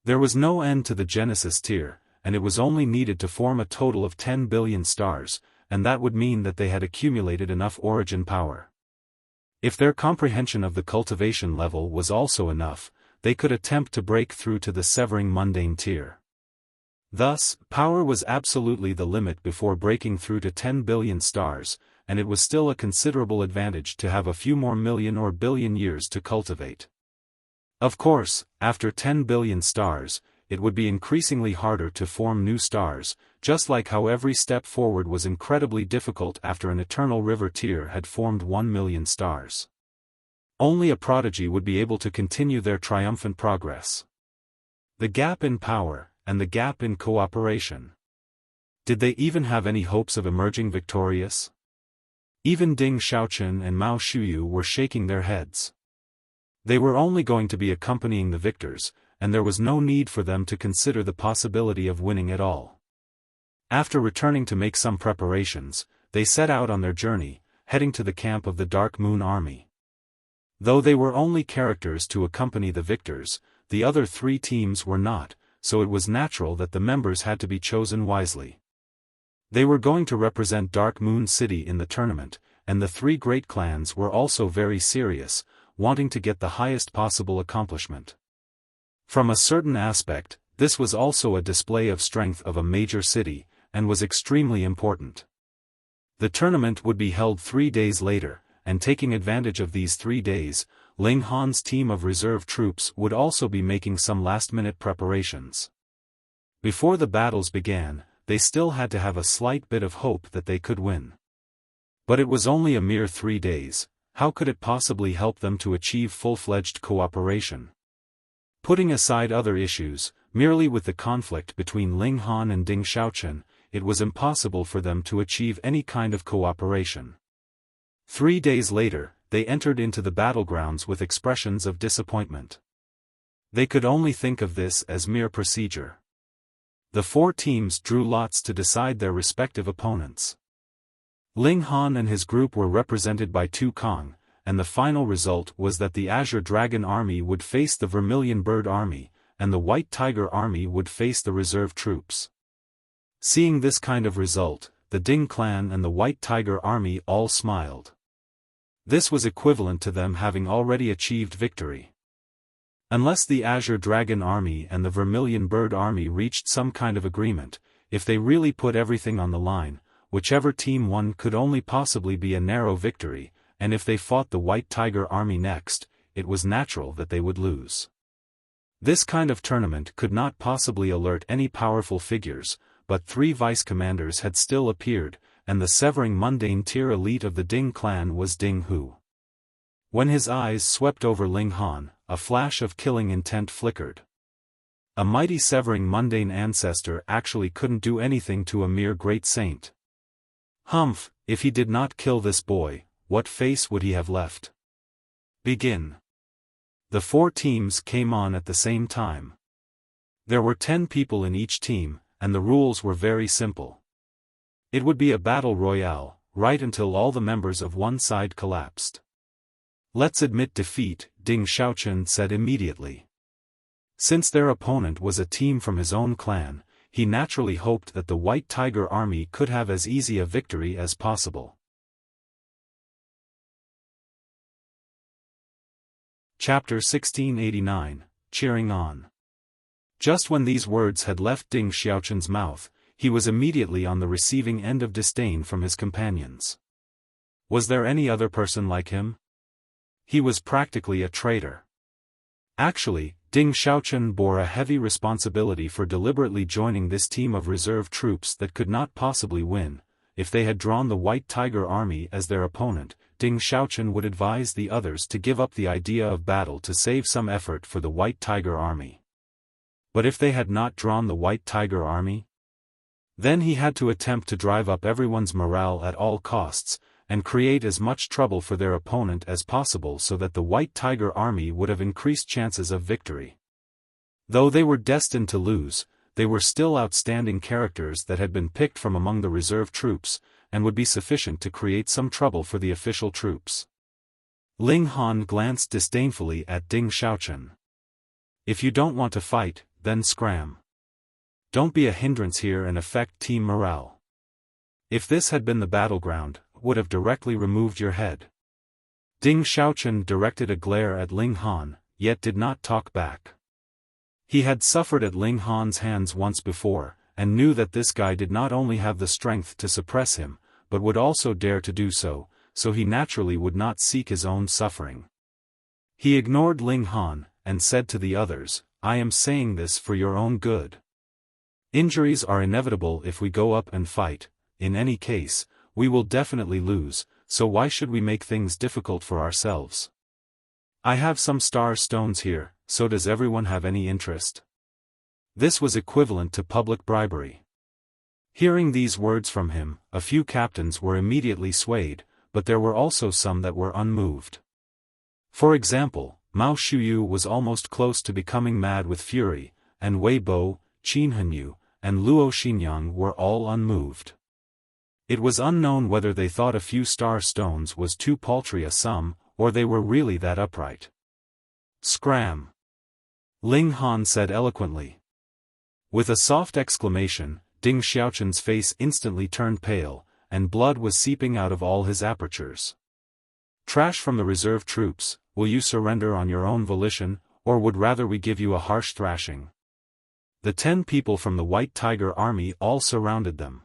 There was no end to the Genesis tier, and it was only needed to form a total of 10 billion stars, and that would mean that they had accumulated enough origin power. If their comprehension of the cultivation level was also enough, they could attempt to break through to the severing mundane tier. Thus, power was absolutely the limit before breaking through to 10 billion stars, and it was still a considerable advantage to have a few more million or billion years to cultivate. Of course, after 10 billion stars, it would be increasingly harder to form new stars, just like how every step forward was incredibly difficult after an eternal river tier had formed 1 million stars. Only a prodigy would be able to continue their triumphant progress. The gap in power, and the gap in cooperation. Did they even have any hopes of emerging victorious? Even Ding Xiaochen and Mao Shuyu were shaking their heads. They were only going to be accompanying the victors, and there was no need for them to consider the possibility of winning at all. After returning to make some preparations, they set out on their journey, heading to the camp of the Dark Moon Army. Though they were only characters to accompany the victors, the other 3 teams were not, so it was natural that the members had to be chosen wisely. They were going to represent Dark Moon City in the tournament, and the 3 great clans were also very serious, wanting to get the highest possible accomplishment. From a certain aspect, this was also a display of strength of a major city, and was extremely important. The tournament would be held 3 days later, and taking advantage of these 3 days, Ling Han's team of reserve troops would also be making some last-minute preparations. Before the battles began, they still had to have a slight bit of hope that they could win. But it was only a mere 3 days, how could it possibly help them to achieve full-fledged cooperation? Putting aside other issues, merely with the conflict between Ling Han and Ding Xiaochen, it was impossible for them to achieve any kind of cooperation. 3 days later, they entered into the battlegrounds with expressions of disappointment. They could only think of this as mere procedure. The 4 teams drew lots to decide their respective opponents. Ling Han and his group were represented by Tu Kong, and the final result was that the Azure Dragon Army would face the Vermilion Bird Army, and the White Tiger Army would face the reserve troops. Seeing this kind of result, the Ding clan and the White Tiger Army all smiled. This was equivalent to them having already achieved victory. Unless the Azure Dragon Army and the Vermilion Bird Army reached some kind of agreement, if they really put everything on the line, whichever team won could only possibly be a narrow victory, and if they fought the White Tiger Army next, it was natural that they would lose. This kind of tournament could not possibly alert any powerful figures, but 3 vice-commanders had still appeared, and the severing mundane tier elite of the Ding clan was Ding Hu. When his eyes swept over Ling Han, a flash of killing intent flickered. A mighty severing mundane ancestor actually couldn't do anything to a mere great saint. Humph, if he did not kill this boy, what face would he have left? Begin. The 4 teams came on at the same time. There were 10 people in each team, and the rules were very simple. It would be a battle royale, right until all the members of one side collapsed. Let's admit defeat, Ding Xiaochen said immediately. Since their opponent was a team from his own clan, he naturally hoped that the White Tiger Army could have as easy a victory as possible. Chapter 1689, Cheering On. Just when these words had left Ding Xiaochen's mouth, he was immediately on the receiving end of disdain from his companions. Was there any other person like him? He was practically a traitor. Actually, Ding Xiaochen bore a heavy responsibility for deliberately joining this team of reserve troops that could not possibly win. If they had drawn the White Tiger Army as their opponent, Ding Xiaochen would advise the others to give up the idea of battle to save some effort for the White Tiger Army. But if they had not drawn the White Tiger Army? Then he had to attempt to drive up everyone's morale at all costs, and create as much trouble for their opponent as possible so that the White Tiger Army would have increased chances of victory. Though they were destined to lose, they were still outstanding characters that had been picked from among the reserve troops, and would be sufficient to create some trouble for the official troops. Ling Han glanced disdainfully at Ding Xiaochen. If you don't want to fight, then scram. Don't be a hindrance here and affect team morale. If this had been the battleground, would have directly removed your head. Ding Xiaochen directed a glare at Ling Han, yet did not talk back. He had suffered at Ling Han's hands once before, and knew that this guy did not only have the strength to suppress him, but would also dare to do so, so he naturally would not seek his own suffering. He ignored Ling Han, and said to the others, I am saying this for your own good. Injuries are inevitable if we go up and fight. In any case, we will definitely lose, so why should we make things difficult for ourselves? I have some star stones here, so does everyone have any interest? This was equivalent to public bribery. Hearing these words from him, a few captains were immediately swayed, but there were also some that were unmoved. For example, Mao Shuyu was almost close to becoming mad with fury, and Wei Bo, Qin Hanyu, and Luo Xinyang were all unmoved. It was unknown whether they thought a few star stones was too paltry a sum, or they were really that upright. Scram! Ling Han said eloquently. With a soft exclamation, Ding Xiaochen's face instantly turned pale, and blood was seeping out of all his apertures. Trash from the reserve troops, will you surrender on your own volition, or would rather we give you a harsh thrashing? The 10 people from the White Tiger Army all surrounded them.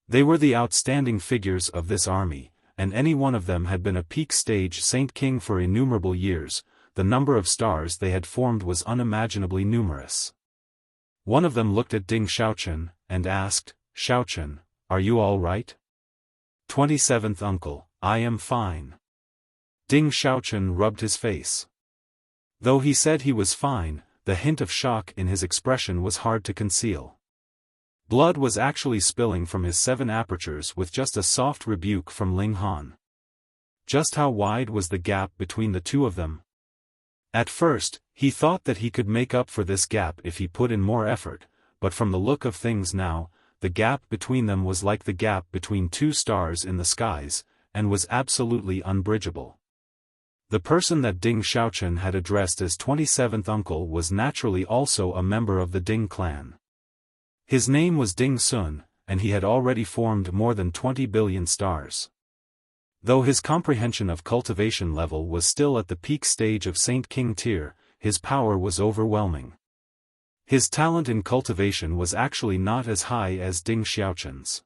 They were the outstanding figures of this army, and any one of them had been a peak stage Saint King for innumerable years. The number of stars they had formed was unimaginably numerous. One of them looked at Ding Xiaochen, and asked, "Xiaochen, are you all right?" 27th uncle, I am fine. Ding Xiaochen rubbed his face. Though he said he was fine, the hint of shock in his expression was hard to conceal. Blood was actually spilling from his 7 apertures with just a soft rebuke from Ling Han. Just how wide was the gap between the two of them? At first, he thought that he could make up for this gap if he put in more effort, but from the look of things now, the gap between them was like the gap between 2 stars in the skies, and was absolutely unbridgeable. The person that Ding Xiaochen had addressed as 27th uncle was naturally also a member of the Ding clan. His name was Ding Sun, and he had already formed more than 20 billion stars. Though his comprehension of cultivation level was still at the peak stage of Saint King tier, his power was overwhelming. His talent in cultivation was actually not as high as Ding Xiaochen's.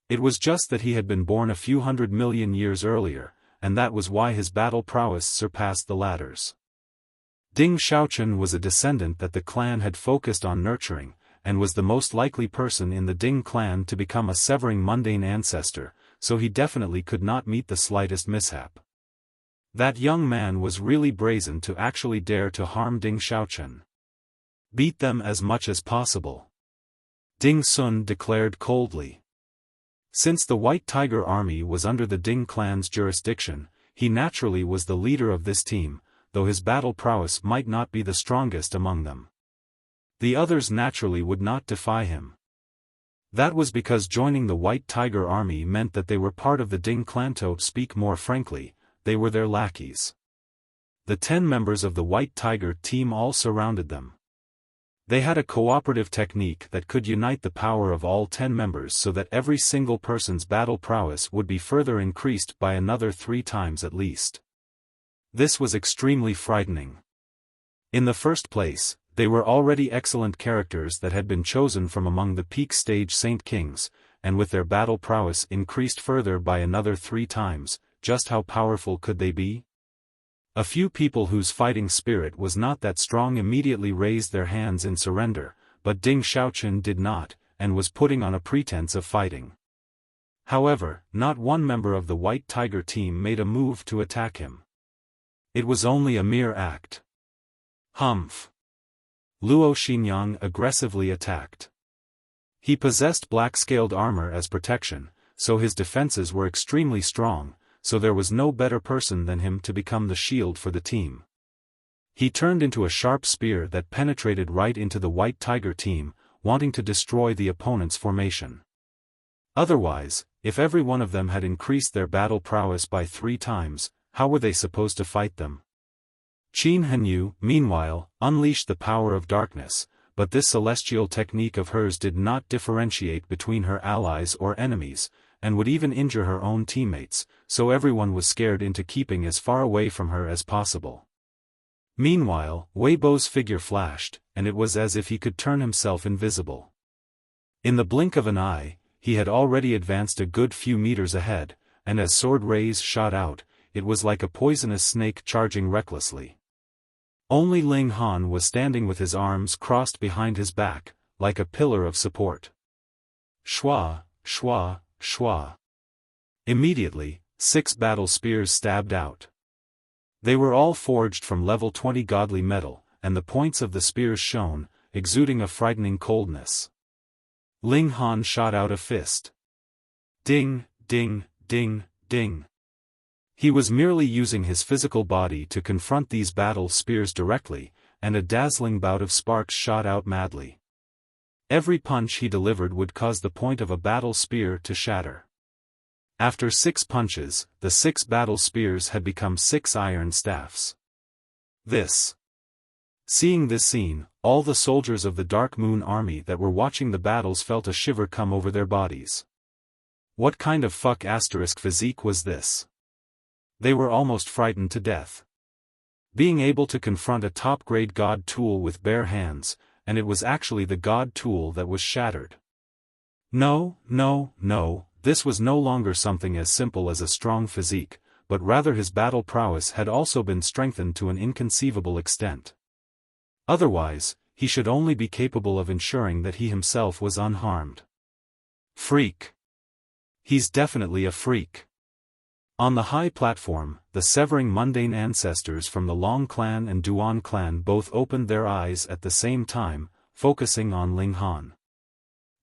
It was just that he had been born a few 100 million years earlier, and that was why his battle prowess surpassed the latter's. Ding Xiaochen was a descendant that the clan had focused on nurturing, and was the most likely person in the Ding clan to become a severing mundane ancestor, so he definitely could not meet the slightest mishap. That young man was really brazen to actually dare to harm Ding Xiaochen. Beat them as much as possible, Ding Sun declared coldly. Since the White Tiger army was under the Ding clan's jurisdiction, he naturally was the leader of this team, though his battle prowess might not be the strongest among them. The others naturally would not defy him. That was because joining the White Tiger army meant that they were part of the Ding clan. To speak more frankly, they were their lackeys. The 10 members of the White Tiger team all surrounded them. They had a cooperative technique that could unite the power of all 10 members so that every single person's battle prowess would be further increased by another 3 times at least. This was extremely frightening. In the first place, they were already excellent characters that had been chosen from among the peak stage Saint Kings, and with their battle prowess increased further by another 3 times, just how powerful could they be? A few people whose fighting spirit was not that strong immediately raised their hands in surrender, but Ding Xiaochen did not, and was putting on a pretense of fighting. However, not one member of the White Tiger team made a move to attack him. It was only a mere act. Humph. Luo Xinyang aggressively attacked. He possessed black-scaled armor as protection, so his defenses were extremely strong, so there was no better person than him to become the shield for the team. He turned into a sharp spear that penetrated right into the White Tiger team, wanting to destroy the opponent's formation. Otherwise, if every one of them had increased their battle prowess by 3 times, how were they supposed to fight them? Qin Henyu, meanwhile, unleashed the power of darkness, but this celestial technique of hers did not differentiate between her allies or enemies, and would even injure her own teammates, so everyone was scared into keeping as far away from her as possible. Meanwhile, Weibo's figure flashed, and it was as if he could turn himself invisible. In the blink of an eye, he had already advanced a good few meters ahead, and as sword rays shot out, it was like a poisonous snake charging recklessly. Only Ling Han was standing with his arms crossed behind his back, like a pillar of support. Shwa, shwa, shwa. Immediately, 6 battle spears stabbed out. They were all forged from level 20 godly metal, and the points of the spears shone, exuding a frightening coldness. Ling Han shot out a fist. Ding, ding, ding, ding. He was merely using his physical body to confront these battle spears directly, and a dazzling bout of sparks shot out madly. Every punch he delivered would cause the point of a battle spear to shatter. After 6 punches, the 6 battle spears had become 6 iron staffs. Seeing this scene, all the soldiers of the Dark Moon army that were watching the battles felt a shiver come over their bodies. What kind of physique was this? They were almost frightened to death. Being able to confront a top-grade god tool with bare hands, and it was actually the god tool that was shattered. No, no, no, this was no longer something as simple as a strong physique, but rather his battle prowess had also been strengthened to an inconceivable extent. Otherwise, he should only be capable of ensuring that he himself was unharmed. Freak. He's definitely a freak. On the high platform, the severing Mundane ancestors from the Long clan and Duan clan both opened their eyes at the same time, focusing on Ling Han.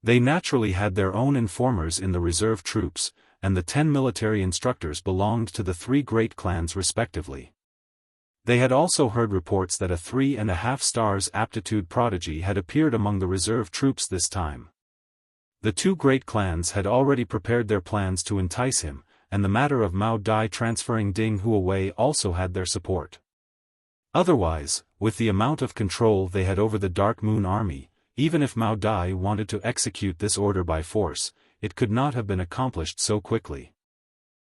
They naturally had their own informers in the reserve troops, and the 10 military instructors belonged to the 3 great clans respectively. They had also heard reports that a 3.5 stars aptitude prodigy had appeared among the reserve troops this time. The 2 great clans had already prepared their plans to entice him, and the matter of Mao Dai transferring Ding Hu away also had their support. Otherwise, with the amount of control they had over the Dark Moon Army, even if Mao Dai wanted to execute this order by force, it could not have been accomplished so quickly.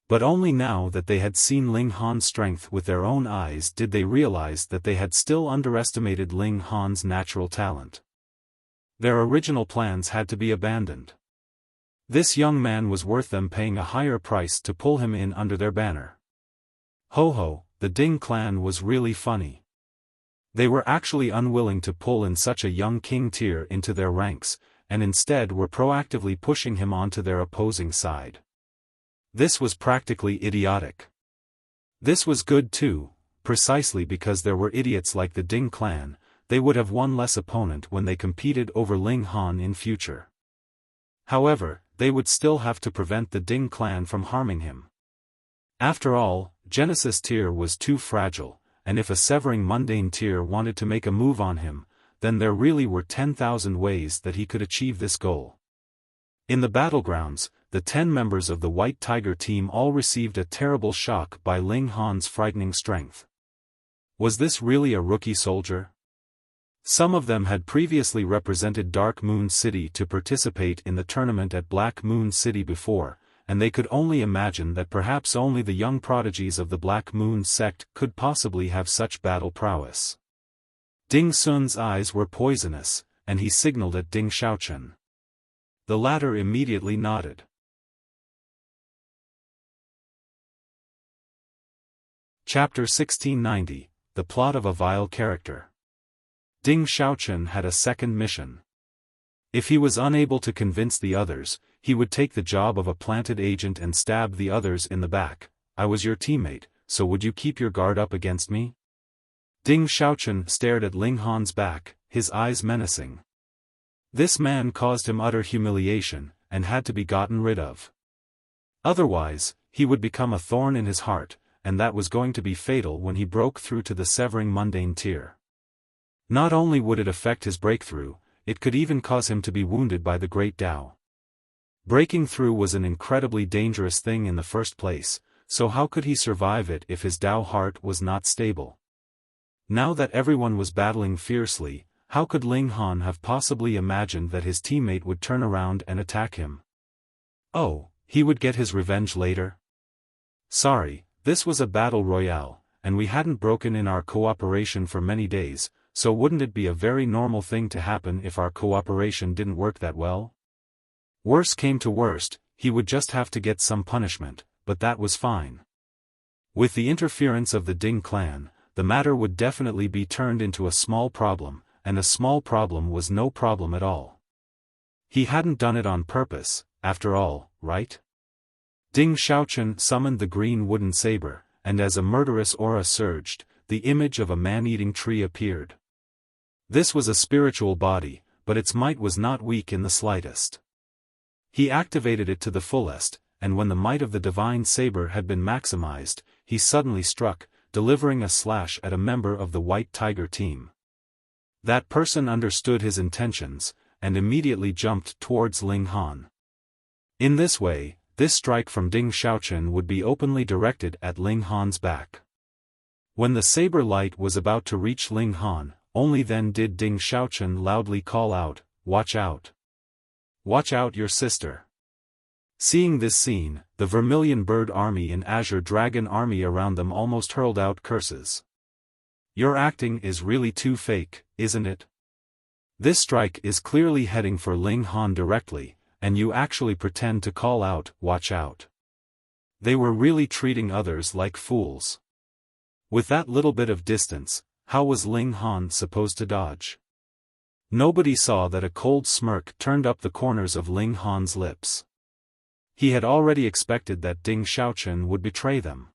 But only now that they had seen Ling Han's strength with their own eyes did they realize that they had still underestimated Ling Han's natural talent. Their original plans had to be abandoned. This young man was worth them paying a higher price to pull him in under their banner. Ho ho, the Ding clan was really funny. They were actually unwilling to pull in such a young king tier into their ranks, and instead were proactively pushing him onto their opposing side. This was practically idiotic. This was good too, precisely because there were idiots like the Ding clan. They would have one less opponent when they competed over Ling Han in future. However, they would still have to prevent the Ding clan from harming him. After all, Genesis tier was too fragile, and if a severing Mundane tier wanted to make a move on him, then there really were 10,000 ways that he could achieve this goal. In the battlegrounds, the 10 members of the White Tiger team all received a terrible shock by Ling Han's frightening strength. Was this really a rookie soldier? Some of them had previously represented Dark Moon City to participate in the tournament at Black Moon City before, and they could only imagine that perhaps only the young prodigies of the Black Moon sect could possibly have such battle prowess. Ding Sun's eyes were poisonous, and he signaled at Ding Xiaochen. The latter immediately nodded. Chapter 1690, The Plot of a Vile Character. Ding Xiaochen had a second mission. If he was unable to convince the others, he would take the job of a planted agent and stab the others in the back. I was your teammate, so would you keep your guard up against me? Ding Xiaochen stared at Ling Han's back, his eyes menacing. This man caused him utter humiliation, and had to be gotten rid of. Otherwise, he would become a thorn in his heart, and that was going to be fatal when he broke through to the severing Mundane tier. Not only would it affect his breakthrough, it could even cause him to be wounded by the Great Tao. Breaking through was an incredibly dangerous thing in the first place, so how could he survive it if his Tao heart was not stable? Now that everyone was battling fiercely, how could Ling Han have possibly imagined that his teammate would turn around and attack him? Oh, he would get his revenge later? Sorry, this was a battle royale, and we hadn't broken in our cooperation for many days, so wouldn't it be a very normal thing to happen if our cooperation didn't work that well? Worse came to worst, he would just have to get some punishment, but that was fine. With the interference of the Ding clan, the matter would definitely be turned into a small problem, and a small problem was no problem at all. He hadn't done it on purpose, after all, right? Ding Xiaochen summoned the green wooden saber, and as a murderous aura surged, the image of a man-eating tree appeared. This was a spiritual body, but its might was not weak in the slightest. He activated it to the fullest, and when the might of the divine saber had been maximized, he suddenly struck, delivering a slash at a member of the White Tiger team. That person understood his intentions, and immediately jumped towards Ling Han. In this way, this strike from Ding Xiaochen would be openly directed at Ling Han's back. When the saber light was about to reach Ling Han, only then did Ding Xiaochen loudly call out, "Watch out! Watch out your sister!" Seeing this scene, the Vermilion Bird Army and Azure Dragon Army around them almost hurled out curses. Your acting is really too fake, isn't it? This strike is clearly heading for Ling Han directly, and you actually pretend to call out, "Watch out." They were really treating others like fools. With that little bit of distance, how was Ling Han supposed to dodge? Nobody saw that a cold smirk turned up the corners of Ling Han's lips. He had already expected that Ding Xiaochen would betray them.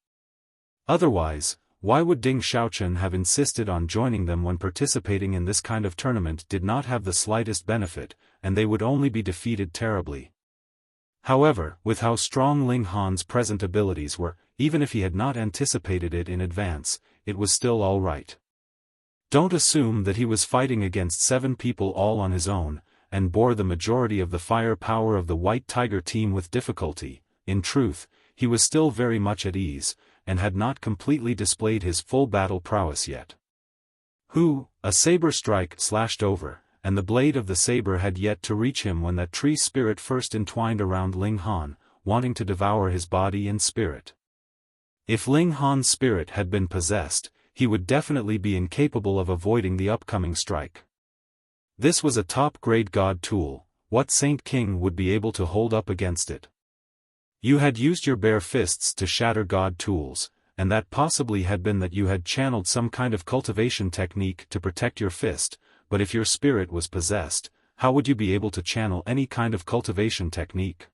Otherwise, why would Ding Xiaochen have insisted on joining them when participating in this kind of tournament did not have the slightest benefit, and they would only be defeated terribly? However, with how strong Ling Han's present abilities were, even if he had not anticipated it in advance, it was still all right. Don't assume that he was fighting against 7 people all on his own, and bore the majority of the firepower of the White Tiger team with difficulty. In truth, he was still very much at ease, and had not completely displayed his full battle prowess yet. A saber strike slashed over, and the blade of the saber had yet to reach him when that tree spirit first entwined around Ling Han, wanting to devour his body and spirit. If Ling Han's spirit had been possessed, he would definitely be incapable of avoiding the upcoming strike. This was a top-grade god tool. What Saint King would be able to hold up against it? You had used your bare fists to shatter god tools, and that possibly had been that you had channeled some kind of cultivation technique to protect your fist, but if your spirit was possessed, how would you be able to channel any kind of cultivation technique?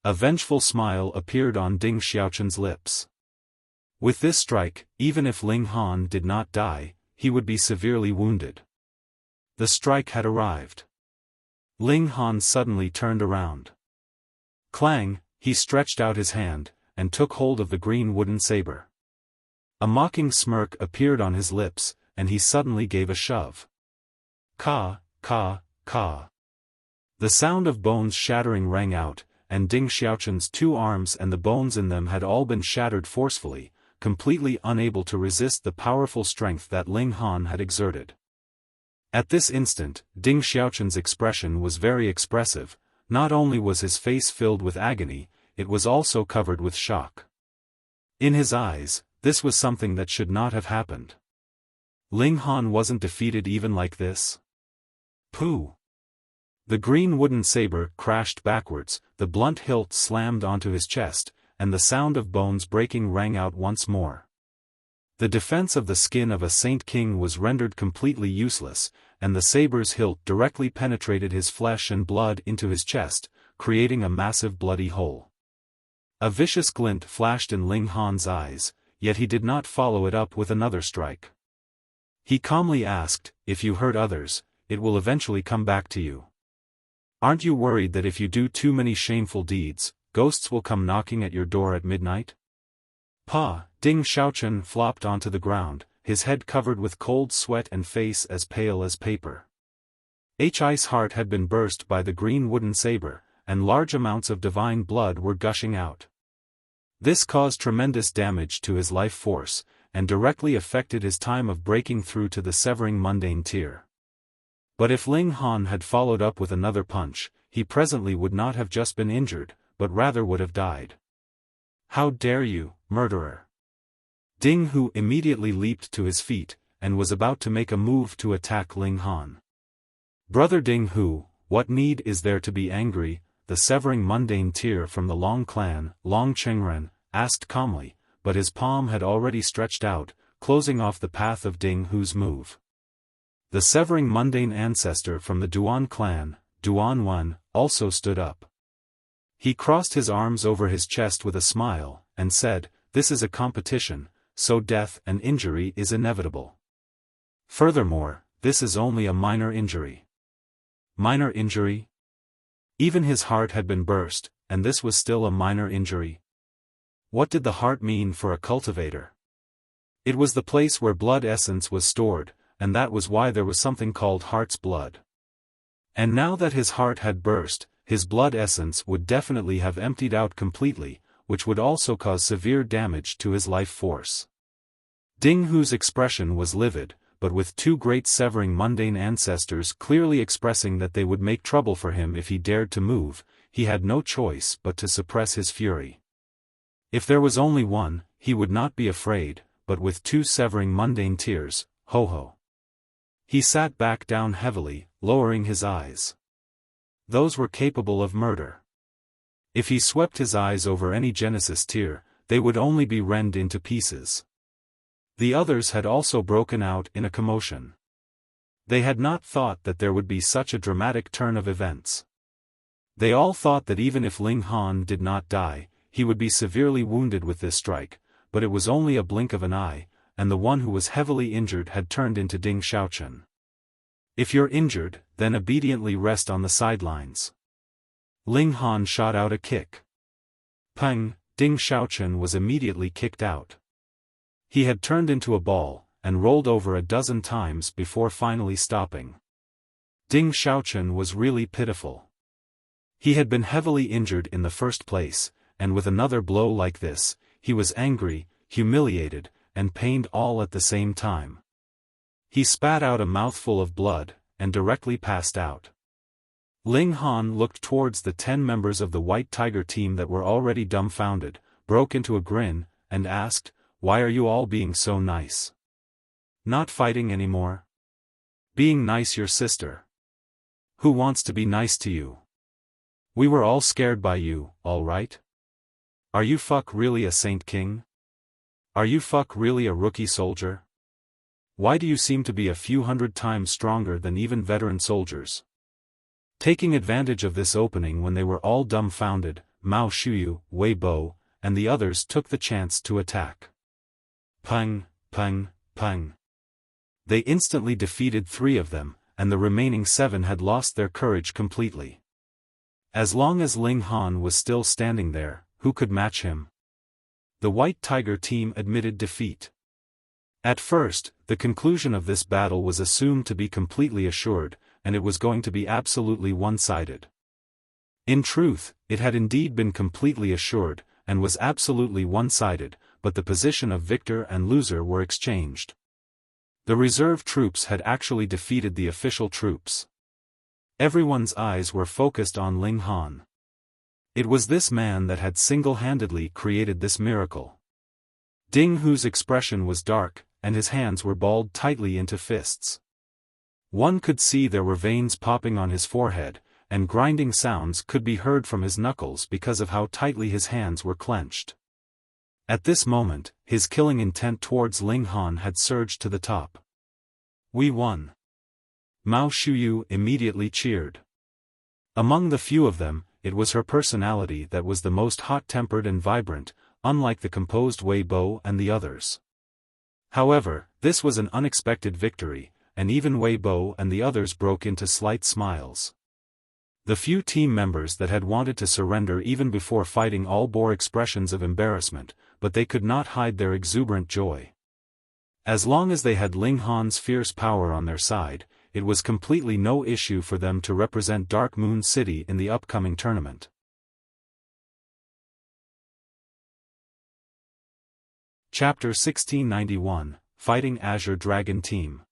A vengeful smile appeared on Ding Xiaochen's lips. With this strike, even if Ling Han did not die, he would be severely wounded. The strike had arrived. Ling Han suddenly turned around. Clang, he stretched out his hand, and took hold of the green wooden saber. A mocking smirk appeared on his lips, and he suddenly gave a shove. Ka, ka, ka. The sound of bones shattering rang out, and Ding Xiaochen's 2 arms and the bones in them had all been shattered forcefully, completely unable to resist the powerful strength that Ling Han had exerted. At this instant, Ding Xiaochen's expression was very expressive. Not only was his face filled with agony, it was also covered with shock. In his eyes, this was something that should not have happened. Ling Han wasn't defeated even like this. Pooh! The green wooden saber crashed backwards, the blunt hilt slammed onto his chest, and the sound of bones breaking rang out once more. The defense of the skin of a Saint King was rendered completely useless, and the saber's hilt directly penetrated his flesh and blood into his chest, creating a massive bloody hole. A vicious glint flashed in Ling Han's eyes, yet he did not follow it up with another strike. He calmly asked, "If you hurt others, it will eventually come back to you. Aren't you worried that if you do too many shameful deeds, ghosts will come knocking at your door at midnight?" Ding Xiaochen flopped onto the ground, his head covered with cold sweat and face as pale as paper. His heart had been burst by the green wooden saber, and large amounts of divine blood were gushing out. This caused tremendous damage to his life force, and directly affected his time of breaking through to the severing mundane tier. But if Ling Han had followed up with another punch, he presently would not have just been injured, but rather would have died. "How dare you, murderer!" Ding Hu immediately leaped to his feet, and was about to make a move to attack Ling Han. "Brother Ding Hu, what need is there to be angry?" the severing mundane tier from the Long clan, Long Chengren, asked calmly, but his palm had already stretched out, closing off the path of Ding Hu's move. The severing mundane ancestor from the Duan clan, Duan Wen, also stood up. He crossed his arms over his chest with a smile, and said, "This is a competition, so death and injury is inevitable. Furthermore, this is only a minor injury." Minor injury? Even his heart had been burst, and this was still a minor injury. What did the heart mean for a cultivator? It was the place where blood essence was stored, and that was why there was something called heart's blood. And now that his heart had burst, his blood essence would definitely have emptied out completely, which would also cause severe damage to his life force. Ding Hu's expression was livid, but with 2 great severing mundane ancestors clearly expressing that they would make trouble for him if he dared to move, he had no choice but to suppress his fury. If there was only one, he would not be afraid, but with 2 severing mundane tears, ho ho. He sat back down heavily, lowering his eyes. Those were capable of murder. If he swept his eyes over any Genesis tier, they would only be rent into pieces. The others had also broken out in a commotion. They had not thought that there would be such a dramatic turn of events. They all thought that even if Ling Han did not die, he would be severely wounded with this strike, but it was only a blink of an eye, and the one who was heavily injured had turned into Ding Xiaochen. If you're injured, then obediently rest on the sidelines. Ling Han shot out a kick. Pang! Ding Xiaochen was immediately kicked out. He had turned into a ball, and rolled over a dozen times before finally stopping. Ding Xiaochen was really pitiful. He had been heavily injured in the first place, and with another blow like this, he was angry, humiliated, and pained all at the same time. He spat out a mouthful of blood, and directly passed out. Ling Han looked towards the 10 members of the White Tiger team that were already dumbfounded, broke into a grin, and asked, "Why are you all being so nice? Not fighting anymore? Being nice your sister. Who wants to be nice to you? We were all scared by you, all right? Are you fuck really a Saint King? Are you fuck really a rookie soldier? Why do you seem to be a few hundred times stronger than even veteran soldiers?" Taking advantage of this opening when they were all dumbfounded, Mao Shuyu, Wei Bo, and the others took the chance to attack. Pang, pang, pang. They instantly defeated 3 of them, and the remaining 7 had lost their courage completely. As long as Ling Han was still standing there, who could match him? The White Tiger team admitted defeat. At first, the conclusion of this battle was assumed to be completely assured, and it was going to be absolutely one-sided. In truth, it had indeed been completely assured, and was absolutely one-sided, but the position of victor and loser were exchanged. The reserve troops had actually defeated the official troops. Everyone's eyes were focused on Ling Han. It was this man that had single-handedly created this miracle. Ding Hu's expression was dark, and his hands were balled tightly into fists. One could see there were veins popping on his forehead, and grinding sounds could be heard from his knuckles because of how tightly his hands were clenched. At this moment, his killing intent towards Ling Han had surged to the top. "We won!" Mao Shuyu immediately cheered. Among the few of them, it was her personality that was the most hot-tempered and vibrant, unlike the composed Wei Bo and the others. However, this was an unexpected victory, and even Wei Bo and the others broke into slight smiles. The few team members that had wanted to surrender even before fighting all bore expressions of embarrassment, but they could not hide their exuberant joy. As long as they had Ling Han's fierce power on their side, it was completely no issue for them to represent Dark Moon City in the upcoming tournament. Chapter 1691, Fighting Azure Dragon Team.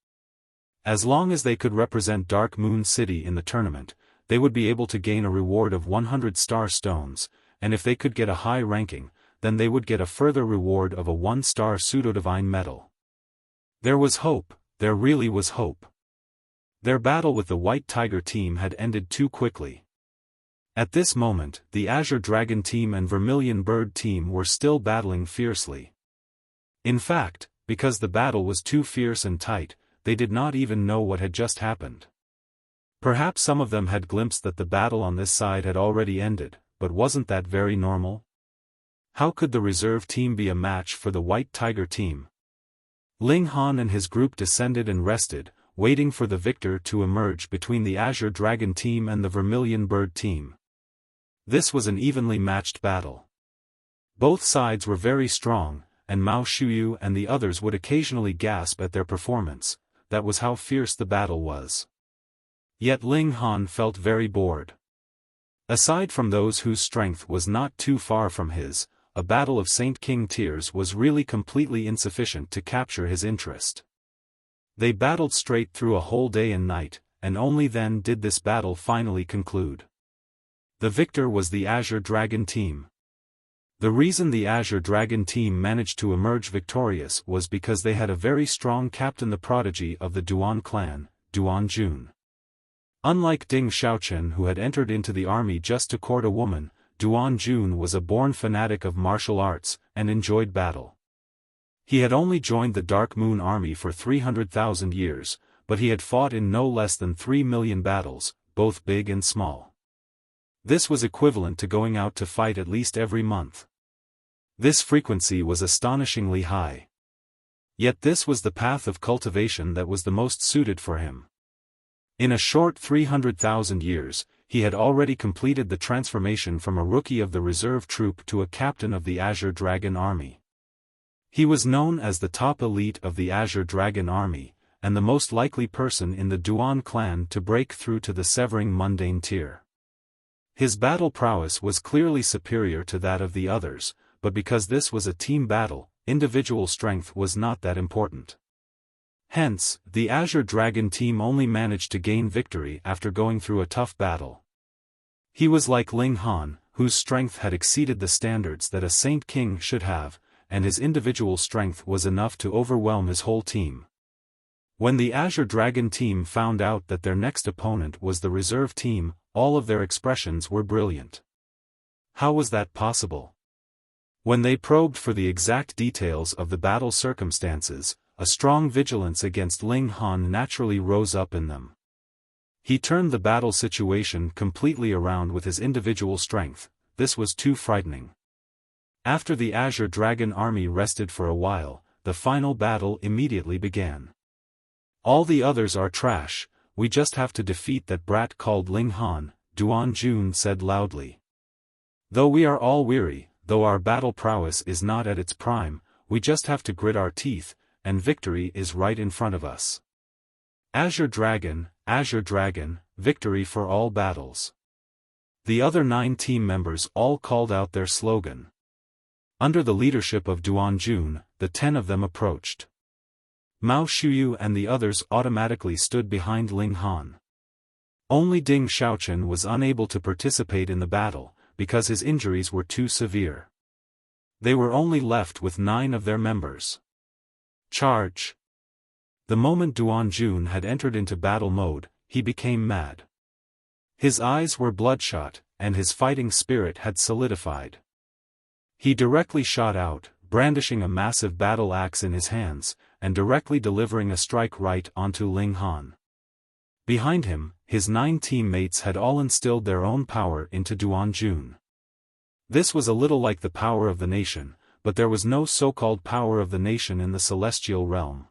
As long as they could represent Dark Moon City in the tournament, they would be able to gain a reward of 100 star stones, and if they could get a high ranking, then they would get a further reward of a 1-star pseudo-divine medal. There was hope, there really was hope. Their battle with the White Tiger team had ended too quickly. At this moment, the Azure Dragon team and Vermilion Bird team were still battling fiercely. In fact, because the battle was too fierce and tight, they did not even know what had just happened. Perhaps some of them had glimpsed that the battle on this side had already ended, but wasn't that very normal? How could the reserve team be a match for the White Tiger team? Ling Han and his group descended and rested, waiting for the victor to emerge between the Azure Dragon team and the Vermilion Bird team. This was an evenly matched battle. Both sides were very strong, and Mao Shuyu and the others would occasionally gasp at their performance. That was how fierce the battle was. Yet Ling Han felt very bored. Aside from those whose strength was not too far from his, a battle of Saint King tiers was really completely insufficient to capture his interest. They battled straight through a whole day and night, and only then did this battle finally conclude. The victor was the Azure Dragon team. The reason the Azure Dragon team managed to emerge victorious was because they had a very strong captain, the prodigy of the Duan clan, Duan Jun. Unlike Ding Xiaochen, who had entered into the army just to court a woman, Duan Jun was a born fanatic of martial arts, and enjoyed battle. He had only joined the Dark Moon army for 300,000 years, but he had fought in no less than 3 million battles, both big and small. This was equivalent to going out to fight at least every month. This frequency was astonishingly high. Yet this was the path of cultivation that was the most suited for him. In a short 300,000 years, he had already completed the transformation from a rookie of the reserve troop to a captain of the Azure Dragon Army. He was known as the top elite of the Azure Dragon Army, and the most likely person in the Duan clan to break through to the severing Mundane tier. His battle prowess was clearly superior to that of the others, but because this was a team battle, individual strength was not that important. Hence, the Azure Dragon team only managed to gain victory after going through a tough battle. He was like Ling Han, whose strength had exceeded the standards that a Saint King should have, and his individual strength was enough to overwhelm his whole team. When the Azure Dragon team found out that their next opponent was the reserve team, all of their expressions were brilliant. How was that possible? When they probed for the exact details of the battle circumstances, a strong vigilance against Ling Han naturally rose up in them. He turned the battle situation completely around with his individual strength. This was too frightening. After the Azure Dragon army rested for a while, the final battle immediately began. All the others are trash, we just have to defeat that brat called Ling Han, Duan Jun said loudly. Though we are all weary, though our battle prowess is not at its prime, we just have to grit our teeth, and victory is right in front of us. Azure Dragon, victory for all battles. The other 9 team members all called out their slogan. Under the leadership of Duan Jun, the 10 of them approached. Mao Shuyu and the others automatically stood behind Ling Han. Only Ding Xiaochen was unable to participate in the battle, because his injuries were too severe. They were only left with 9 of their members. Charge! The moment Duan Jun had entered into battle mode, he became mad. His eyes were bloodshot, and his fighting spirit had solidified. He directly shot out, brandishing a massive battle axe in his hands, and directly delivering a strike right onto Ling Han. Behind him, his 9 teammates had all instilled their own power into Duan Jun. This was a little like the power of the nation, but there was no so-called power of the nation in the celestial realm.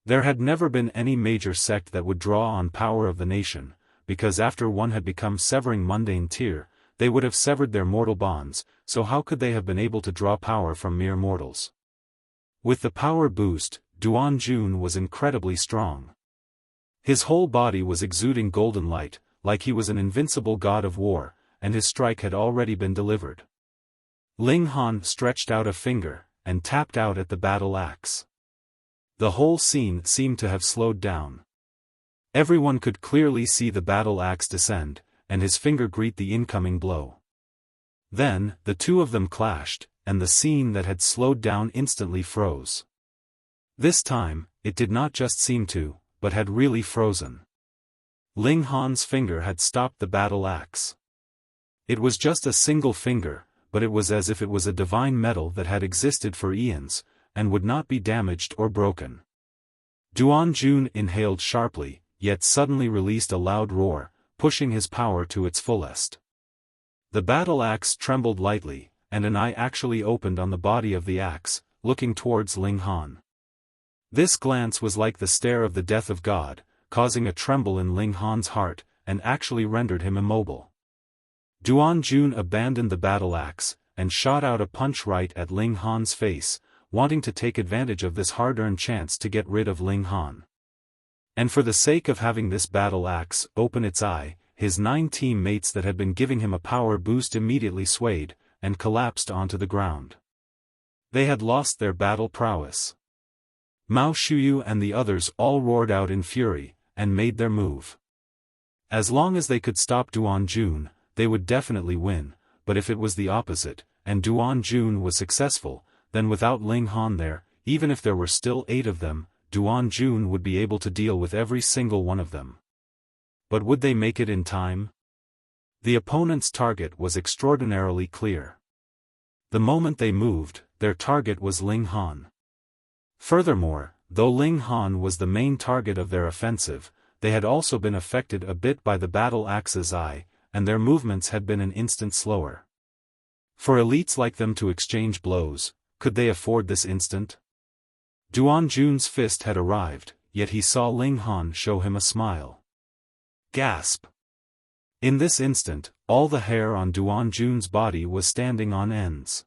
There had never been any major sect that would draw on power of the nation, because after one had become severing Mundane tier, they would have severed their mortal bonds, so how could they have been able to draw power from mere mortals? With the power boost, Duan Jun was incredibly strong. His whole body was exuding golden light, like he was an invincible god of war, and his strike had already been delivered. Ling Han stretched out a finger, and tapped out at the battle axe. The whole scene seemed to have slowed down. Everyone could clearly see the battle axe descend, and his finger greet the incoming blow. Then, the 2 of them clashed, and the scene that had slowed down instantly froze. This time, it did not just seem to, but had really frozen. Ling Han's finger had stopped the battle axe. It was just a single finger, but it was as if it was a divine metal that had existed for eons, and would not be damaged or broken. Duan Jun inhaled sharply, yet suddenly released a loud roar, pushing his power to its fullest. The battle axe trembled lightly, and an eye actually opened on the body of the axe, looking towards Ling Han. This glance was like the stare of the death of God, causing a tremble in Ling Han's heart, and actually rendered him immobile. Duan Jun abandoned the battle axe, and shot out a punch right at Ling Han's face, wanting to take advantage of this hard-earned chance to get rid of Ling Han. And for the sake of having this battle axe open its eye, his 9 teammates that had been giving him a power boost immediately swayed, and collapsed onto the ground. They had lost their battle prowess. Mao Shuyu and the others all roared out in fury, and made their move. As long as they could stop Duan Jun, they would definitely win, but if it was the opposite, and Duan Jun was successful, then without Ling Han there, even if there were still 8 of them, Duan Jun would be able to deal with every single one of them. But would they make it in time? The opponent's target was extraordinarily clear. The moment they moved, their target was Ling Han. Furthermore, though Ling Han was the main target of their offensive, they had also been affected a bit by the battle axe's eye, and their movements had been an instant slower. For elites like them to exchange blows, could they afford this instant? Duan Jun's fist had arrived, yet he saw Ling Han show him a smile. Gasp! In this instant, all the hair on Duan Jun's body was standing on ends.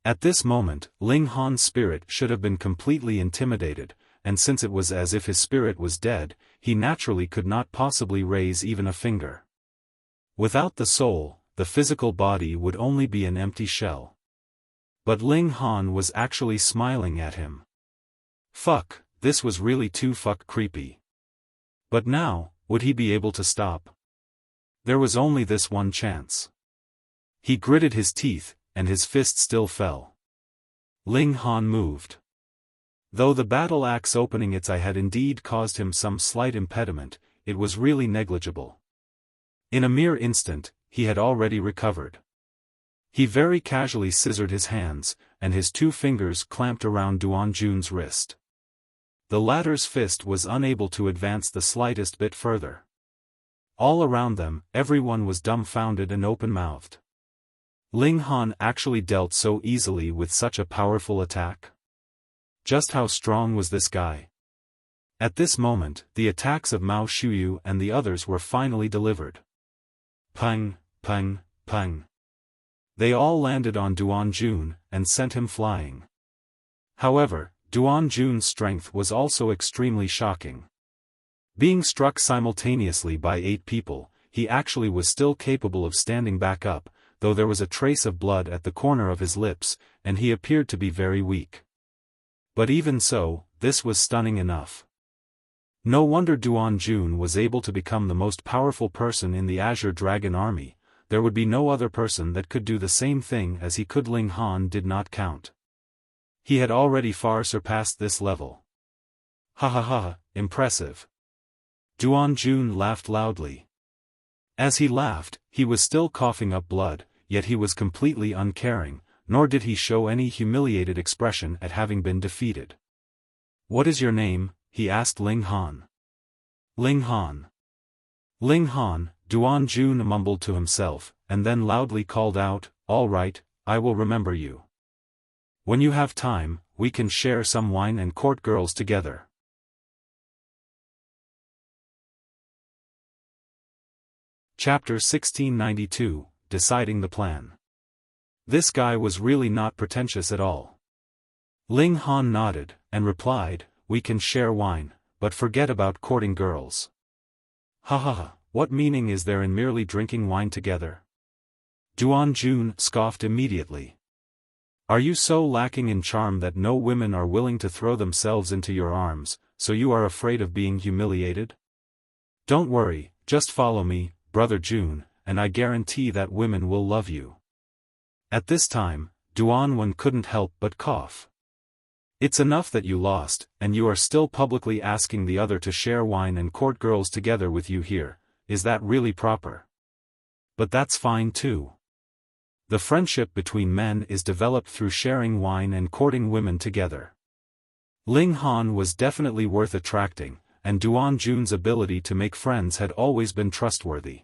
At this moment, Ling Han's spirit should have been completely intimidated, and since it was as if his spirit was dead, he naturally could not possibly raise even a finger. Without the soul, the physical body would only be an empty shell. But Ling Han was actually smiling at him. Fuck, this was really too creepy. But now, would he be able to stop? There was only this one chance. He gritted his teeth, and his fist still fell. Ling Han moved. Though the battle axe opening its eye had indeed caused him some slight impediment, it was really negligible. In a mere instant, he had already recovered. He very casually scissored his hands, and his 2 fingers clamped around Duan Jun's wrist. The latter's fist was unable to advance the slightest bit further. All around them, everyone was dumbfounded and open-mouthed. Ling Han actually dealt so easily with such a powerful attack? Just how strong was this guy? At this moment, the attacks of Mao Shuyu and the others were finally delivered. Pang, pang, pang. They all landed on Duan Jun, and sent him flying. However, Duan Jun's strength was also extremely shocking. Being struck simultaneously by 8 people, he actually was still capable of standing back up, though there was a trace of blood at the corner of his lips, and he appeared to be very weak. But even so, this was stunning enough. No wonder Duan Jun was able to become the most powerful person in the Azure Dragon army. There would be no other person that could do the same thing as he could. Ling Han did not count. He had already far surpassed this level. Ha ha ha, impressive. Duan Jun laughed loudly. As he laughed, he was still coughing up blood, yet he was completely uncaring, nor did he show any humiliated expression at having been defeated. What is your name? He asked Ling Han. Ling Han. Ling Han, Duan Jun mumbled to himself, and then loudly called out, all right, I will remember you. When you have time, we can share some wine and court girls together. Chapter 1692, Deciding the Plan. This guy was really not pretentious at all. Ling Han nodded, and replied, we can share wine, but forget about courting girls. Ha ha ha, what meaning is there in merely drinking wine together? Duan Jun scoffed immediately. Are you so lacking in charm that no women are willing to throw themselves into your arms, so you are afraid of being humiliated? Don't worry, just follow me, Brother Jun, and I guarantee that women will love you. At this time, Duan Wen couldn't help but cough. It's enough that you lost, and you are still publicly asking the other to share wine and court girls together with you here. Is that really proper? But that's fine too. The friendship between men is developed through sharing wine and courting women together. Ling Han was definitely worth attracting, and Duan Jun's ability to make friends had always been trustworthy.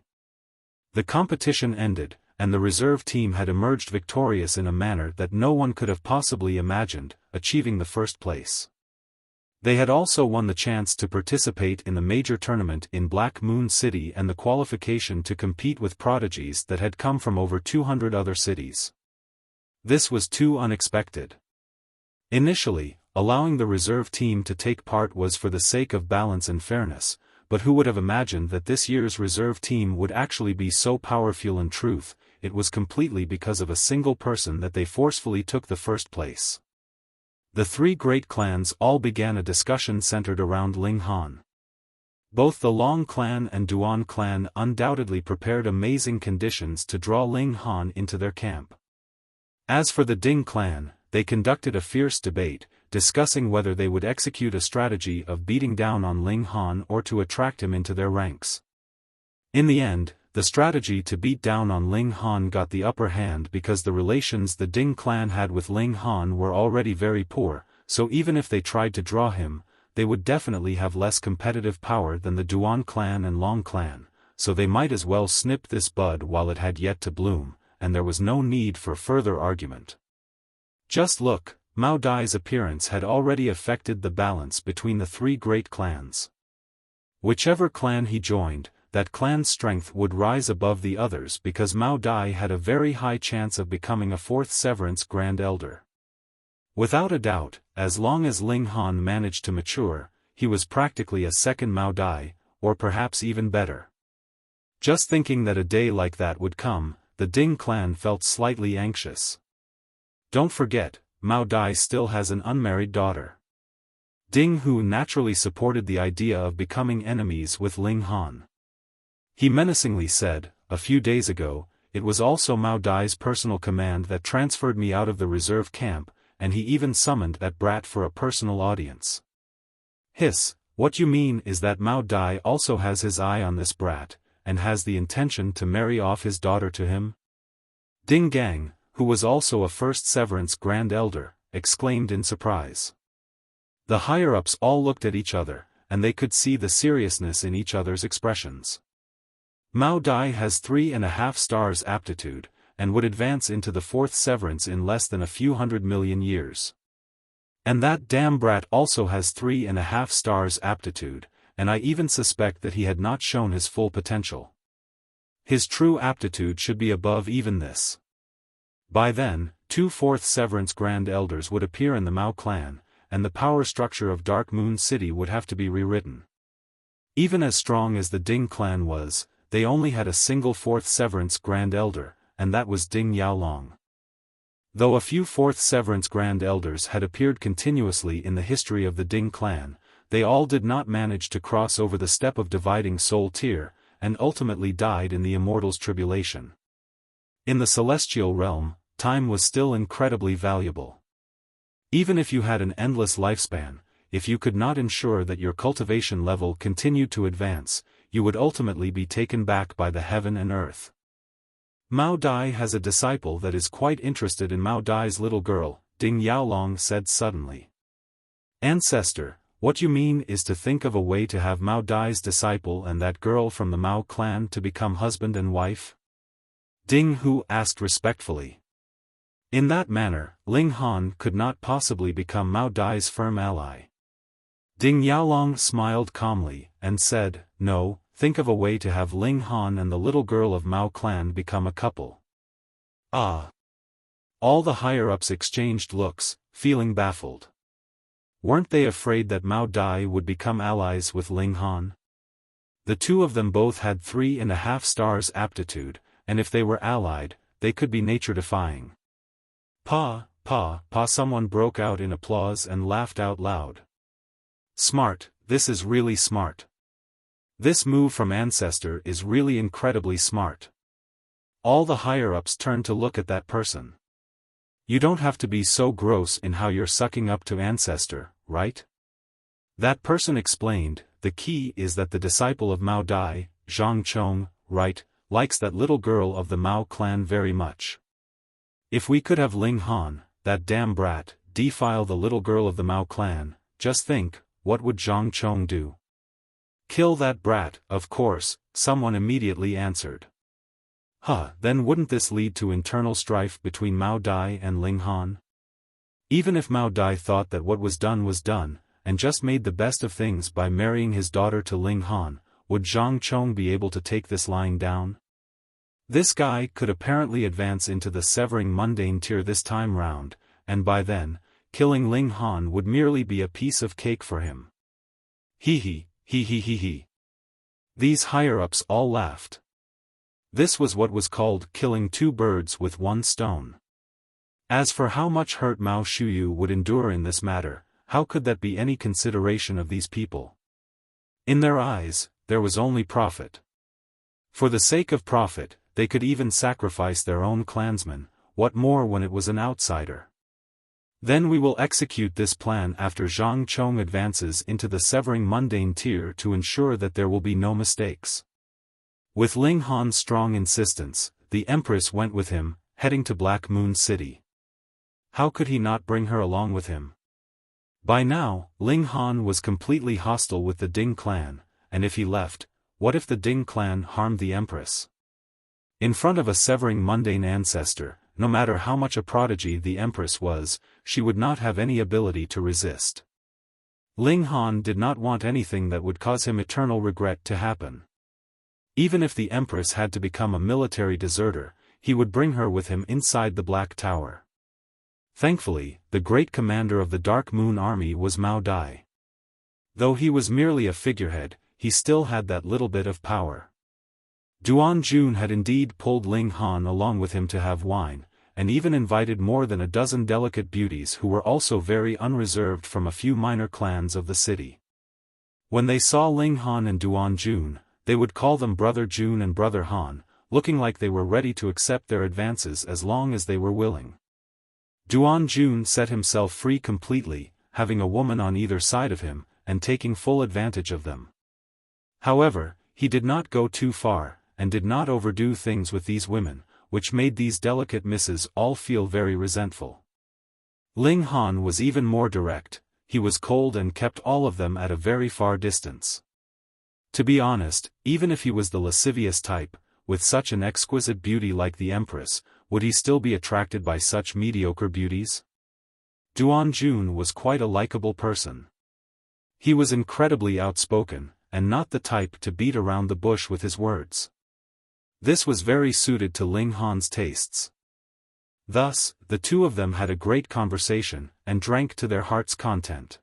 The competition ended, and the reserve team had emerged victorious in a manner that no one could have possibly imagined, achieving the first place. They had also won the chance to participate in the major tournament in Black Moon City and the qualification to compete with prodigies that had come from over 200 other cities. This was too unexpected. Initially, allowing the reserve team to take part was for the sake of balance and fairness, but who would have imagined that this year's reserve team would actually be so powerful? In truth, it was completely because of a single person that they forcefully took the first place. The 3 great clans all began a discussion centered around Ling Han. Both the Long clan and Duan clan undoubtedly prepared amazing conditions to draw Ling Han into their camp. As for the Ding clan, they conducted a fierce debate, discussing whether they would execute a strategy of beating down on Ling Han or to attract him into their ranks. In the end, the strategy to beat down on Ling Han got the upper hand because the relations the Ding clan had with Ling Han were already very poor, so even if they tried to draw him, they would definitely have less competitive power than the Duan clan and Long clan, so they might as well snip this bud while it had yet to bloom, and there was no need for further argument. Just look, Mao Dai's appearance had already affected the balance between the three great clans. Whichever clan he joined, that clan's strength would rise above the others because Mao Dai had a very high chance of becoming a fourth severance Grand Elder. Without a doubt, as long as Ling Han managed to mature, he was practically a second Mao Dai, or perhaps even better. Just thinking that a day like that would come, the Ding clan felt slightly anxious. Don't forget, Mao Dai still has an unmarried daughter. Ding Hu naturally supported the idea of becoming enemies with Ling Han. He menacingly said, a few days ago, it was also Mao Dai's personal command that transferred me out of the reserve camp, and he even summoned that brat for a personal audience. Hiss, what you mean is that Mao Dai also has his eye on this brat, and has the intention to marry off his daughter to him? Ding Gang, who was also a first severance Grand Elder, exclaimed in surprise. The higher-ups all looked at each other, and they could see the seriousness in each other's expressions. Mao Dai has 3.5 stars aptitude, and would advance into the fourth severance in less than a few 100 million years. And that damn brat also has 3.5 stars aptitude, and I even suspect that he had not shown his full potential. His true aptitude should be above even this. By then, 2 fourth severance Grand Elders would appear in the Mao clan, and the power structure of Dark Moon City would have to be rewritten. Even as strong as the Ding clan was, they only had a single fourth severance Grand Elder, and that was Ding Yaolong. Though a few fourth severance Grand Elders had appeared continuously in the history of the Ding clan, they all did not manage to cross over the step of dividing soul tier, and ultimately died in the Immortals' tribulation. In the celestial realm, time was still incredibly valuable. Even if you had an endless lifespan, if you could not ensure that your cultivation level continued to advance, you would ultimately be taken back by the heaven and earth. Mao Dai has a disciple that is quite interested in Mao Dai's little girl, Ding Yaolong said suddenly. Ancestor, what you mean is to think of a way to have Mao Dai's disciple and that girl from the Mao clan to become husband and wife? Ding Hu asked respectfully. In that manner, Ling Han could not possibly become Mao Dai's firm ally. Ding Yaolong smiled calmly, and said, no, think of a way to have Ling Han and the little girl of Mao clan become a couple. Ah! All the higher-ups exchanged looks, feeling baffled. Weren't they afraid that Mao Dai would become allies with Ling Han? The two of them both had 3.5 stars aptitude, and if they were allied, they could be nature-defying. Pa, someone broke out in applause and laughed out loud. Smart, this is really smart. This move from Ancestor is really incredibly smart. All the higher-ups turned to look at that person. You don't have to be so gross in how you're sucking up to Ancestor, right? That person explained, the key is that the disciple of Mao Dai, Zhang Chong, right, likes that little girl of the Mao clan very much. If we could have Ling Han, that damn brat, defile the little girl of the Mao clan, just think, what would Zhang Chong do? Kill that brat, of course, someone immediately answered. Then wouldn't this lead to internal strife between Mao Dai and Ling Han? Even if Mao Dai thought that what was done, and just made the best of things by marrying his daughter to Ling Han, would Zhang Chong be able to take this lying down? This guy could apparently advance into the severing mundane tier this time round, and by then, killing Ling Han would merely be a piece of cake for him. Hee. These higher-ups all laughed. This was what was called killing two birds with one stone. As for how much hurt Mao Shuyu would endure in this matter, how could that be any consideration of these people? In their eyes, there was only profit. For the sake of profit, they could even sacrifice their own clansmen, what more when it was an outsider? Then we will execute this plan after Zhang Chong advances into the severing mundane tier to ensure that there will be no mistakes. With Ling Han's strong insistence, the Empress went with him, heading to Black Moon City. How could he not bring her along with him? By now, Ling Han was completely hostile with the Ding clan, and if he left, what if the Ding clan harmed the Empress? In front of a severing mundane ancestor, no matter how much a prodigy the Empress was, she would not have any ability to resist. Ling Han did not want anything that would cause him eternal regret to happen. Even if the Empress had to become a military deserter, he would bring her with him inside the Black Tower. Thankfully, the great commander of the Dark Moon Army was Mao Dai. Though he was merely a figurehead, he still had that little bit of power. Duan Jun had indeed pulled Ling Han along with him to have wine, and even invited more than a dozen delicate beauties who were also very unreserved from a few minor clans of the city. When they saw Ling Han and Duan Jun, they would call them Brother Jun and Brother Han, looking like they were ready to accept their advances as long as they were willing. Duan Jun set himself free completely, having a woman on either side of him, and taking full advantage of them. However, he did not go too far, and did not overdo things with these women, which made these delicate misses all feel very resentful. Ling Han was even more direct, he was cold and kept all of them at a very far distance. To be honest, even if he was the lascivious type, with such an exquisite beauty like the Empress, would he still be attracted by such mediocre beauties? Duan Jun was quite a likable person. He was incredibly outspoken, and not the type to beat around the bush with his words. This was very suited to Ling Han's tastes. Thus, the two of them had a great conversation, and drank to their heart's content.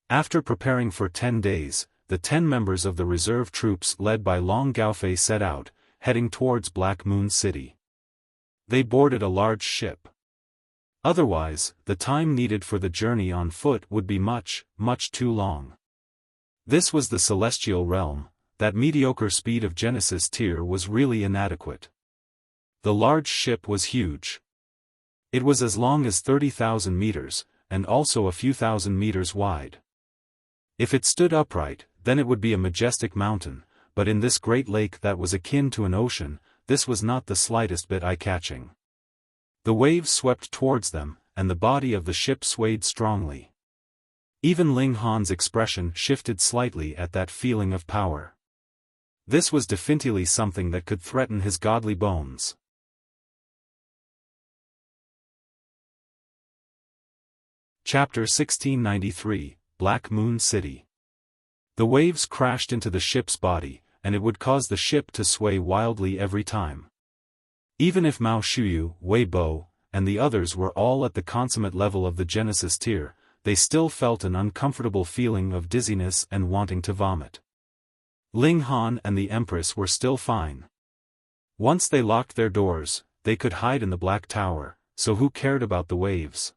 After preparing for 10 days, the 10 members of the reserve troops led by Long Gaofei set out, heading towards Black Moon City. They boarded a large ship. Otherwise, the time needed for the journey on foot would be much, much too long. This was the celestial realm. That mediocre speed of Genesis tier was really inadequate. The large ship was huge. It was as long as 30,000 meters, and also a few thousand meters wide. If it stood upright, then it would be a majestic mountain, but in this great lake that was akin to an ocean, this was not the slightest bit eye-catching. The waves swept towards them, and the body of the ship swayed strongly. Even Ling Han's expression shifted slightly at that feeling of power. This was definitely something that could threaten his godly bones. Chapter 1693, Black Moon City. The waves crashed into the ship's body, and it would cause the ship to sway wildly every time. Even if Mao Shuyu, Wei Bo, and the others were all at the consummate level of the Genesis tier, they still felt an uncomfortable feeling of dizziness and wanting to vomit. Ling Han and the Empress were still fine. Once they locked their doors, they could hide in the Black Tower, so who cared about the waves?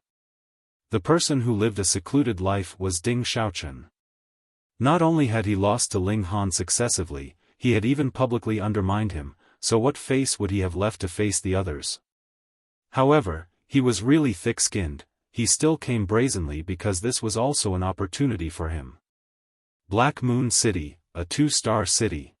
The person who lived a secluded life was Ding Xiaochen. Not only had he lost to Ling Han successively, he had even publicly undermined him, so what face would he have left to face the others? However, he was really thick-skinned, he still came brazenly because this was also an opportunity for him. Black Moon City, a 2-star city.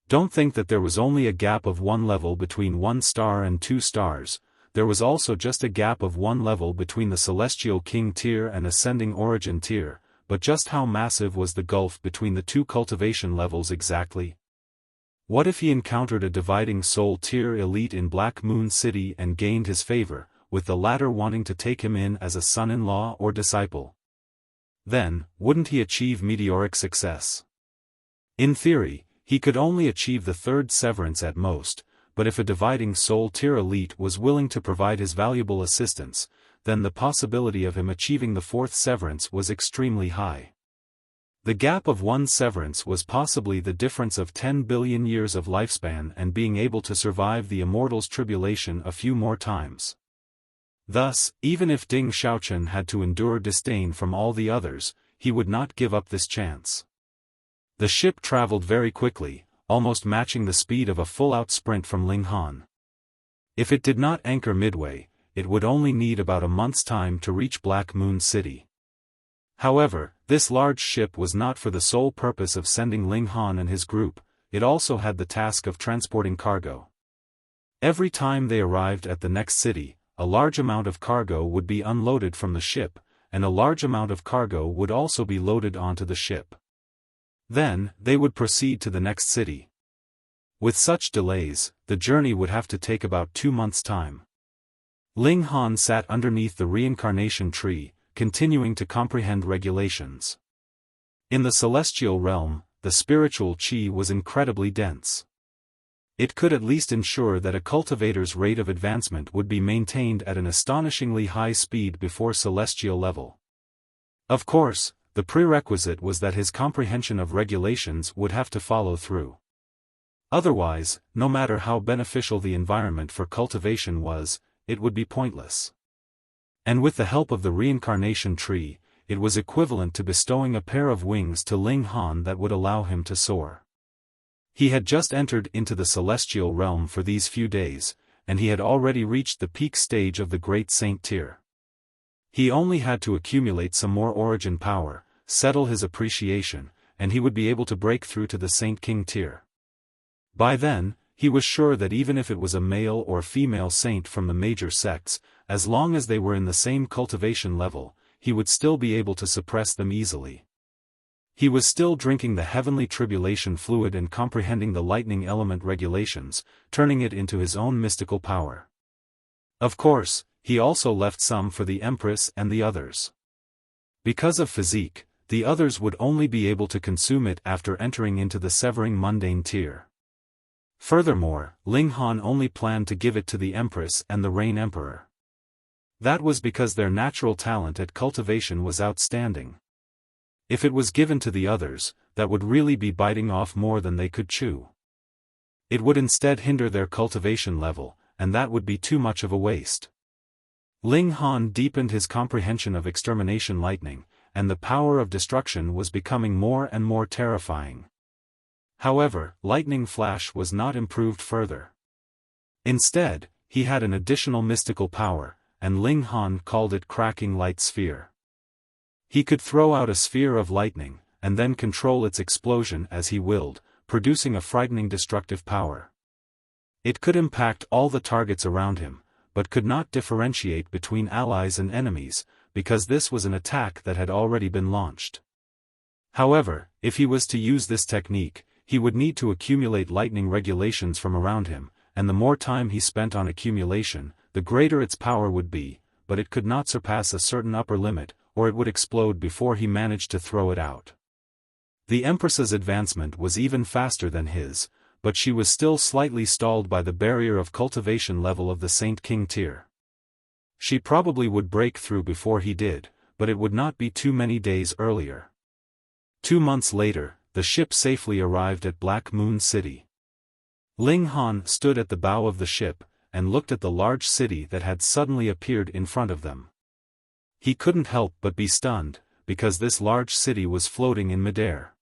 Don't think that there was only a gap of 1 level between 1 star and 2 stars, there was also just a gap of 1 level between the Celestial King tier and Ascending Origin tier, but just how massive was the gulf between the two cultivation levels exactly? What if he encountered a Dividing Soul tier elite in Black Moon City and gained his favor, with the latter wanting to take him in as a son-in-law or disciple? Then, wouldn't he achieve meteoric success? In theory, he could only achieve the 3rd severance at most, but if a Dividing Soul tier elite was willing to provide his valuable assistance, then the possibility of him achieving the 4th severance was extremely high. The gap of 1 severance was possibly the difference of 10 billion years of lifespan and being able to survive the Immortal's tribulation a few more times. Thus, even if Ding Xiaochen had to endure disdain from all the others, he would not give up this chance. The ship traveled very quickly, almost matching the speed of a full-out sprint from Ling Han. If it did not anchor midway, it would only need about a month's time to reach Black Moon City. However, this large ship was not for the sole purpose of sending Ling Han and his group, it also had the task of transporting cargo. Every time they arrived at the next city, a large amount of cargo would be unloaded from the ship, and a large amount of cargo would also be loaded onto the ship. Then, they would proceed to the next city. With such delays, the journey would have to take about 2 months' time. Ling Han sat underneath the reincarnation tree, continuing to comprehend regulations. In the celestial realm, the spiritual qi was incredibly dense. It could at least ensure that a cultivator's rate of advancement would be maintained at an astonishingly high speed before celestial level. Of course, the prerequisite was that his comprehension of regulations would have to follow through. Otherwise, no matter how beneficial the environment for cultivation was, it would be pointless. And with the help of the reincarnation tree, it was equivalent to bestowing a pair of wings to Ling Han that would allow him to soar. He had just entered into the celestial realm for these few days, and he had already reached the peak stage of the Great Saint tier. He only had to accumulate some more origin power, settle his appreciation, and he would be able to break through to the Saint King tier. By then, he was sure that even if it was a male or female saint from the major sects, as long as they were in the same cultivation level, he would still be able to suppress them easily. He was still drinking the heavenly tribulation fluid and comprehending the lightning element regulations, turning it into his own mystical power. Of course, he also left some for the Empress and the others. Because of physique, the others would only be able to consume it after entering into the severing mundane tier. Furthermore, Ling Han only planned to give it to the Empress and the Rain Emperor. That was because their natural talent at cultivation was outstanding. If it was given to the others, that would really be biting off more than they could chew. It would instead hinder their cultivation level, and that would be too much of a waste. Ling Han deepened his comprehension of extermination lightning, and the power of destruction was becoming more and more terrifying. However, lightning flash was not improved further. Instead, he had an additional mystical power, and Ling Han called it cracking light sphere. He could throw out a sphere of lightning, and then control its explosion as he willed, producing a frightening destructive power. It could impact all the targets around him, but could not differentiate between allies and enemies, because this was an attack that had already been launched. However, if he was to use this technique, he would need to accumulate lightning regulations from around him, and the more time he spent on accumulation, the greater its power would be, but it could not surpass a certain upper limit, or it would explode before he managed to throw it out. The Empress's advancement was even faster than his, but she was still slightly stalled by the barrier of cultivation level of the Saint King tier. She probably would break through before he did, but it would not be too many days earlier. 2 months later, the ship safely arrived at Black Moon City. Ling Han stood at the bow of the ship, and looked at the large city that had suddenly appeared in front of them. He couldn't help but be stunned, because this large city was floating in midair.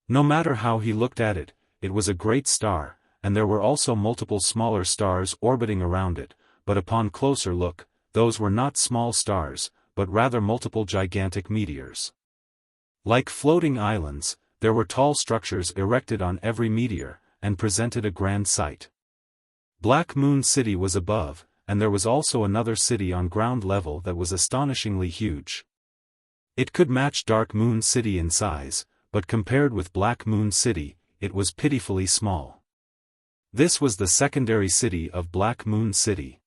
No matter how he looked at it, it was a great star, and there were also multiple smaller stars orbiting around it, but upon closer look, those were not small stars, but rather multiple gigantic meteors. Like floating islands, there were tall structures erected on every meteor, and presented a grand sight. Black Moon City was above, and there was also another city on ground level that was astonishingly huge. It could match Dark Moon City in size, but compared with Black Moon City, it was pitifully small. This was the secondary city of Black Moon City.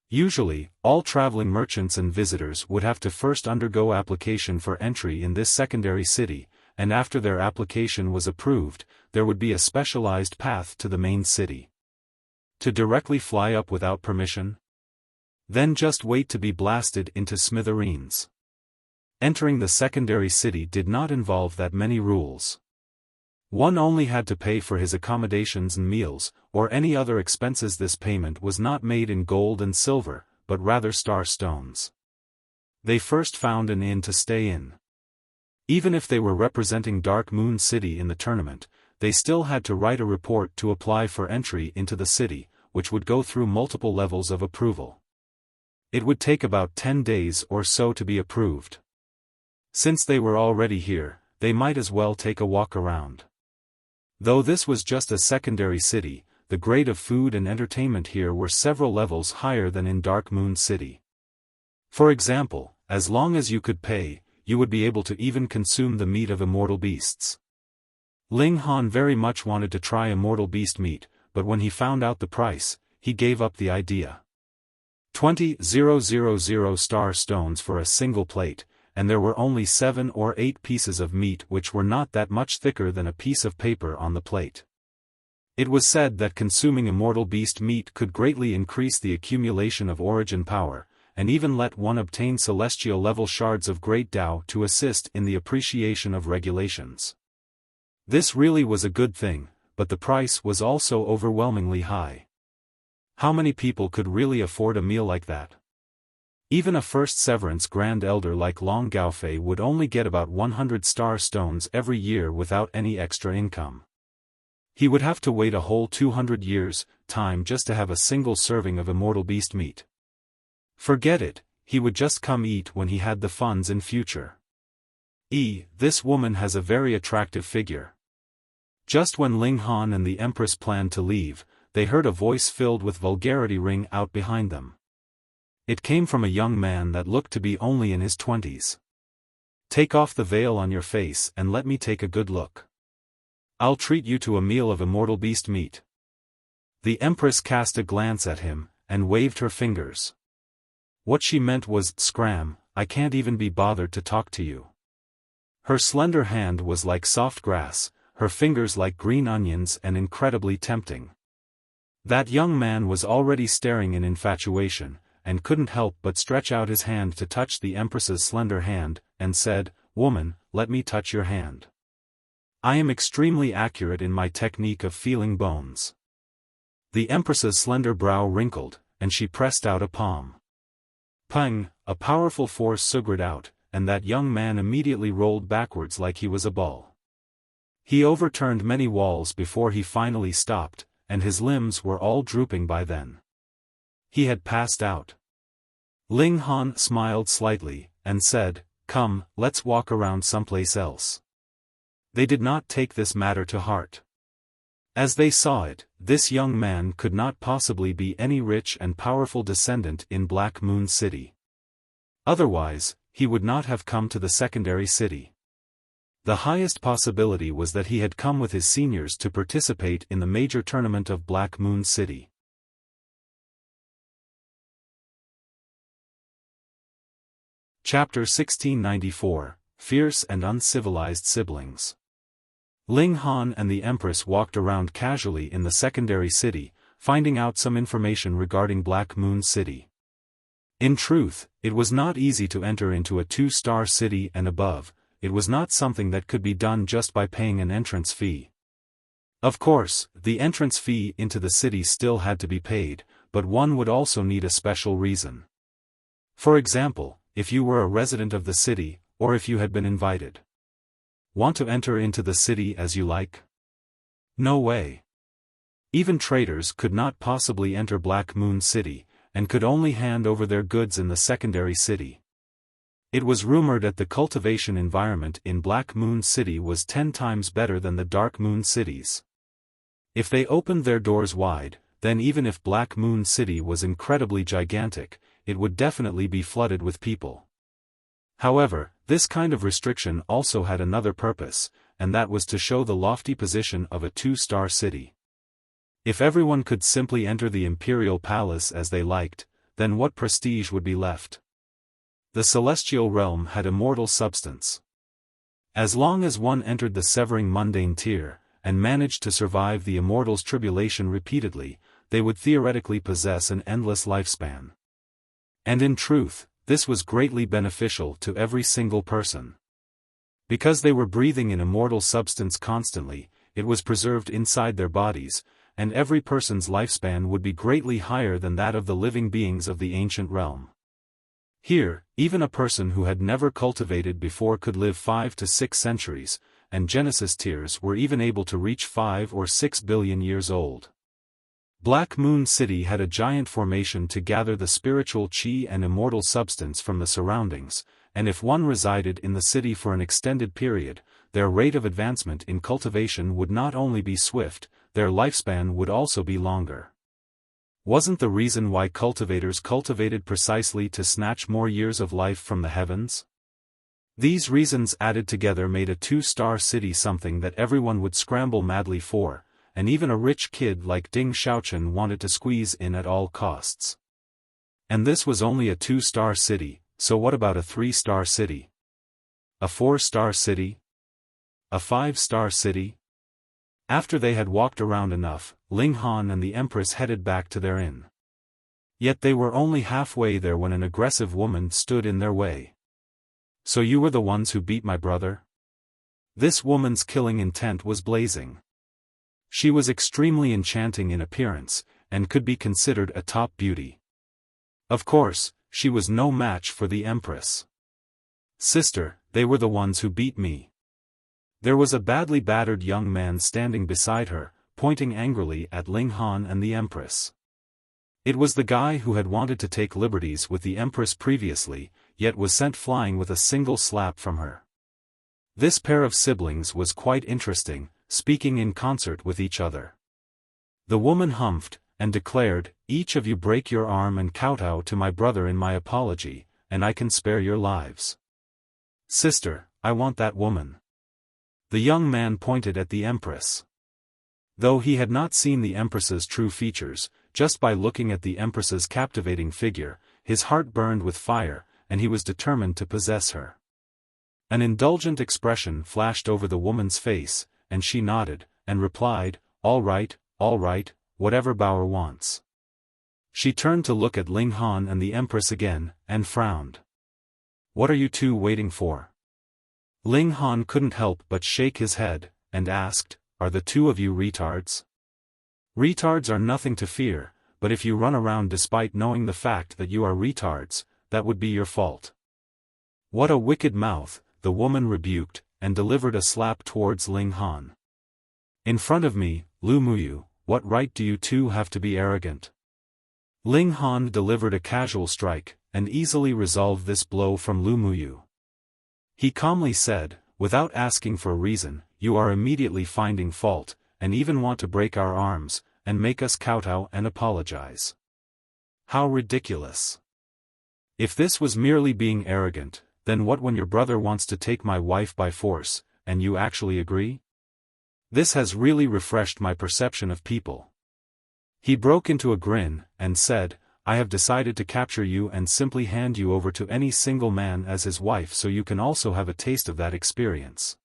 Usually, all traveling merchants and visitors would have to first undergo application for entry in this secondary city, and after their application was approved, there would be a specialized path to the main city. To directly fly up without permission? Then just wait to be blasted into smithereens. Entering the secondary city did not involve that many rules. One only had to pay for his accommodations and meals, or any other expenses. This payment was not made in gold and silver, but rather star stones. They first found an inn to stay in. Even if they were representing Dark Moon City in the tournament, they still had to write a report to apply for entry into the city, which would go through multiple levels of approval. It would take about 10 days or so to be approved. Since they were already here, they might as well take a walk around. Though this was just a secondary city, the grade of food and entertainment here were several levels higher than in Dark Moon City. For example, as long as you could pay, you would be able to even consume the meat of immortal beasts. Ling Han very much wanted to try immortal beast meat, but when he found out the price, he gave up the idea. 20,000 star stones for a single plate, and there were only 7 or 8 pieces of meat which were not that much thicker than a piece of paper on the plate. It was said that consuming immortal beast meat could greatly increase the accumulation of origin power, and even let one obtain celestial-level shards of great Tao to assist in the appreciation of regulations. This really was a good thing, but the price was also overwhelmingly high. How many people could really afford a meal like that? Even a first severance Grand Elder like Long Gaofei would only get about 100 star stones every year without any extra income. He would have to wait a whole 200 years' time just to have a single serving of immortal beast meat. Forget it, he would just come eat when he had the funds in future. This woman has a very attractive figure. Just when Ling Han and the Empress planned to leave, they heard a voice filled with vulgarity ring out behind them. It came from a young man that looked to be only in his 20s. Take off the veil on your face and let me take a good look. I'll treat you to a meal of immortal beast meat. The Empress cast a glance at him, and waved her fingers. What she meant was, "Scram, I can't even be bothered to talk to you." Her slender hand was like soft grass, her fingers like green onions and incredibly tempting. That young man was already staring in infatuation, and couldn't help but stretch out his hand to touch the Empress's slender hand, and said, "Woman, let me touch your hand. I am extremely accurate in my technique of feeling bones." The Empress's slender brow wrinkled, and she pressed out a palm. Pang! A powerful force surged out, and that young man immediately rolled backwards like he was a ball. He overturned many walls before he finally stopped, and his limbs were all drooping by then. He had passed out. Ling Han smiled slightly, and said, "Come, let's walk around someplace else." They did not take this matter to heart. As they saw it, this young man could not possibly be any rich and powerful descendant in Black Moon City. Otherwise, he would not have come to the secondary city. The highest possibility was that he had come with his seniors to participate in the major tournament of Black Moon City. Chapter 1694, Fierce and Uncivilized Siblings. Ling Han and the Empress walked around casually in the secondary city, finding out some information regarding Black Moon City. In truth, it was not easy to enter into a 2-star city and above. It was not something that could be done just by paying an entrance fee. Of course, the entrance fee into the city still had to be paid, but one would also need a special reason. For example, if you were a resident of the city, or if you had been invited. Want to enter into the city as you like? No way. Even traders could not possibly enter Black Moon City, and could only hand over their goods in the secondary city. It was rumored that the cultivation environment in Black Moon City was 10 times better than the Dark Moon cities. If they opened their doors wide, then even if Black Moon City was incredibly gigantic, it would definitely be flooded with people. However, this kind of restriction also had another purpose, and that was to show the lofty position of a 2-star city. If everyone could simply enter the imperial palace as they liked, then what prestige would be left? The celestial realm had immortal substance. As long as one entered the severing mundane tier, and managed to survive the immortal's tribulation repeatedly, they would theoretically possess an endless lifespan. And in truth, this was greatly beneficial to every single person. Because they were breathing in immortal substance constantly, it was preserved inside their bodies, and every person's lifespan would be greatly higher than that of the living beings of the ancient realm. Here, even a person who had never cultivated before could live 5 to 6 centuries, and Genesis tiers were even able to reach 5 or 6 billion years old. Black Moon City had a giant formation to gather the spiritual chi and immortal substance from the surroundings, and if one resided in the city for an extended period, their rate of advancement in cultivation would not only be swift, their lifespan would also be longer. Wasn't the reason why cultivators cultivated precisely to snatch more years of life from the heavens? These reasons added together made a 2-star city something that everyone would scramble madly for, and even a rich kid like Ding Xiaochen wanted to squeeze in at all costs. And this was only a 2-star city, so what about a 3-star city? A 4-star city? A 5-star city? After they had walked around enough, Ling Han and the Empress headed back to their inn. Yet they were only halfway there when an aggressive woman stood in their way. So you were the ones who beat my brother? This woman's killing intent was blazing. She was extremely enchanting in appearance, and could be considered a top beauty. Of course, she was no match for the Empress. Sister, they were the ones who beat me. There was a badly battered young man standing beside her, pointing angrily at Ling Han and the Empress. It was the guy who had wanted to take liberties with the Empress previously, yet was sent flying with a single slap from her. This pair of siblings was quite interesting, speaking in concert with each other. The woman humphed, and declared, "Each of you break your arm and kowtow to my brother in my apology, and I can spare your lives." Sister, I want that woman. The young man pointed at the Empress. Though he had not seen the Empress's true features, just by looking at the Empress's captivating figure, his heart burned with fire, and he was determined to possess her. An indulgent expression flashed over the woman's face, and she nodded, and replied, all right, whatever Bauer wants." She turned to look at Ling Han and the Empress again, and frowned. "What are you two waiting for?" Ling Han couldn't help but shake his head, and asked, "Are the two of you retards?" "Retards are nothing to fear, but if you run around despite knowing the fact that you are retards, that would be your fault." "What a wicked mouth," the woman rebuked, and delivered a slap towards Ling Han. "In front of me, Lu Muyu, what right do you two have to be arrogant?" Ling Han delivered a casual strike, and easily resolved this blow from Lu Muyu. He calmly said, "Without asking for a reason, you are immediately finding fault, and even want to break our arms, and make us kowtow and apologize. How ridiculous. If this was merely being arrogant, then what when your brother wants to take my wife by force, and you actually agree? This has really refreshed my perception of people." He broke into a grin, and said, "I have decided to capture you and simply hand you over to any single man as his wife so you can also have a taste of that experience.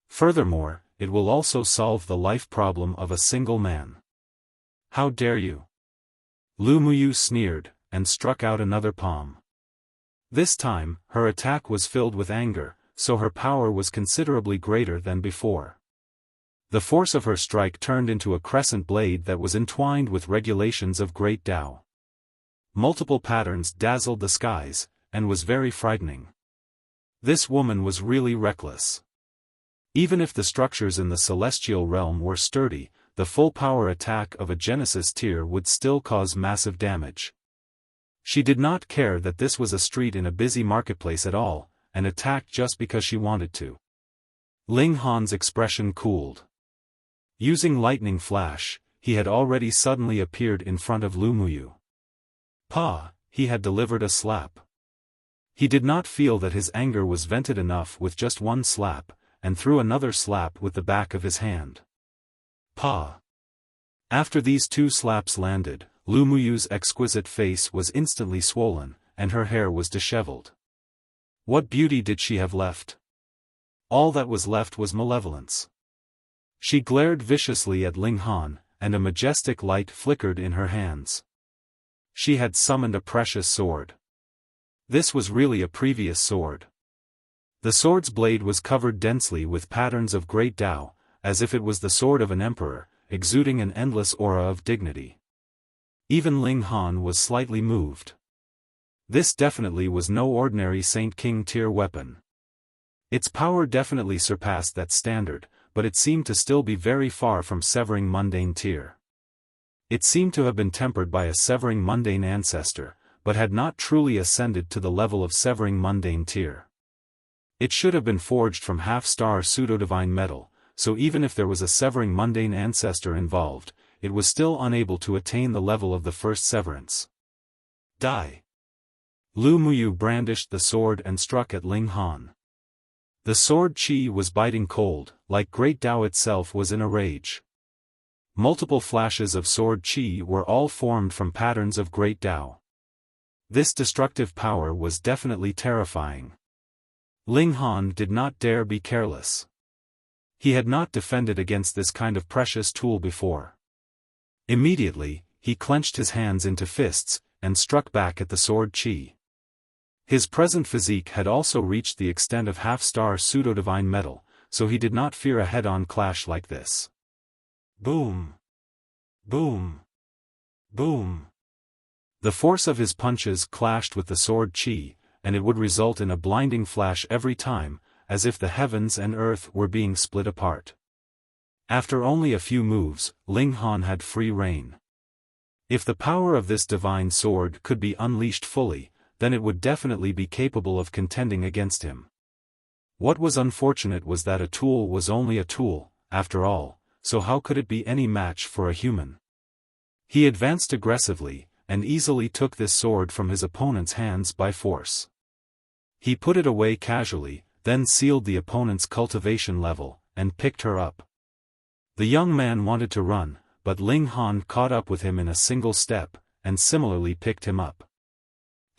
Furthermore, it will also solve the life problem of a single man." "How dare you?" Lu Muyu sneered, and struck out another palm. This time, her attack was filled with anger, so her power was considerably greater than before. The force of her strike turned into a crescent blade that was entwined with regulations of great Tao. Multiple patterns dazzled the skies, and was very frightening. This woman was really reckless. Even if the structures in the celestial realm were sturdy, the full power attack of a Genesis tier would still cause massive damage. She did not care that this was a street in a busy marketplace at all, and attacked just because she wanted to. Ling Han's expression cooled. Using lightning flash, he had already suddenly appeared in front of Lu Muyu. He had delivered a slap. He did not feel that his anger was vented enough with just one slap, and threw another slap with the back of his hand. After these two slaps landed, Lu Muyu's exquisite face was instantly swollen, and her hair was disheveled. What beauty did she have left? All that was left was malevolence. She glared viciously at Ling Han, and a majestic light flickered in her hands. She had summoned a precious sword. This was really a previous sword. The sword's blade was covered densely with patterns of great Tao, as if it was the sword of an emperor, exuding an endless aura of dignity. Even Ling Han was slightly moved. This definitely was no ordinary Saint King tier weapon. Its power definitely surpassed that standard, but it seemed to still be very far from severing Mundane tier. It seemed to have been tempered by a severing Mundane ancestor, but had not truly ascended to the level of severing mundane tier. It should have been forged from half-star pseudo-divine metal, so even if there was a severing mundane ancestor involved, it was still unable to attain the level of the first severance. Die! Lu Muyu brandished the sword and struck at Ling Han. The sword chi was biting cold, like Great Tao itself was in a rage. Multiple flashes of sword chi were all formed from patterns of Great Tao. This destructive power was definitely terrifying. Ling Han did not dare be careless. He had not defended against this kind of precious tool before. Immediately, he clenched his hands into fists, and struck back at the sword chi. His present physique had also reached the extent of half-star pseudo-divine metal, so he did not fear a head-on clash like this. Boom! Boom! Boom! The force of his punches clashed with the sword chi, and it would result in a blinding flash every time, as if the heavens and earth were being split apart. After only a few moves, Ling Han had free rein. If the power of this divine sword could be unleashed fully, then it would definitely be capable of contending against him. What was unfortunate was that a tool was only a tool, after all, so how could it be any match for a human? He advanced aggressively, and easily took this sword from his opponent's hands by force. He put it away casually, then sealed the opponent's cultivation level, and picked her up. The young man wanted to run, but Ling Han caught up with him in a single step, and similarly picked him up.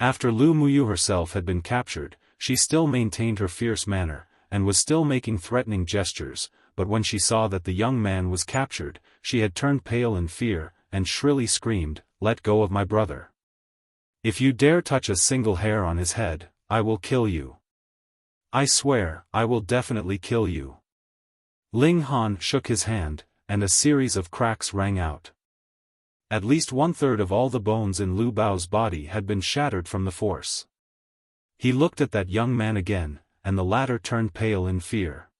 After Lu Muyu herself had been captured, she still maintained her fierce manner, and was still making threatening gestures, but when she saw that the young man was captured, she had turned pale in fear, and shrilly screamed, "Let go of my brother! If you dare touch a single hair on his head, I will kill you. I swear, I will definitely kill you." Ling Han shook his hand, and a series of cracks rang out. At least 1/3 of all the bones in Lu Bao's body had been shattered from the force. He looked at that young man again, and the latter turned pale in fear.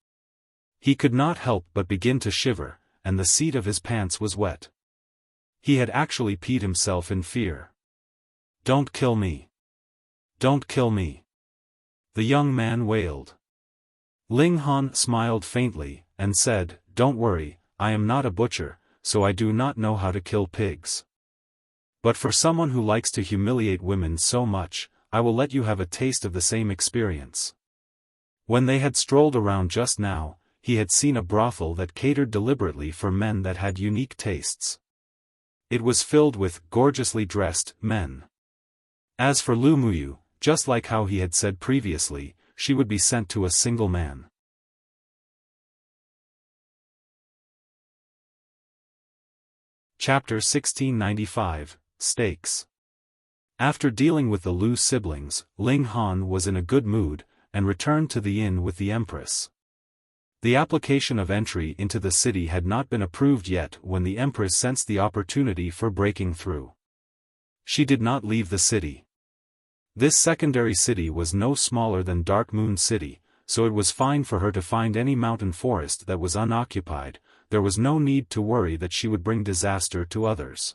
He could not help but begin to shiver, and the seat of his pants was wet. He had actually peed himself in fear. "Don't kill me! Don't kill me!" the young man wailed. Ling Han smiled faintly, and said, "Don't worry, I am not a butcher, so I do not know how to kill pigs. But for someone who likes to humiliate women so much, I will let you have a taste of the same experience." When they had strolled around just now, he had seen a brothel that catered deliberately for men that had unique tastes. It was filled with gorgeously dressed men. As for Lu Muyu, just like how he had said previously, she would be sent to a single man. Chapter 1695, Stakes. After dealing with the Lu siblings, Ling Han was in a good mood, and returned to the inn with the Empress. The application of entry into the city had not been approved yet when the Empress sensed the opportunity for breaking through. She did not leave the city. This secondary city was no smaller than Dark Moon City, so it was fine for her to find any mountain forest that was unoccupied. There was no need to worry that she would bring disaster to others.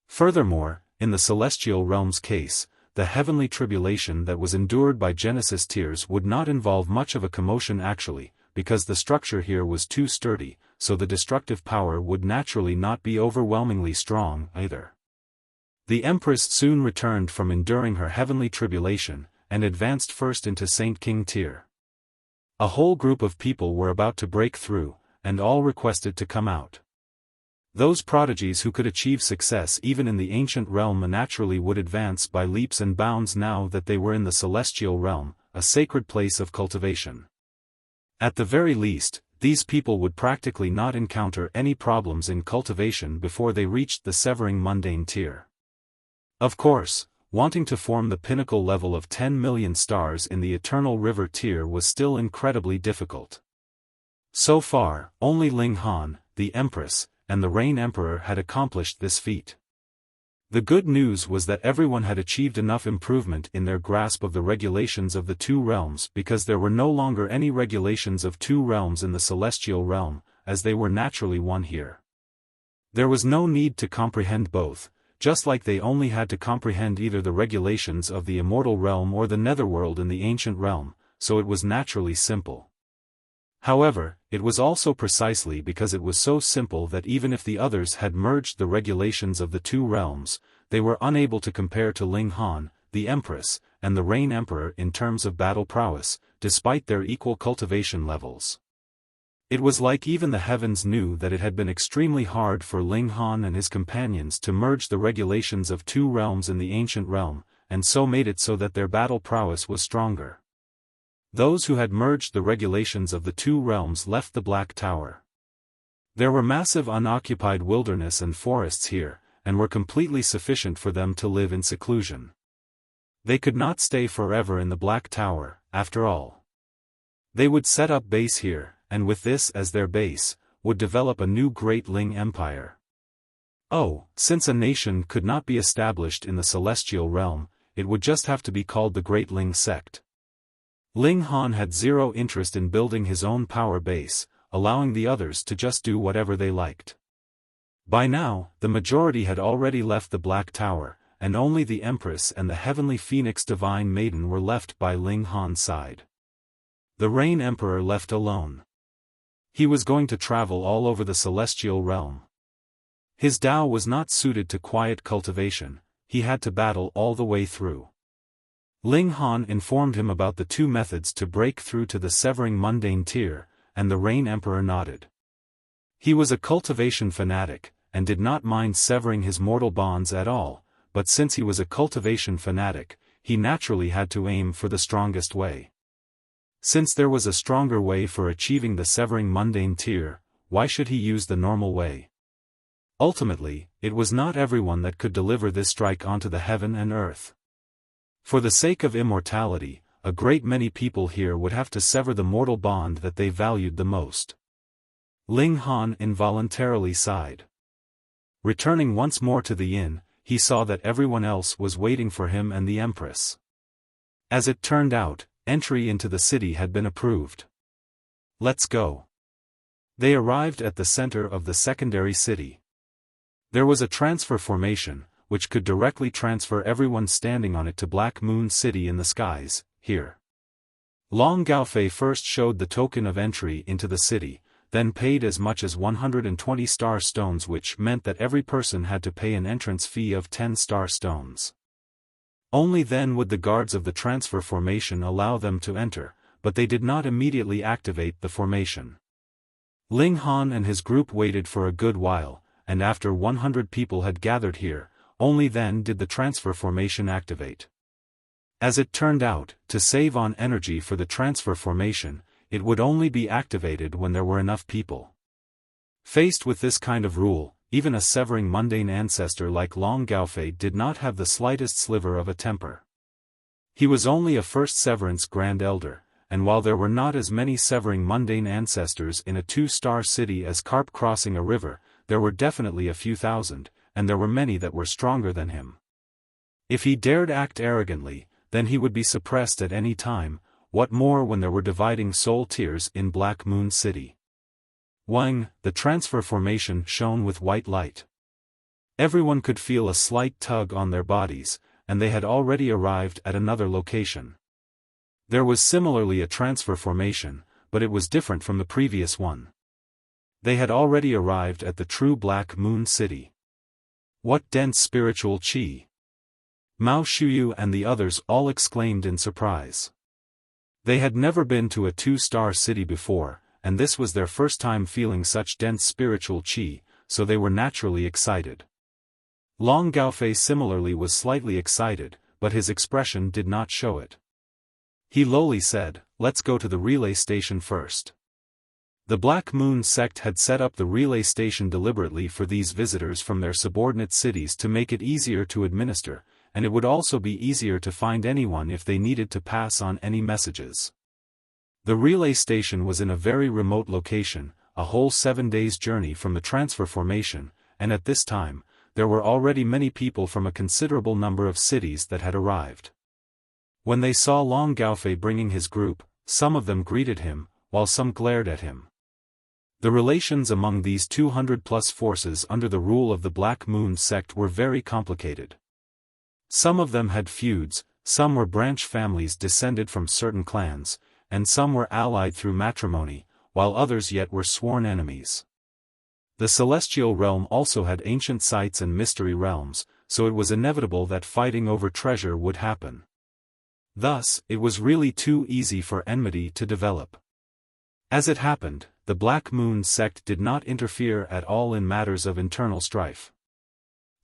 Furthermore, in the celestial realm's case, the heavenly tribulation that was endured by Genesis tiers would not involve much of a commotion actually, because the structure here was too sturdy, so the destructive power would naturally not be overwhelmingly strong either. The Empress soon returned from enduring her heavenly tribulation, and advanced first into Saint King tier. A whole group of people were about to break through, and all requested to come out. Those prodigies who could achieve success even in the ancient realm naturally would advance by leaps and bounds now that they were in the celestial realm, a sacred place of cultivation. At the very least, these people would practically not encounter any problems in cultivation before they reached the severing mundane tier. Of course, wanting to form the pinnacle level of 10 million stars in the Eternal River tier was still incredibly difficult. So far, only Ling Han, the Empress, and the Rain Emperor had accomplished this feat. The good news was that everyone had achieved enough improvement in their grasp of the regulations of the two realms because there were no longer any regulations of two realms in the celestial realm, as they were naturally one here. There was no need to comprehend both, just like they only had to comprehend either the regulations of the immortal realm or the netherworld in the ancient realm, so it was naturally simple. However, it was also precisely because it was so simple that even if the others had merged the regulations of the two realms, they were unable to compare to Ling Han, the Empress, and the Rain Emperor in terms of battle prowess, despite their equal cultivation levels. It was like even the heavens knew that it had been extremely hard for Ling Han and his companions to merge the regulations of two realms in the ancient realm, and so made it so that their battle prowess was stronger. Those who had merged the regulations of the two realms left the Black Tower. There were massive unoccupied wilderness and forests here, and were completely sufficient for them to live in seclusion. They could not stay forever in the Black Tower, after all. They would set up base here, and with this as their base, would develop a new Great Ling Empire. Oh, since a nation could not be established in the celestial realm, it would just have to be called the Great Ling Sect. Ling Han had zero interest in building his own power base, allowing the others to just do whatever they liked. By now, the majority had already left the Black Tower, and only the Empress and the Heavenly Phoenix Divine Maiden were left by Ling Han's side. The Rain Emperor left alone. He was going to travel all over the celestial realm. His Tao was not suited to quiet cultivation, he had to battle all the way through. Ling Han informed him about the two methods to break through to the severing mundane tier, and the Rain Emperor nodded. He was a cultivation fanatic, and did not mind severing his mortal bonds at all, but since he was a cultivation fanatic, he naturally had to aim for the strongest way. Since there was a stronger way for achieving the severing mundane tier, why should he use the normal way? Ultimately, it was not everyone that could deliver this strike onto the heaven and earth. For the sake of immortality, a great many people here would have to sever the mortal bond that they valued the most. Ling Han involuntarily sighed. Returning once more to the inn, he saw that everyone else was waiting for him and the Empress. As it turned out, entry into the city had been approved. Let's go. They arrived at the center of the secondary city. There was a transfer formation, which could directly transfer everyone standing on it to Black Moon City in the skies, here. Long Gaofei first showed the token of entry into the city, then paid as much as 120 star stones, which meant that every person had to pay an entrance fee of 10 star stones. Only then would the guards of the transfer formation allow them to enter, but they did not immediately activate the formation. Ling Han and his group waited for a good while, and after 100 people had gathered here, only then did the transfer formation activate. As it turned out, to save on energy for the transfer formation, it would only be activated when there were enough people. Faced with this kind of rule, even a severing mundane ancestor like Long Gaofei did not have the slightest sliver of a temper. He was only a first severance Grand Elder, and while there were not as many severing mundane ancestors in a 2-star city as carp crossing a river, there were definitely a few thousand, and there were many that were stronger than him. If he dared act arrogantly, then he would be suppressed at any time, what more when there were dividing soul tiers in Black Moon City. Wang, the transfer formation shone with white light. Everyone could feel a slight tug on their bodies, and they had already arrived at another location. There was similarly a transfer formation, but it was different from the previous one. They had already arrived at the true Black Moon City. What dense spiritual qi! Mao Shuyu and the others all exclaimed in surprise. They had never been to a 2-star city before, and this was their first time feeling such dense spiritual qi, so they were naturally excited. Long Gaofei similarly was slightly excited, but his expression did not show it. He lowly said, "Let's go to the relay station first." The Black Moon sect had set up the relay station deliberately for these visitors from their subordinate cities to make it easier to administer, and it would also be easier to find anyone if they needed to pass on any messages. The relay station was in a very remote location, a whole 7 days' journey from the transfer formation, and at this time, there were already many people from a considerable number of cities that had arrived. When they saw Long Gaofei bringing his group, some of them greeted him, while some glared at him. The relations among these 200-plus forces under the rule of the Black Moon sect were very complicated. Some of them had feuds, some were branch families descended from certain clans, and some were allied through matrimony, while others yet were sworn enemies. The celestial realm also had ancient sites and mystery realms, so it was inevitable that fighting over treasure would happen. Thus, it was really too easy for enmity to develop. As it happened, the Black Moon sect did not interfere at all in matters of internal strife.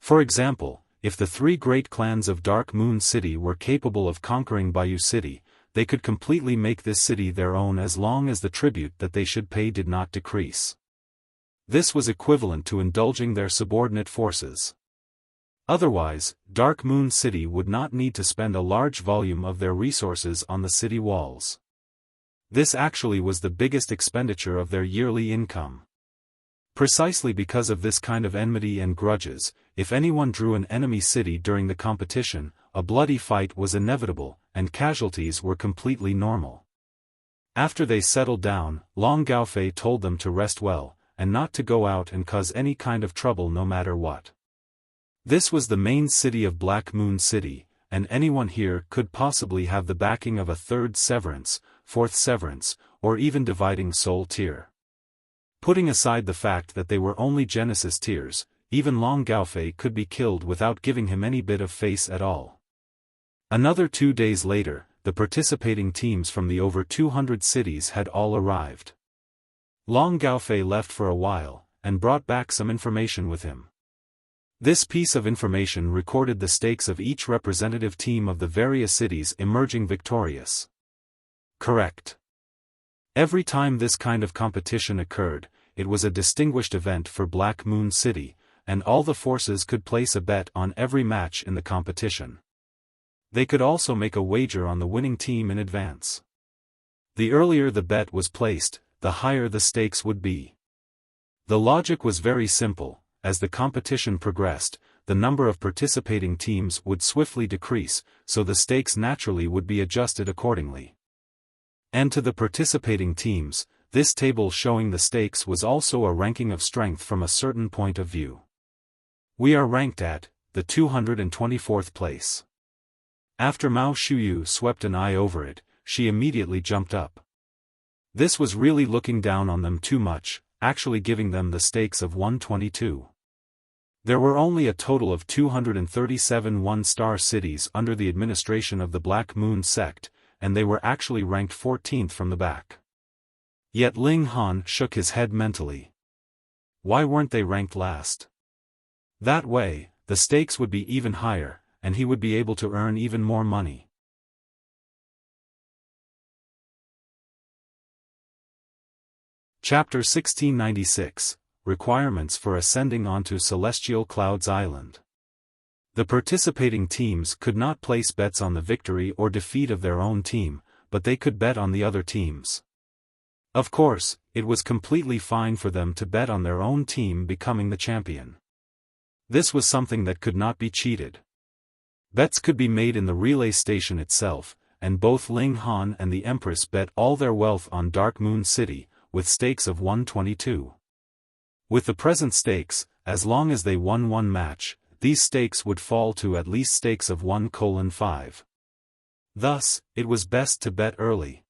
For example, if the three great clans of Dark Moon City were capable of conquering Bayou City, they could completely make this city their own as long as the tribute that they should pay did not decrease. This was equivalent to indulging their subordinate forces. Otherwise, Dark Moon City would not need to spend a large volume of their resources on the city walls. This actually was the biggest expenditure of their yearly income. Precisely because of this kind of enmity and grudges, if anyone drew an enemy city during the competition, a bloody fight was inevitable, and casualties were completely normal. After they settled down, Long Gaofei told them to rest well, and not to go out and cause any kind of trouble no matter what. This was the main city of Black Moon City, and anyone here could possibly have the backing of a third severance, fourth severance, or even dividing soul tier. Putting aside the fact that they were only Genesis tiers, even Long Gaofei could be killed without giving him any bit of face at all. Another 2 days later, the participating teams from the over 200 cities had all arrived. Long Gaofei left for a while, and brought back some information with him. This piece of information recorded the stakes of each representative team of the various cities emerging victorious. Correct. Every time this kind of competition occurred, it was a distinguished event for Black Moon City, and all the forces could place a bet on every match in the competition. They could also make a wager on the winning team in advance. The earlier the bet was placed, the higher the stakes would be. The logic was very simple. As the competition progressed, the number of participating teams would swiftly decrease, so the stakes naturally would be adjusted accordingly. And to the participating teams, this table showing the stakes was also a ranking of strength from a certain point of view. We are ranked at the 224th place. After Mao Shuyu swept an eye over it, she immediately jumped up. This was really looking down on them too much, actually giving them the stakes of 122. There were only a total of 237 one-star cities under the administration of the Black Moon sect, and they were actually ranked 14th from the back. Yet Ling Han shook his head mentally. Why weren't they ranked last? That way, the stakes would be even higher, and he would be able to earn even more money. Chapter 1696, Requirements for Ascending onto Celestial Clouds Island. The participating teams could not place bets on the victory or defeat of their own team, but they could bet on the other teams. Of course, it was completely fine for them to bet on their own team becoming the champion. This was something that could not be cheated. Bets could be made in the relay station itself, and both Ling Han and the Empress bet all their wealth on Dark Moon City, with stakes of 122. With the present stakes, as long as they won one match, these stakes would fall to at least stakes of 1:5. Thus, it was best to bet early.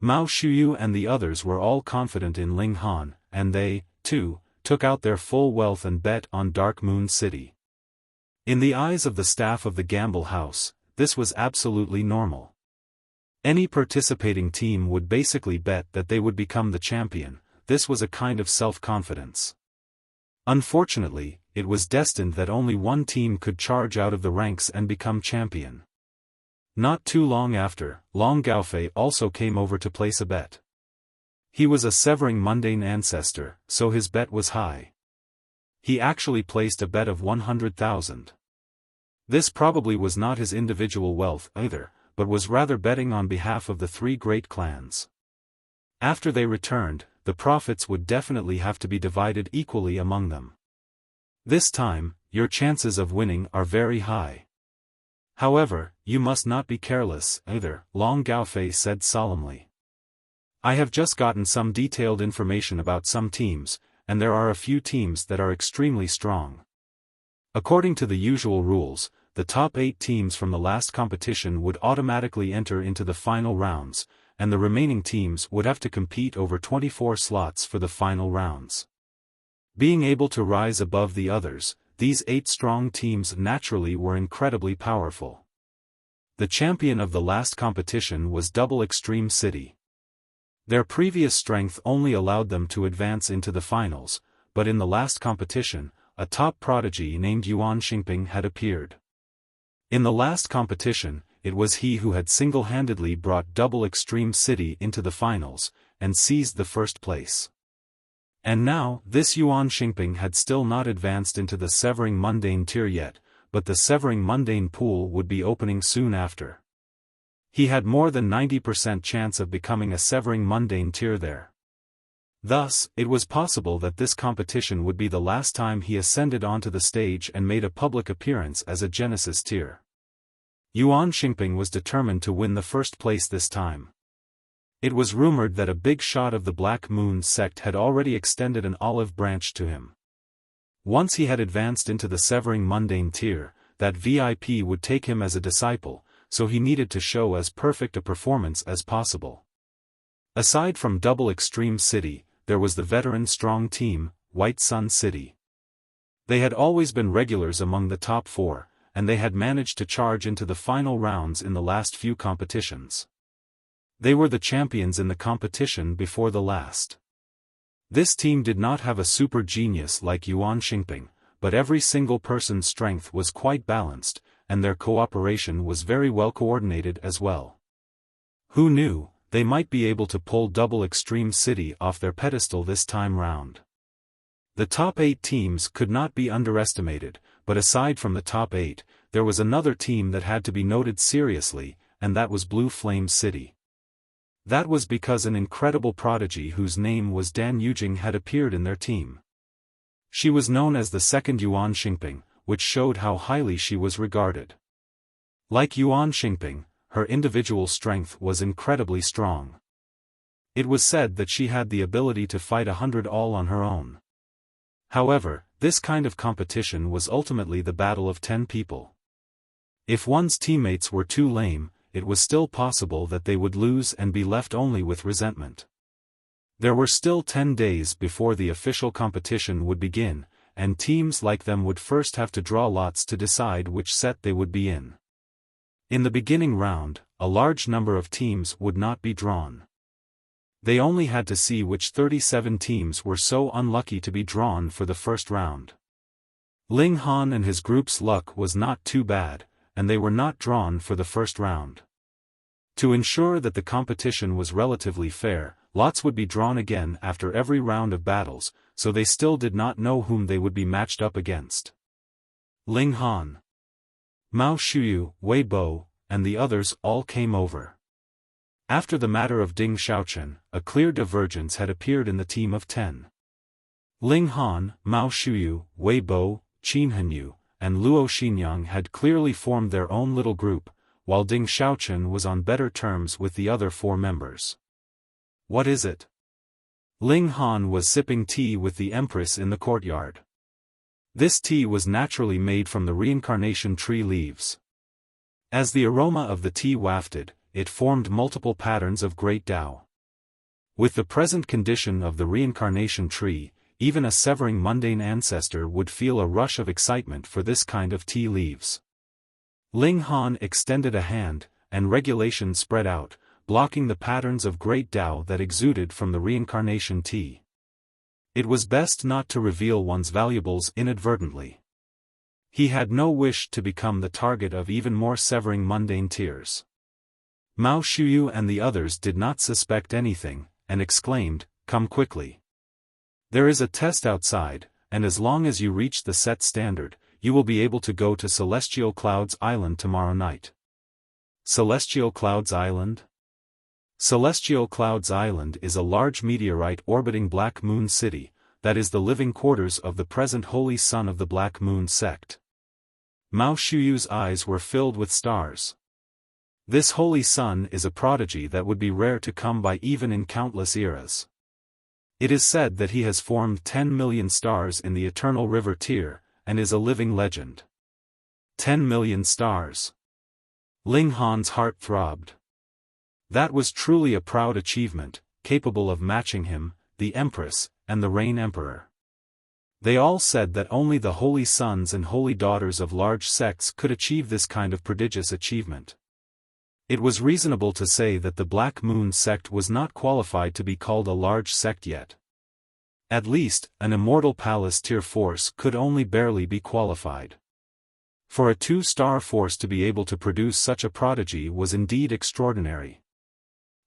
Mao Shuyu and the others were all confident in Ling Han, and they, too, took out their full wealth and bet on Dark Moon City. In the eyes of the staff of the Gamble House, this was absolutely normal. Any participating team would basically bet that they would become the champion. This was a kind of self-confidence. Unfortunately, it was destined that only one team could charge out of the ranks and become champion. Not too long after, Long Gaofei also came over to place a bet. He was a severing mundane ancestor, so his bet was high. He actually placed a bet of 100,000. This probably was not his individual wealth either, but was rather betting on behalf of the three great clans. After they returned, the profits would definitely have to be divided equally among them. This time, your chances of winning are very high. However, you must not be careless either, Long Gaofei said solemnly. I have just gotten some detailed information about some teams, and there are a few teams that are extremely strong. According to the usual rules, the top 8 teams from the last competition would automatically enter into the final rounds, and the remaining teams would have to compete over 24 slots for the final rounds. Being able to rise above the others, these 8 strong teams naturally were incredibly powerful. The champion of the last competition was Double Extreme City. Their previous strength only allowed them to advance into the finals, but in the last competition, a top prodigy named Yuan Xingping had appeared. In the last competition, it was he who had single-handedly brought Double Extreme City into the finals, and seized the first place. And now, this Yuan Xingping had still not advanced into the Severing Mundane tier yet, but the Severing Mundane pool would be opening soon after. He had more than 90% chance of becoming a Severing Mundane tier there. Thus, it was possible that this competition would be the last time he ascended onto the stage and made a public appearance as a Genesis tier. Yuan Xingping was determined to win the first place this time. It was rumored that a big shot of the Black Moon sect had already extended an olive branch to him. Once he had advanced into the Severing Mundane tier, that VIP would take him as a disciple, so he needed to show as perfect a performance as possible. Aside from Double Extreme City, there was the veteran strong team, White Sun City. They had always been regulars among the top 4, and they had managed to charge into the final rounds in the last few competitions. They were the champions in the competition before the last. This team did not have a super genius like Yuan Xingping, but every single person's strength was quite balanced, and their cooperation was very well coordinated as well. Who knew, they might be able to pull Double Extreme City off their pedestal this time round. The top 8 teams could not be underestimated, but aside from the top 8, there was another team that had to be noted seriously, and that was Blue Flame City. That was because an incredible prodigy whose name was Dan Yujing had appeared in their team. She was known as the second Yuan Xingping, which showed how highly she was regarded. Like Yuan Xingping, her individual strength was incredibly strong. It was said that she had the ability to fight 100 all on her own. However, this kind of competition was ultimately the battle of 10 people. If one's teammates were too lame, it was still possible that they would lose and be left only with resentment. There were still 10 days before the official competition would begin, and teams like them would first have to draw lots to decide which set they would be in. In the beginning round, a large number of teams would not be drawn. They only had to see which 37 teams were so unlucky to be drawn for the first round. Ling Han and his group's luck was not too bad, and they were not drawn for the first round. To ensure that the competition was relatively fair, lots would be drawn again after every round of battles, so they still did not know whom they would be matched up against. Ling Han, Mao Shuyu, Wei Bo, and the others all came over. After the matter of Ding Xiaochen, a clear divergence had appeared in the team of 10. Ling Han, Mao Shuyu, Wei Bo, Qin Hanyu, and Luo Xinyang had clearly formed their own little group, while Ding Xiaochen was on better terms with the other 4 members. What is it? Ling Han was sipping tea with the Empress in the courtyard. This tea was naturally made from the reincarnation tree leaves. As the aroma of the tea wafted, it formed multiple patterns of great Tao. With the present condition of the reincarnation tree, even a severing mundane ancestor would feel a rush of excitement for this kind of tea leaves. Ling Han extended a hand, and regulation spread out, blocking the patterns of great Tao that exuded from the reincarnation tea. It was best not to reveal one's valuables inadvertently. He had no wish to become the target of even more severing mundane tears. Mao Shuyu and the others did not suspect anything, and exclaimed, "Come quickly. There is a test outside, and as long as you reach the set standard, you will be able to go to Celestial Clouds Island tomorrow night." Celestial Clouds Island? Celestial Clouds Island is a large meteorite orbiting Black Moon City, that is the living quarters of the present Holy Son of the Black Moon sect. Mao Shuyu's eyes were filled with stars. This holy sun is a prodigy that would be rare to come by even in countless eras. It is said that he has formed 10 million stars in the eternal river Tyr, and is a living legend. 10 million stars. Ling Han's heart throbbed. That was truly a proud achievement, capable of matching him, the Empress, and the Rain Emperor. They all said that only the holy sons and holy daughters of large sects could achieve this kind of prodigious achievement. It was reasonable to say that the Black Moon sect was not qualified to be called a large sect yet. At least, an immortal palace tier force could only barely be qualified. For a 2-star force to be able to produce such a prodigy was indeed extraordinary.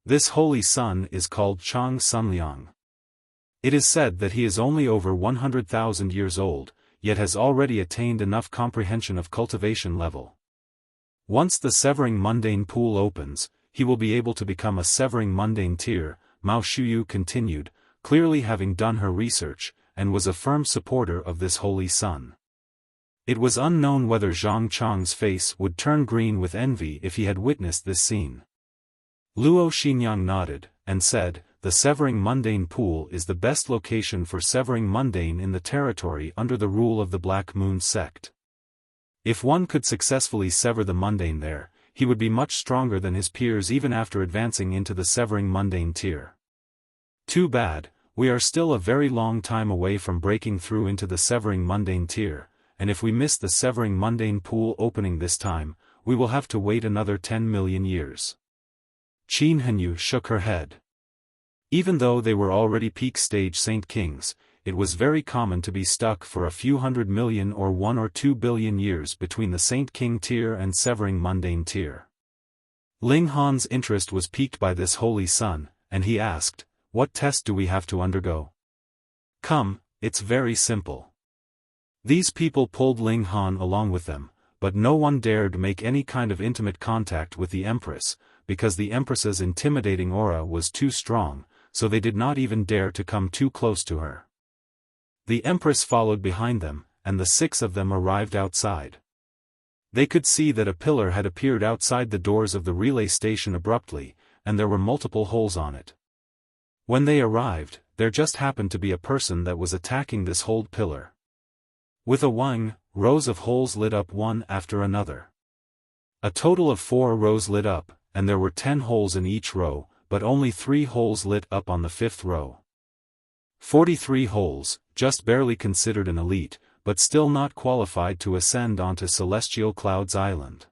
This holy sun is called Chang Sunliang. It is said that he is only over 100,000 years old, yet has already attained enough comprehension of cultivation level. Once the Severing Mundane pool opens, he will be able to become a Severing Mundane tier, Mao Shuyu continued, clearly having done her research, and was a firm supporter of this holy sun. It was unknown whether Zhang Chang's face would turn green with envy if he had witnessed this scene. Luo Xinyang nodded, and said, "The Severing Mundane pool is the best location for Severing Mundane in the territory under the rule of the Black Moon sect. If one could successfully sever the mundane there, he would be much stronger than his peers even after advancing into the Severing Mundane tier. Too bad, we are still a very long time away from breaking through into the Severing Mundane tier, and if we miss the Severing Mundane pool opening this time, we will have to wait another 10 million years." Qin Hanyu shook her head. Even though they were already peak stage Saint Kings, it was very common to be stuck for a few 100 million or 1 or 2 billion years between the Saint King tier and Severing Mundane tier. Ling Han's interest was piqued by this holy sun, and he asked, "What test do we have to undergo?" "Come, it's very simple." These people pulled Ling Han along with them, but no one dared make any kind of intimate contact with the Empress, because the Empress's intimidating aura was too strong, so they did not even dare to come too close to her. The Empress followed behind them, and the 6 of them arrived outside. They could see that a pillar had appeared outside the doors of the relay station abruptly, and there were multiple holes on it. When they arrived, there just happened to be a person that was attacking this holed pillar. With a wang, rows of holes lit up one after another. A total of 4 rows lit up, and there were 10 holes in each row, but only 3 holes lit up on the 5th row. 43 holes, just barely considered an elite, but still not qualified to ascend onto Celestial Clouds Island.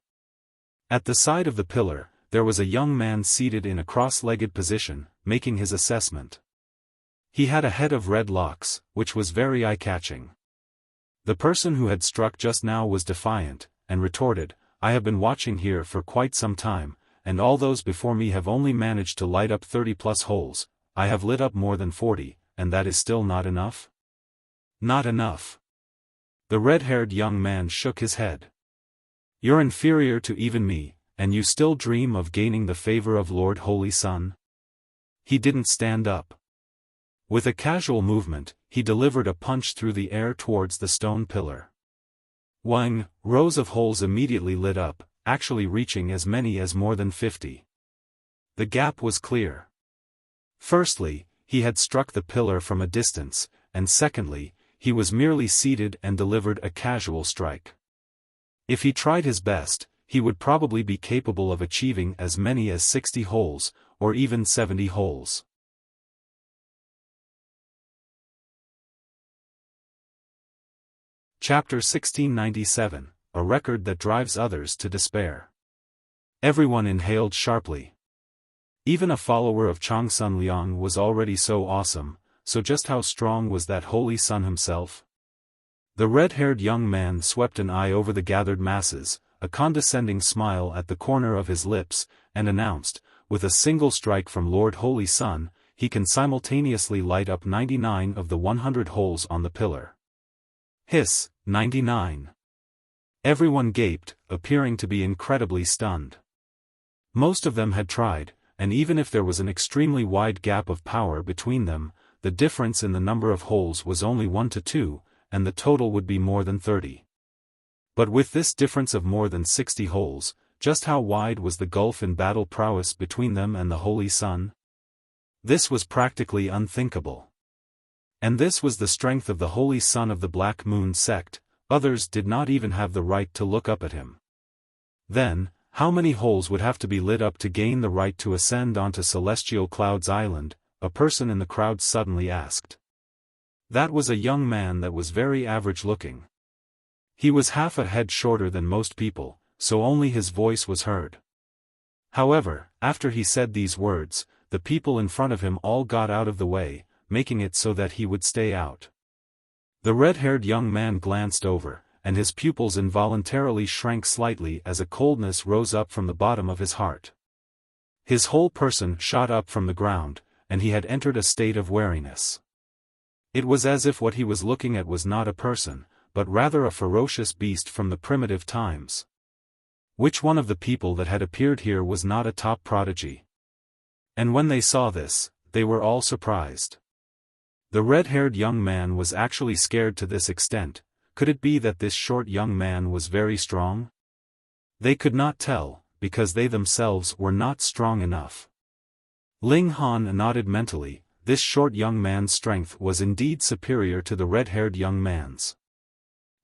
At the side of the pillar, there was a young man seated in a cross-legged position, making his assessment. He had a head of red locks, which was very eye-catching. The person who had struck just now was defiant, and retorted, "I have been watching here for quite some time, and all those before me have only managed to light up 30+ holes, I have lit up more than 40, and that is still not enough?" "Not enough." The red-haired young man shook his head. "You're inferior to even me, and you still dream of gaining the favor of Lord Holy Sun?" He didn't stand up. With a casual movement, he delivered a punch through the air towards the stone pillar. Wang, rows of holes immediately lit up, actually reaching as many as more than 50. The gap was clear. Firstly, he had struck the pillar from a distance, and secondly, he was merely seated and delivered a casual strike. If he tried his best, he would probably be capable of achieving as many as 60 holes, or even 70 holes. Chapter 1697, A Record That Drives Others to Despair. Everyone inhaled sharply. Even a follower of Chang Sunliang was already so awesome, so just how strong was that holy sun himself? The red-haired young man swept an eye over the gathered masses, a condescending smile at the corner of his lips, and announced, "With a single strike from Lord Holy Sun, he can simultaneously light up 99 of the 100 holes on the pillar." Hiss, 99. Everyone gaped, appearing to be incredibly stunned. Most of them had tried, and even if there was an extremely wide gap of power between them, the difference in the number of holes was only 1 to 2, and the total would be more than 30. But with this difference of more than 60 holes, just how wide was the gulf in battle prowess between them and the Holy Sun? This was practically unthinkable. And this was the strength of the Holy Son of the Black Moon sect, others did not even have the right to look up at him. Then, how many holes would have to be lit up to gain the right to ascend onto Celestial Clouds Island? A person in the crowd suddenly asked. That was a young man that was very average looking. He was half a head shorter than most people, so only his voice was heard. However, after he said these words, the people in front of him all got out of the way, making it so that he would stay out. The red-haired young man glanced over, and his pupils involuntarily shrank slightly as a coldness rose up from the bottom of his heart. His whole person shot up from the ground, and he had entered a state of wariness. It was as if what he was looking at was not a person, but rather a ferocious beast from the primitive times. Which one of the people that had appeared here was not a top prodigy? And when they saw this, they were all surprised. The red-haired young man was actually scared to this extent. Could it be that this short young man was very strong? They could not tell, because they themselves were not strong enough. Ling Han nodded mentally. This short young man's strength was indeed superior to the red-haired young man's.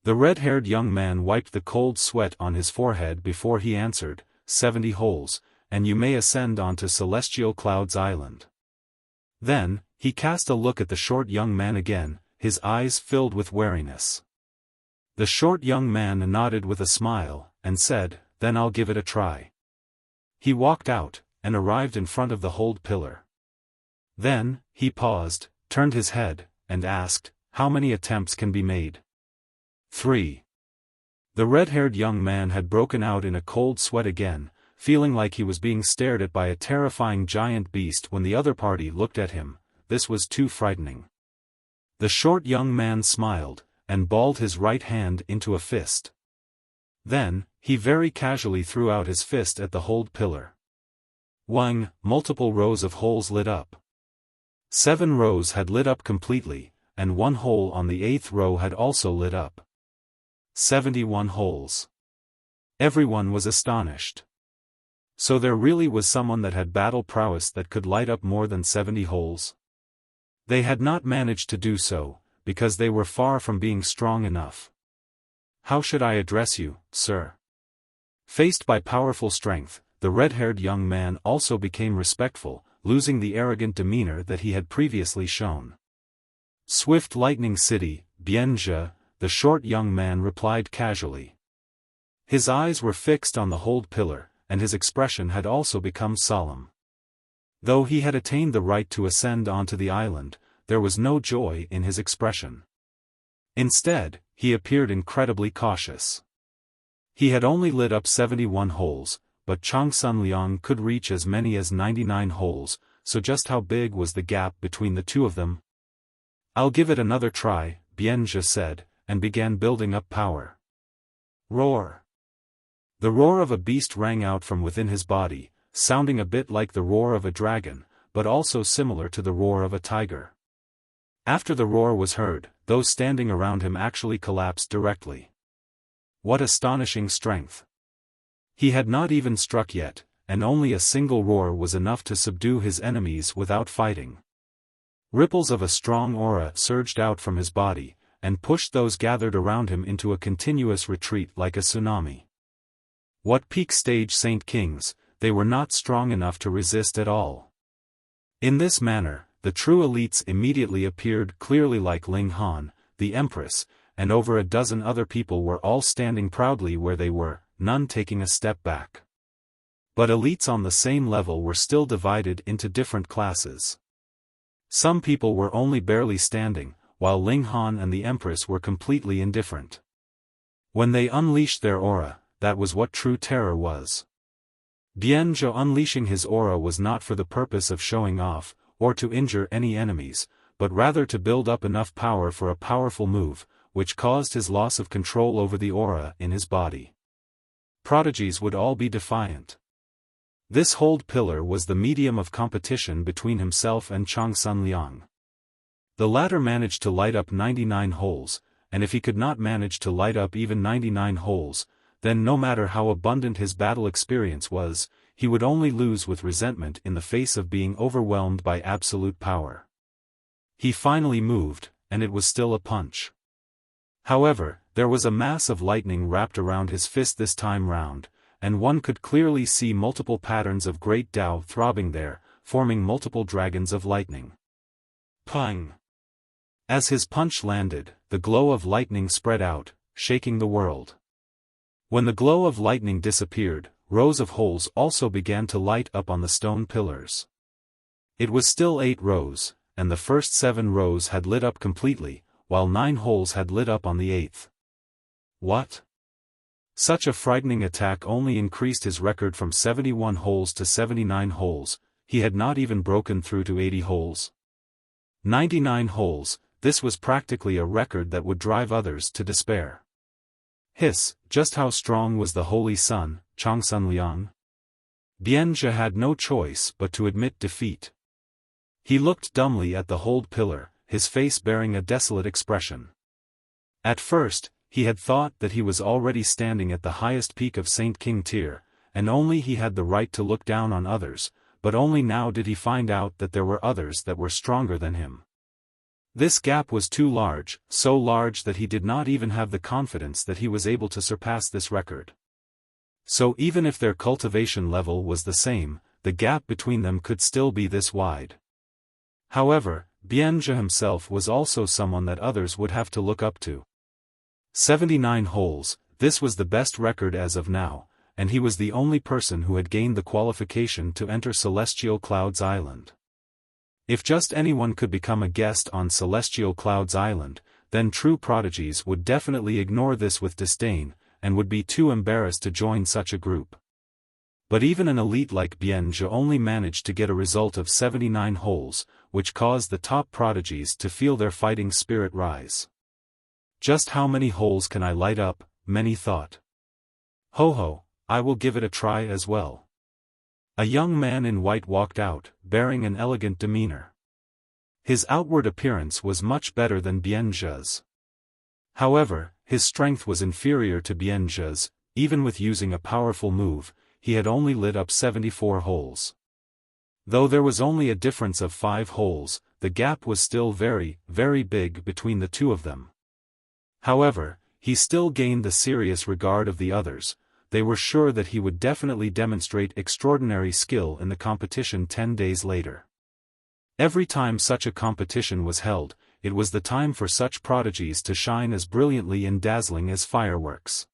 The red-haired young man wiped the cold sweat on his forehead before he answered, 70 holes, and you may ascend onto Celestial Clouds Island. Then, he cast a look at the short young man again, his eyes filled with wariness. The short young man nodded with a smile, and said, then I'll give it a try. He walked out, and arrived in front of the hold pillar. Then, he paused, turned his head, and asked, how many attempts can be made? 3. The red-haired young man had broken out in a cold sweat again, feeling like he was being stared at by a terrifying giant beast when the other party looked at him. This was too frightening. The short young man smiled, and balled his right hand into a fist. Then, he very casually threw out his fist at the hold pillar. Wang, multiple rows of holes lit up. 7 rows had lit up completely, and 1 hole on the 8th row had also lit up. 71 holes. Everyone was astonished. So there really was someone that had battle prowess that could light up more than 70 holes? They had not managed to do so, because they were far from being strong enough. How should I address you, sir? Faced by powerful strength, the red-haired young man also became respectful, losing the arrogant demeanor that he had previously shown. Swift Lightning City, Bianzhe, the short young man replied casually. His eyes were fixed on the hold pillar, and his expression had also become solemn. Though he had attained the right to ascend onto the island, there was no joy in his expression. Instead, he appeared incredibly cautious. He had only lit up 71 holes, but Changsun Liang could reach as many as 99 holes, so just how big was the gap between the two of them? I'll give it another try, Bianzhe said, and began building up power. Roar! The roar of a beast rang out from within his body, sounding a bit like the roar of a dragon, but also similar to the roar of a tiger. After the roar was heard, those standing around him actually collapsed directly. What astonishing strength! He had not even struck yet, and only a single roar was enough to subdue his enemies without fighting. Ripples of a strong aura surged out from his body, and pushed those gathered around him into a continuous retreat like a tsunami. What peak stage Saint Kings, they were not strong enough to resist at all. In this manner, the true elites immediately appeared clearly like Ling Han, the Empress, and over a dozen other people were all standing proudly where they were, none taking a step back. But elites on the same level were still divided into different classes. Some people were only barely standing, while Ling Han and the Empress were completely indifferent. When they unleashed their aura, that was what true terror was. Bianzhe unleashing his aura was not for the purpose of showing off, or to injure any enemies, but rather to build up enough power for a powerful move, which caused his loss of control over the aura in his body. Prodigies would all be defiant. This hold pillar was the medium of competition between himself and Changsun Liang. The latter managed to light up 99 holes, and if he could not manage to light up even 99 holes, then no matter how abundant his battle experience was, he would only lose with resentment in the face of being overwhelmed by absolute power. He finally moved, and it was still a punch. However, there was a mass of lightning wrapped around his fist this time round, and one could clearly see multiple patterns of great Tao throbbing there, forming multiple dragons of lightning. Pang! As his punch landed, the glow of lightning spread out, shaking the world. When the glow of lightning disappeared, rows of holes also began to light up on the stone pillars. It was still 8 rows, and the first 7 rows had lit up completely, while 9 holes had lit up on the 8th. What? Such a frightening attack only increased his record from 71 holes to 79 holes, he had not even broken through to 80 holes. 99 holes, this was practically a record that would drive others to despair. Hiss, just how strong was the Holy Sun, Changsun Liang? Bianzhe had no choice but to admit defeat. He looked dumbly at the holed pillar, his face bearing a desolate expression. At first, he had thought that he was already standing at the highest peak of Saint King Tier, and only he had the right to look down on others, but only now did he find out that there were others that were stronger than him. This gap was too large, so large that he did not even have the confidence that he was able to surpass this record. So even if their cultivation level was the same, the gap between them could still be this wide. However, Bianzhe himself was also someone that others would have to look up to. 79 holes, this was the best record as of now, and he was the only person who had gained the qualification to enter Celestial Clouds Island. If just anyone could become a guest on Celestial Clouds Island, then true prodigies would definitely ignore this with disdain, and would be too embarrassed to join such a group. But even an elite like Bianzhe only managed to get a result of 79 holes, which caused the top prodigies to feel their fighting spirit rise. Just how many holes can I light up, many thought. Ho, I will give it a try as well. A young man in white walked out, bearing an elegant demeanor. His outward appearance was much better than Bianzhe's. However, his strength was inferior to Bianzhe's. Even with using a powerful move, he had only lit up 74 holes. Though there was only a difference of 5 holes, the gap was still very, very big between the two of them. However, he still gained the serious regard of the others. They were sure that he would definitely demonstrate extraordinary skill in the competition 10 days later. Every time such a competition was held, it was the time for such prodigies to shine as brilliantly and dazzling as fireworks.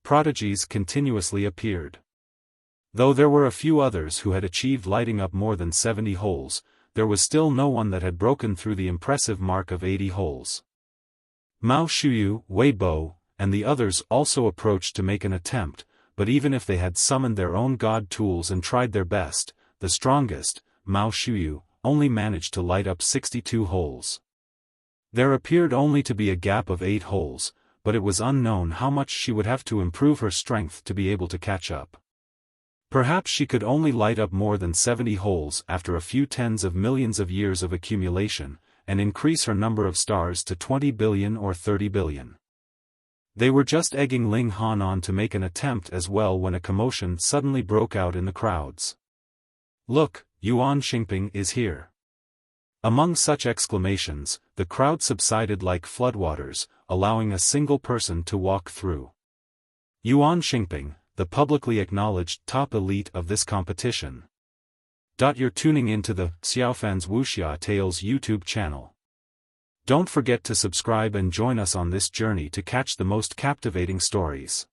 Prodigies continuously appeared. Though there were a few others who had achieved lighting up more than 70 holes, there was still no one that had broken through the impressive mark of 80 holes. Mao Shuyu, Wei Bo, and the others also approached to make an attempt, but even if they had summoned their own god tools and tried their best, the strongest, Mao Shuyu, only managed to light up 62 holes. There appeared only to be a gap of 8 holes, but it was unknown how much she would have to improve her strength to be able to catch up. Perhaps she could only light up more than 70 holes after a few tens of millions of years of accumulation, and increase her number of stars to 20 billion or 30 billion. They were just egging Ling Han on to make an attempt as well when a commotion suddenly broke out in the crowds. Look, Yuan Xingping is here. Among such exclamations, the crowd subsided like floodwaters, allowing a single person to walk through. Yuan Xingping, the publicly acknowledged top elite of this competition. You're tuning into the Xiaofan's Wuxia Tales YouTube channel. Don't forget to subscribe and join us on this journey to catch the most captivating stories.